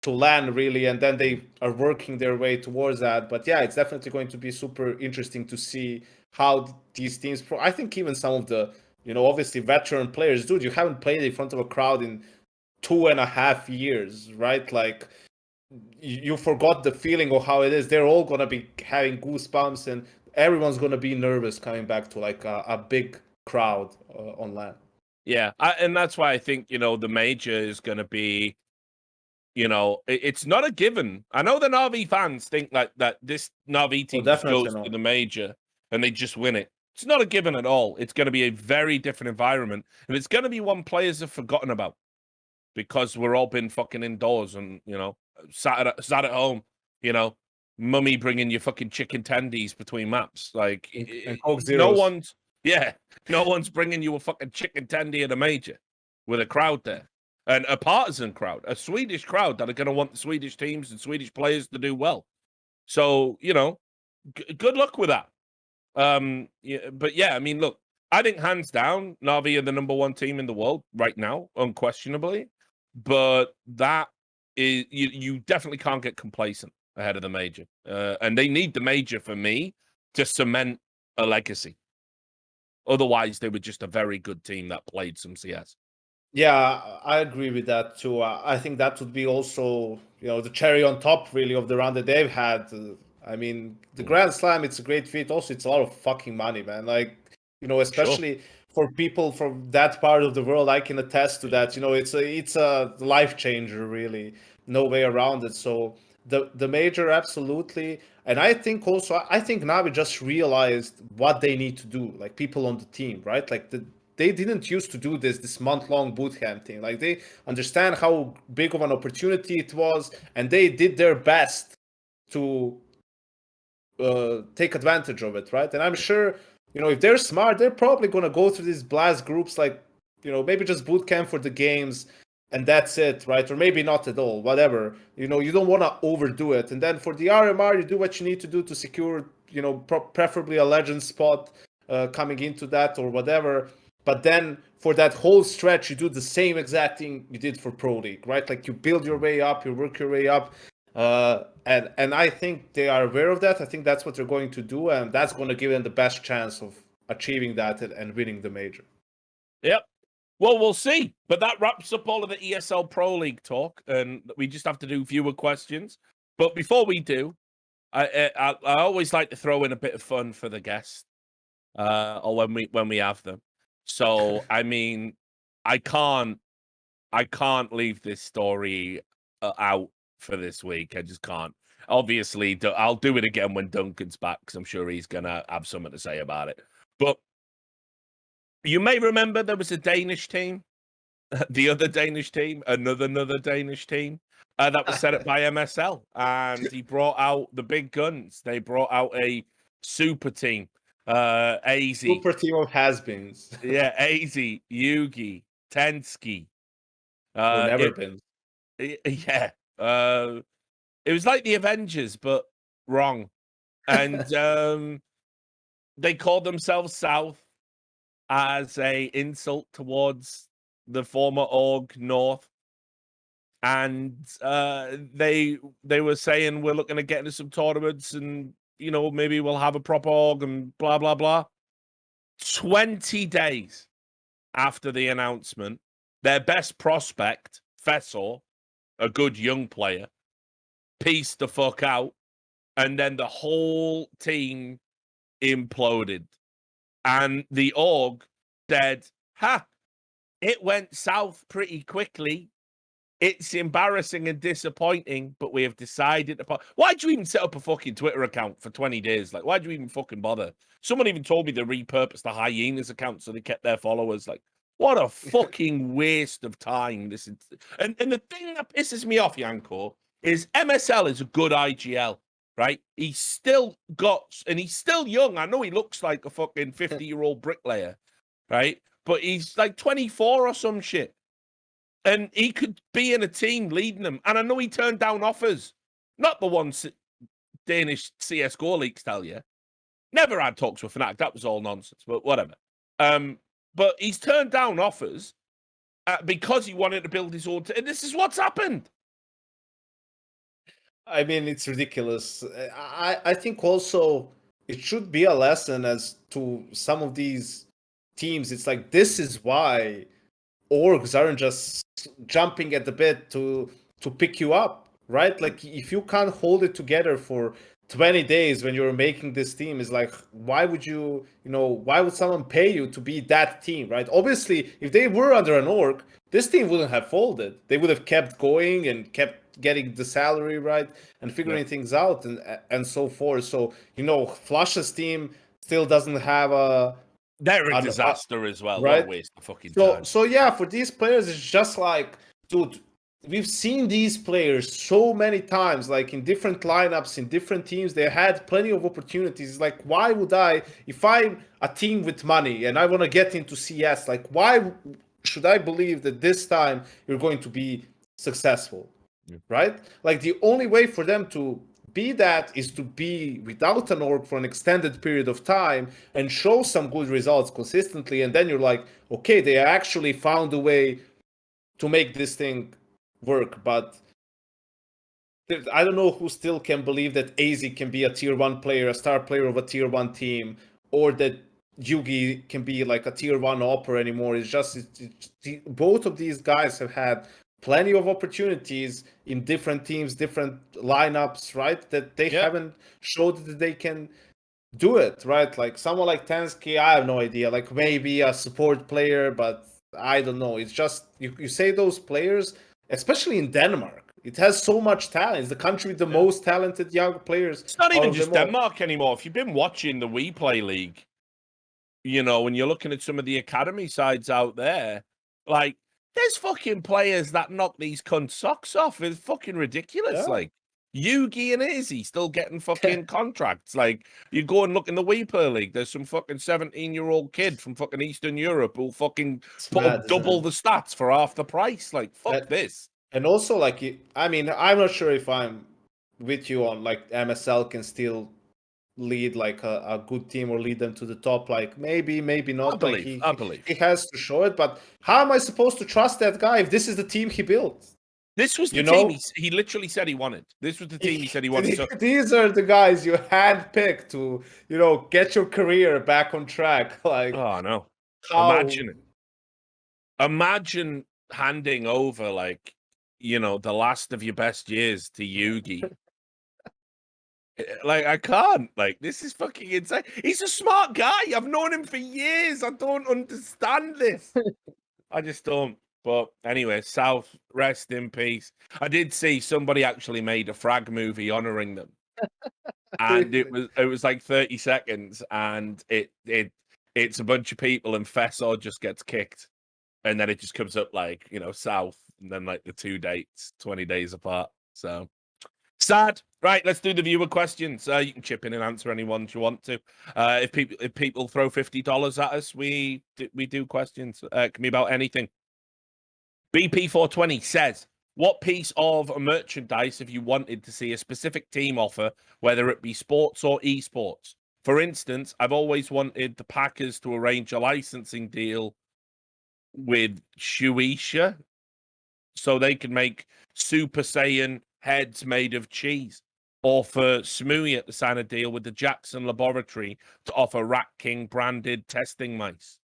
LAN, really, and then they are working their way towards that. But yeah, it's definitely going to be super interesting to see how these teams. I think even some of the obviously veteran players, dude, you haven't played in front of a crowd in 2.5 years, right? Like, you forgot the feeling of how it is. They're all gonna be having goosebumps, and everyone's gonna be nervous coming back to like a big crowd on LAN. Yeah, and that's why I think the major is going to be. It's not a given. I know the Navi fans think like that this Navi team just goes to the major and they just win it. It's not a given at all. It's going to be a very different environment, and it's going to be one players have forgotten about because we're all been fucking indoors and sat at home. Mummy bringing you fucking chicken tendies between maps. Like, and Coke Zeros. No one's bringing you a fucking chicken tendy at a major with a crowd there. And a partisan crowd, a Swedish crowd that are going to want the Swedish teams and Swedish players to do well. So, good luck with that. But yeah, I mean, look, I think hands down, Navi are the number one team in the world right now, unquestionably. But that is, you definitely can't get complacent ahead of the major. And they need the major, for me, to cement a legacy. Otherwise, they were just a very good team that played some CS. Yeah, I agree with that too. I think that would be also, the cherry on top, really, of the run that they've had. I mean, the Grand Slam, it's a great feat. Also, it's a lot of fucking money, man. Like, especially for people from that part of the world, I can attest to that. It's a life changer, really. No way around it. So the major, absolutely. And I think Navi just realized what they need to do, like people on the team, right? Like they didn't used to do this month-long bootcamp thing. Like, they understand how big of an opportunity it was, and they did their best to take advantage of it, right? And I'm sure, if they're smart, they're probably going to go through these blast groups, like, maybe just bootcamp for the games, and that's it, right? Or maybe not at all, whatever. You don't want to overdo it. And then for the RMR, you do what you need to do to secure, preferably a legend spot coming into that or whatever. But then for that whole stretch, you do the same exact thing you did for Pro League, right? Like, you build your way up, you work your way up. And I think they are aware of that. I think that's what they're going to do, and that's going to give them the best chance of achieving that and winning the major. Yep. Well, we'll see. But that wraps up all of the ESL Pro League talk, and we just have to do fewer questions. But before we do, I always like to throw in a bit of fun for the guests, or when we have them. So, I mean, I can't leave this story out for this week. I just can't. Obviously, I'll do it again when Duncan's back, because I'm sure he's going to have something to say about it. But you may remember there was a Danish team, the other Danish team, another Danish team that was set up by MSL. And he brought out the big guns. They brought out a super team. AZ. Super team of has-beens. Yeah, AZ, Yugi, Tensky. Never been. Yeah. It was like the Avengers, but wrong. And they called themselves South as a insult towards the former org North. And they were saying we're looking to get into some tournaments and, you know, maybe we'll have a proper org and blah, blah, blah. 20 days after the announcement, their best prospect, Fessor, a good young player, pieced the fuck out, and then the whole team imploded. And the org said, ha, it went south pretty quickly. It's embarrassing and disappointing, but we have decided to... Why'd you even set up a fucking Twitter account for 20 days? Like, why'd you even fucking bother? Someone even told me they repurposed the Hyenas account so they kept their followers. Like, what a fucking waste of time. This is... And the thing that pisses me off, Janko, is MSL is a good IGL, right? He's still got... And he's still young. I know he looks like a fucking 50-year-old bricklayer, right? But he's like 24 or some shit. And he could be in a team leading them. And I know he turned down offers. Not the ones Danish CSGO leaks tell you. Never had talks with Fnatic. That was all nonsense, but whatever. But he's turned down offers because he wanted to build his own team. And this is what's happened. I mean, it's ridiculous. I think also it should be a lesson as to some of these teams. It's like, this is why orgs aren't just jumping at the bit to pick you up, right? Like, if you can't hold it together for 20 days when you're making this team, is like, why would you, why would someone pay you to be that team, right? Obviously, if they were under an org, this team wouldn't have folded. They would have kept going and kept getting the salary right and figuring things out and so forth. So, Flush's team still doesn't have a... They're a disaster as well. Right? What a waste of fucking time. So yeah, for these players, it's just like, dude, we've seen these players so many times, like in different lineups, in different teams. They had plenty of opportunities. Like, why would I, if I'm a team with money and I want to get into CS, like, why should I believe that this time you're going to be successful? Yeah. Right? Like, the only way for them to be that is to be without an org for an extended period of time and show some good results consistently, and then you're like, okay, they actually found a way to make this thing work. But I don't know who still can believe that AZ can be a tier 1 player, a star player of a tier 1 team, or that Yugi can be like a tier 1 opera anymore. It's just both of these guys have had plenty of opportunities in different teams, different lineups, right? That they haven't showed that they can do it, right? Like someone like Tensky, I have no idea. Like maybe a support player, but I don't know. It's just, you say those players, especially in Denmark, it has so much talent. It's the country with the most talented young players. It's not even just Denmark anymore. If you've been watching the We Play League, when you're looking at some of the academy sides out there, like, there's fucking players that knock these cunt socks off. It's fucking ridiculous. Yeah. Like, Yugi and Izzy still getting fucking contracts. Like, you go and look in the Weeper League, there's some fucking 17-year-old kid from fucking Eastern Europe who'll fucking put up double the stats for half the price. Like, fuck this. And also, like, I mean, I'm not sure if I'm with you on, like, MSL can still lead like a good team or lead them to the top. Like, maybe not. I believe he has to show it. But how am I supposed to trust that guy if this is the team he built? This was the team he literally said he wanted. This was the team he said he wanted. So... These are the guys you handpicked to, get your career back on track. Like, oh no, imagine it. Imagine handing over, like, the last of your best years to Yugi. Like, I can't. Like, this is fucking insane. He's a smart guy. I've known him for years. I don't understand this. I just don't. But anyway, South, rest in peace. I did see somebody actually made a frag movie honoring them. And it was like 30 seconds, and it's a bunch of people, and Fessor just gets kicked. And then it just comes up like, South, and then like the 2 dates, 20 days apart. So sad. Right, let's do the viewer questions. You can chip in and answer any ones you want to. If people throw $50 at us, we do questions. It can be about anything. BP420 says, what piece of merchandise if you wanted to see a specific team offer, whether it be sports or esports? For instance, I've always wanted the Packers to arrange a licensing deal with Shueisha so they can make Super Saiyan heads made of cheese. Or for Smoothie to sign a deal with the Jackson Laboratory to offer Rat King branded testing mice.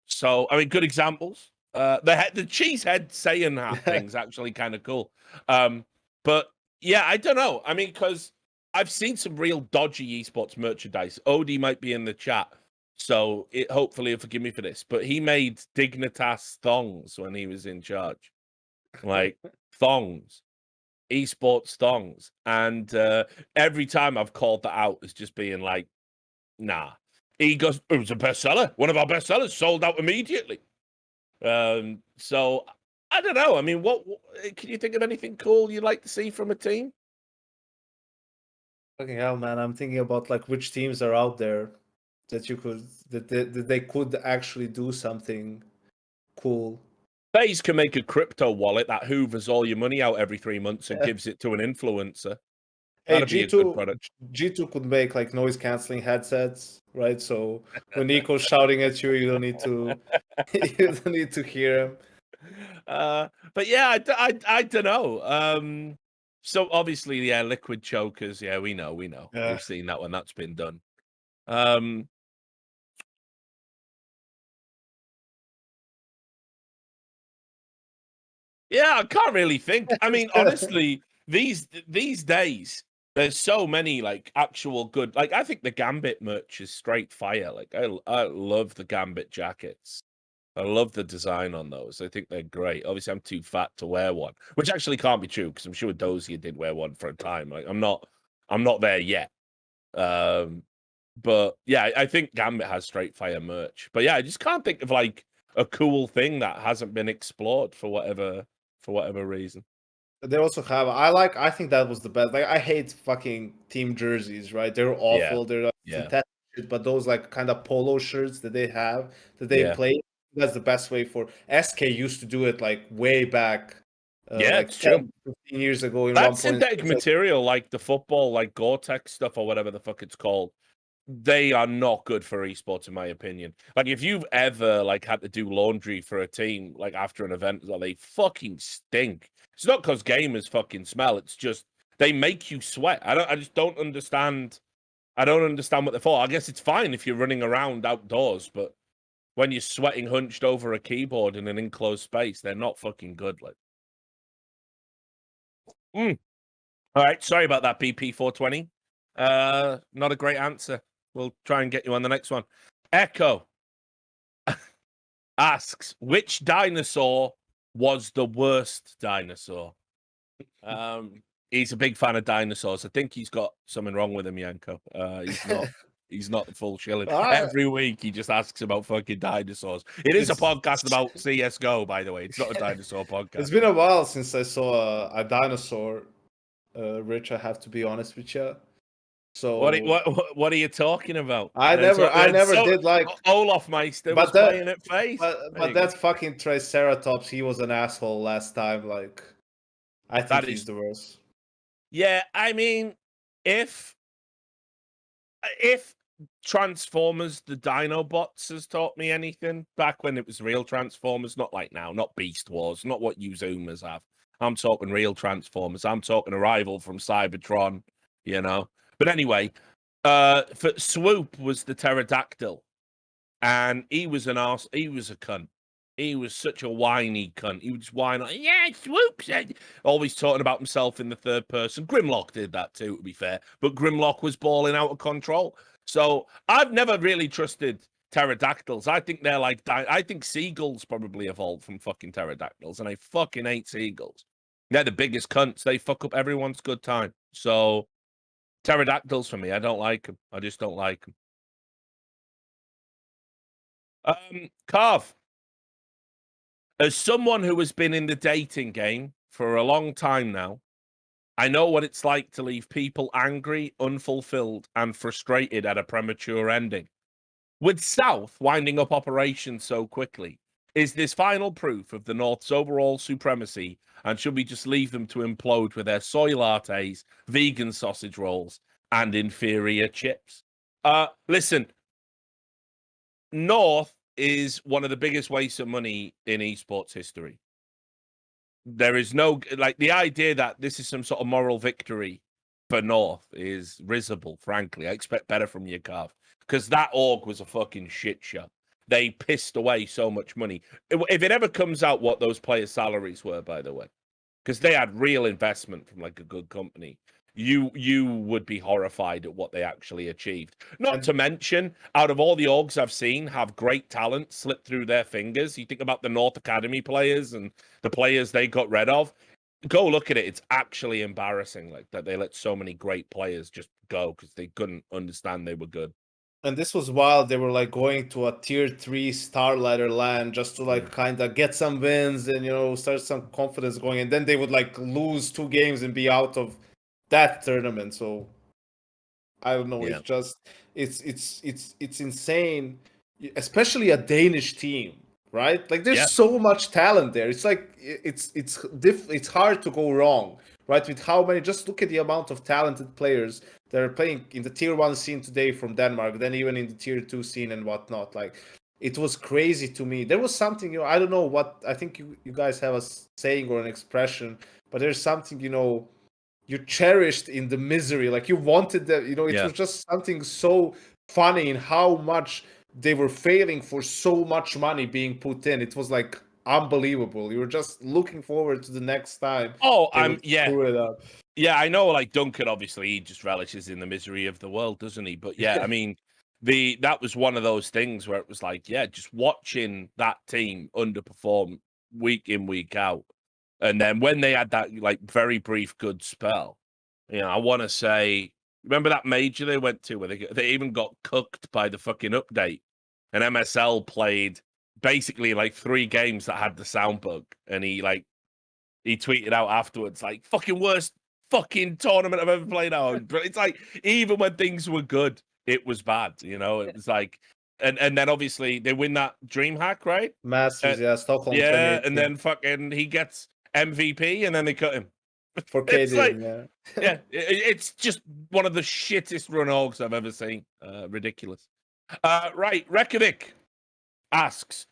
So, I mean, good examples. The cheese head Saiyan hat thing's actually kind of cool. But yeah, I don't know. I mean, because I've seen some real dodgy esports merchandise. Odie might be in the chat, so hopefully he'll forgive me for this. But he made Dignitas thongs when he was in charge, like thongs, esports thongs, and every time I've called that out as just being like, nah. He goes, it was a bestseller. One of our bestsellers sold out immediately. So I don't know. I mean, what can you think of anything cool you'd like to see from a team? Fucking hell, man! I'm thinking about like which teams are out there that you could that they could actually do something cool. Faze can make a crypto wallet that hoovers all your money out every 3 months and gives it to an influencer. Hey, That'd be a good product. G2 could make like noise canceling headsets, right? So when Nico's shouting at you, you don't need to you don't need to hear him. But yeah, I don't know. So obviously, yeah, liquid chokers. Yeah, we know. Yeah. We've seen that one. That's been done. Yeah, I can't really think. I mean, honestly, these days, there's so many like actual good. Like, I think the Gambit merch is straight fire. Like, I love the Gambit jackets. I love the design on those. I think they're great. Obviously, I'm too fat to wear one, which actually can't be true because I'm sure Dozier did wear one for a time. Like, I'm not there yet. But yeah, I think Gambit has straight fire merch. But yeah, I just can't think of like a cool thing that hasn't been explored for whatever reason. They also have I think that was the best. Like I hate fucking team jerseys, right? They're Yeah, awful. They're like yeah, synthetic shit, but those like kind of polo shirts that they have that they yeah, play, that's the best way for SK used to do it like way back yeah. like It's true. 10, 15 years ago in That 1.6. synthetic material, like the football, like Gore-Tex stuff or whatever the fuck it's called, they are not good for esports, in my opinion. Like, if you've ever like had to do laundry for a team, like after an event, they fucking stink. It's not because gamers fucking smell. It's just they make you sweat. I just don't understand. I don't understand what they're for. I guess it's fine if you're running around outdoors, but when you're sweating hunched over a keyboard in an enclosed space, they're not fucking good. Like, all right, sorry about that, BP420. Not a great answer. We'll try and get you on the next one. Echo asks, which dinosaur was the worst dinosaur? He's a big fan of dinosaurs. I think he's got something wrong with him, Janko. He's not the full shilling. Every week he just asks about fucking dinosaurs. It is a podcast about CSGO, by the way. It's not a dinosaur podcast. It's been a while since I saw a dinosaur, Rich, I have to be honest with you. So what are you talking about? I never did like Olofmeister was playing at Faze. But that fucking Triceratops, he was an asshole last time. Like, I think he's the worst. Yeah, I mean, if Transformers, the Dinobots has taught me anything, back when it was real Transformers, not like now, not Beast Wars, not what you Zoomers have. I'm talking real Transformers. I'm talking Arrival from Cybertron, you know. But anyway, for Swoop was the pterodactyl, and he was an arse. He was a cunt. He was such a whiny cunt. He would just whine, like, yeah, Swoop said, always talking about himself in the third person. Grimlock did that too, to be fair, but Grimlock was balling out of control. So I've never really trusted pterodactyls. I think they're like, I think seagulls probably evolved from fucking pterodactyls, and I fucking hate seagulls. They're the biggest cunts. They fuck up everyone's good time. So pterodactyls for me, I don't like them. I just don't like them. Carve. As someone who has been in the dating game for a long time now, I know what it's like to leave people angry, unfulfilled, and frustrated at a premature ending. With South winding up operations so quickly, Is this final proof of the North's overall supremacy, and should we just leave them to implode with their soy lattes, vegan sausage rolls, and inferior chips? Listen, North is one of the biggest wastes of money in esports history. There is no, like, the idea that this is some sort of moral victory for North is risible, frankly. I expect better from you, Carv, because that org was a fucking shit show. They pissed away so much money. If it ever comes out what those players' salaries were, by the way, because they had real investment from like a good company, you would be horrified at what they actually achieved. Not to mention, out of all the orgs I've seen have great talent slip through their fingers. You think about the North Academy players and the players they got rid of. Go look at it. It's actually embarrassing, like that they let so many great players just go because they couldn't understand they were good. And this was while they were like going to a tier 3 star ladder land just to like kind of get some wins and start some confidence going, and then they would like lose 2 games and be out of that tournament. So I don't know. Yeah. It's just it's insane, especially a Danish team, right? Like there's so much talent there. It's like it's hard to go wrong, right? With how many, just look at the amount of talented players that are playing in the tier 1 scene today from Denmark, then even in the tier 2 scene and whatnot. Like it was crazy to me. There was something, I don't know what, I think you guys have a saying or an expression, but there's something, you cherished in the misery. Like you wanted that, it was just something so funny in how much they were failing for so much money being put in. It was like unbelievable. You were just looking forward to the next time. Oh, screw it up. Yeah, I know, like Duncan, obviously, he just relishes in the misery of the world, doesn't he? But yeah, I mean, that was one of those things where it was like, just watching that team underperform week in, week out. And then when they had that like very brief good spell, I want to say, remember that major they went to where they even got cooked by the fucking update, and MSL played basically like 3 games that had the sound bug, and he tweeted out afterwards like, fucking worst fucking tournament I've ever played on. But it's like, even when things were good, it was bad, it was like, and then obviously they win that DreamHack, right? Masters, Stockholm 2018. And then fucking he gets MVP and then they cut him. For It's like, it's just one of the shittest run orgs I've ever seen. Ridiculous. Right, Rekovic asks,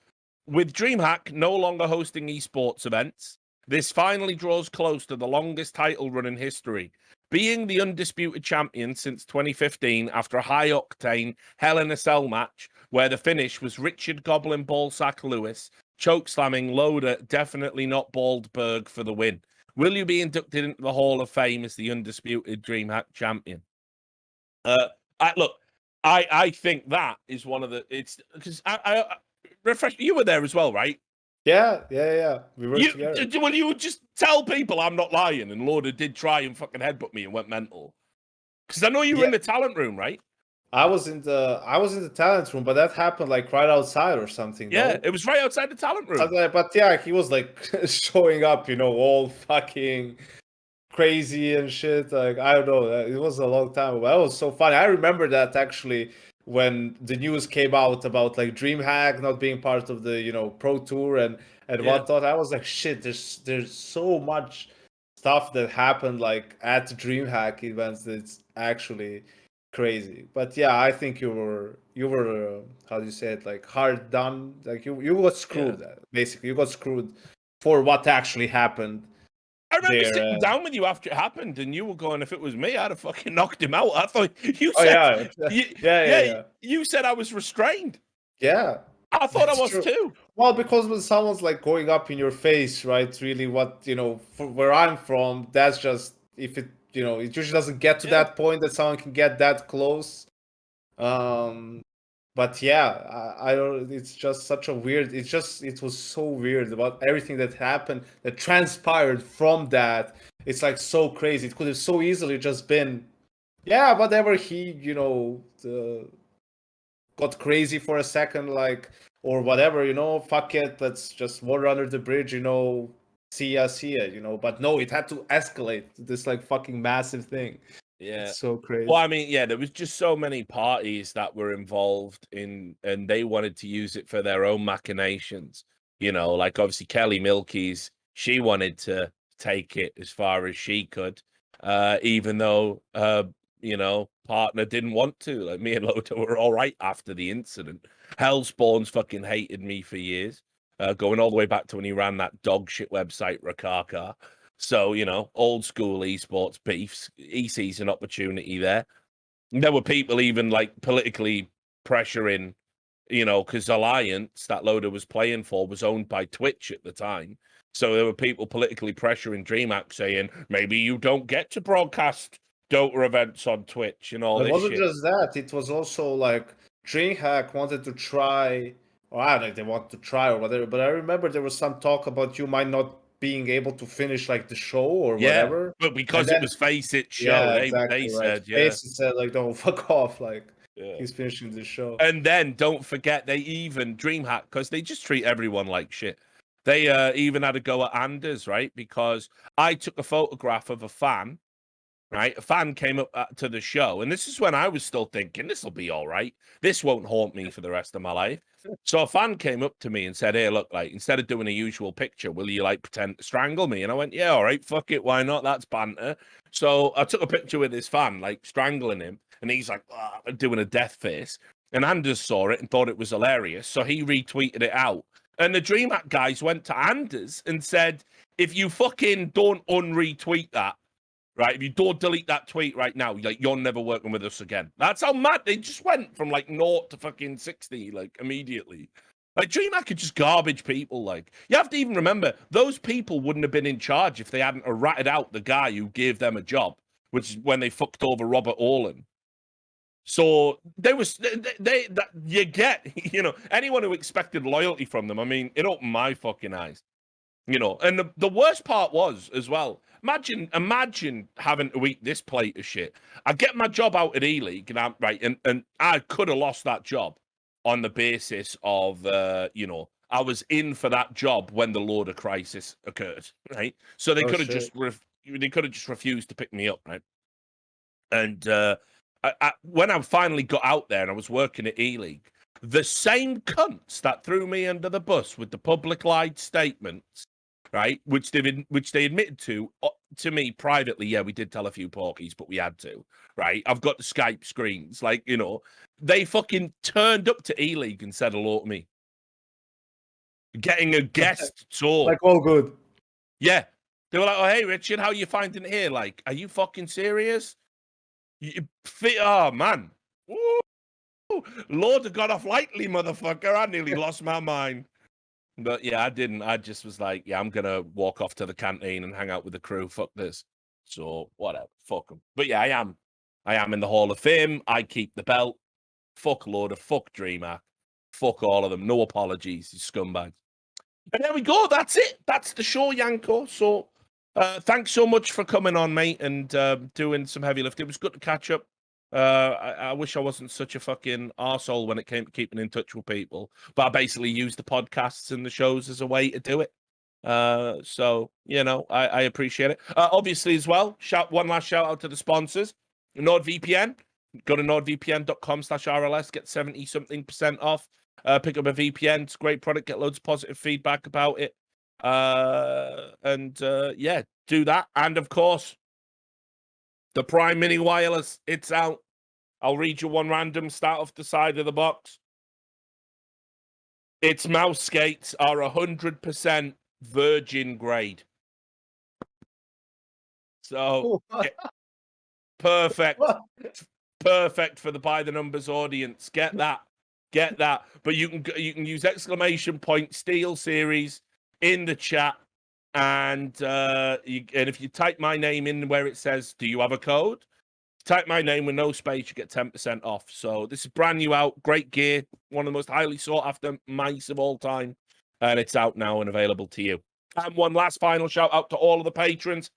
with DreamHack no longer hosting esports events, this finally draws close to the longest title run in history, being the undisputed champion since 2015 after a high-octane Hell in a Cell match where the finish was Richard Goblin Ballsack Lewis chokeslamming Loader, definitely not Baldberg, for the win. Will you be inducted into the Hall of Fame as the undisputed DreamHack champion? I think that is one of the, it's because I refresh, you were there as well, right? Yeah. We were together. Well, you would just tell people I'm not lying, and Lauder did try and fucking headbutt me and went mental. Because I know you were in the talent room, right? I was in the talent room, but that happened like right outside or something. Yeah, no? It was right outside the talent room. But he was like showing up, all fucking crazy and shit. Like I don't know, it was a long time ago. That was so funny. I remember that actually when the news came out about like DreamHack not being part of the Pro Tour and whatnot. I was like, shit. There's so much stuff that happened like at DreamHack events that's actually crazy. But yeah, I think you were how do you say it, like hard done. Like you got screwed. Basically, you got screwed for what actually happened. I remember sitting down with you after it happened, and you were going, if it was me, I'd have fucking knocked him out. I thought you said, you said I was restrained. Yeah. I thought I was too. Well, because when someone's like going up in your face, right? Really, what where I'm from, that's just if it it usually doesn't get to that point that someone can get that close. But yeah, I don't. It's just such a weird. It was so weird about everything that happened, that transpired from that. It's like so crazy. It could have so easily just been, whatever. He, got crazy for a second, like, or whatever. Fuck it. Let's just water under the bridge. See ya. But no, it had to escalate to this like fucking massive thing. Yeah. It's so crazy. Well, I mean, there was just so many parties that were involved in, and they wanted to use it for their own machinations. You know, like obviously Kelly Milky's, she wanted to take it as far as she could, even though you know, partner didn't want to. Like me and Loto were all right after the incident. Hellspawn's fucking hated me for years, going all the way back to when he ran that dog shit website Rakaka. So, you know, old school esports beefs. He sees an opportunity there. There were people even like politically pressuring, you know, because Alliance, that Loader was playing for, was owned by Twitch at the time. So there were people politically pressuring DreamHack saying, maybe you don't get to broadcast Dota events on Twitch and all It this wasn't shit. just that. It was also like DreamHack wanted to try, or I don't know if they wanted to try or whatever. But I remember there was some talk about you might not being able to finish like the show or whatever. But because it was Face It show, Yeah, they exactly right. said, yeah. Face said like, "Don't fuck off." Like Yeah. he's finishing the show. And then don't forget, they even DreamHack, because they just treat everyone like shit. They even had a go at Anders, right? Because I took a photograph of a fan, right? A fan came up to the show, and this is when I was still thinking, this will be all right. This won't haunt me for the rest of my life. So a fan came up to me and said, hey, look, like, instead of doing a usual picture, will you, like, pretend to strangle me? And I went, yeah, all right, fuck it, why not? That's banter. So I took a picture with this fan, like, strangling him, and he's like, doing a death face. And Anders saw it and thought it was hilarious, so he retweeted it out. And the DreamHack guys went to Anders and said, if you fucking don't unretweet that, right? If you don't delete that tweet right now, like you're never working with us again. That's how mad they just went from like 0 to fucking 60, like immediately. Like DreamHack could just garbage people. Like you have to even remember those people wouldn't have been in charge if they hadn't ratted out the guy who gave them a job, which is when they fucked over Robert Orlan. So you get, you know, anyone who expected loyalty from them. I mean, it opened my fucking eyes. You know, and the worst part was as well. Imagine having to eat this plate of shit. I get my job out at E-League, and I could have lost that job on the basis of you know, I was in for that job when the Loader crisis occurred, right? So they could have just refused to pick me up, right? And when I finally got out there and I was working at E-League, the same cunts that threw me under the bus with the public lied statements, right, which they admitted to me privately. Yeah, we did tell a few porkies, but we had to, right? I've got the Skype screens, like, you know, they fucking turned up to E-League and said hello to me, getting a guest tour, like all good. Yeah, they were like, oh hey Richard, how you finding it here? Like, are you fucking serious? Oh man, woo! Lord got off lightly, motherfucker. I nearly lost my mind. But yeah, I didn't. I just was like, yeah, I'm gonna walk off to the canteen and hang out with the crew. Fuck this. So whatever. Fuck them. But yeah, I am in the Hall of Fame. I keep the belt. Fuck Loader. Fuck DreamHack. Fuck all of them. No apologies, you scumbags. And there we go. That's it. That's the show, Janko. So thanks so much for coming on, mate, and doing some heavy lifting. It was good to catch up. I wish I wasn't such a fucking arsehole when it came to keeping in touch with people, but I basically used the podcasts and the shows as a way to do it. So, you know, I appreciate it. Obviously, as well, one last shout out to the sponsors. NordVPN. Go to nordvpn.com/RLS, get 70-something% off. Pick up a VPN. It's a great product. Get loads of positive feedback about it. Yeah, do that. And of course, the Prime Mini Wireless, it's out. I'll read you one random stat off the side of the box. Its mouse skates are 100% virgin grade. So, perfect. Perfect for the by the numbers audience. Get that. But you can use ! Steel Series in the chat. And if you type my name in where it says, do you have a code? Type my name with no space, you get 10% off. So this is brand new out, great gear, one of the most highly sought after mice of all time. And it's out now and available to you. And one last final shout out to all of the patrons.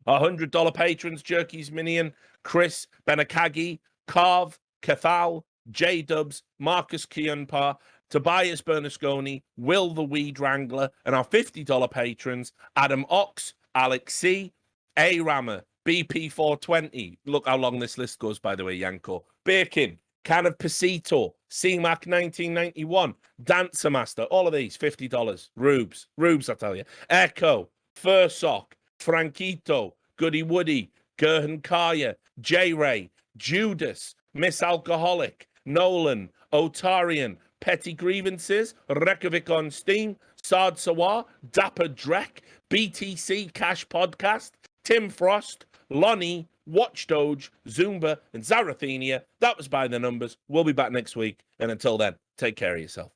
$100 patrons, Jerky's Minion, Chris, Benakagi, Carv, Cathal, J-Dubs, Marcus Kianpa, Tobias Bernasconi, Will the Weed Wrangler, and our $50 patrons, Adam Ox, Alex C, A Rammer, BP420. Look how long this list goes, by the way, Janko. Bacon, Can of Pasito, CMAC 1991, Dancer Master, all of these, $50. Rubes, I tell you. Echo, Fursock, Franquito, Goody Woody, Gerhan Kaya, J-Ray, Judas, Miss Alcoholic, Nolan, Otarian, Petty Grievances, Reykjavik on Steam, Sard Sawar, Dapper Drek, BTC Cash Podcast, Tim Frost, Lonnie, Watchdoge, Zumba, and Zarathenia. That was By the Numbers. We'll be back next week. And until then, take care of yourself.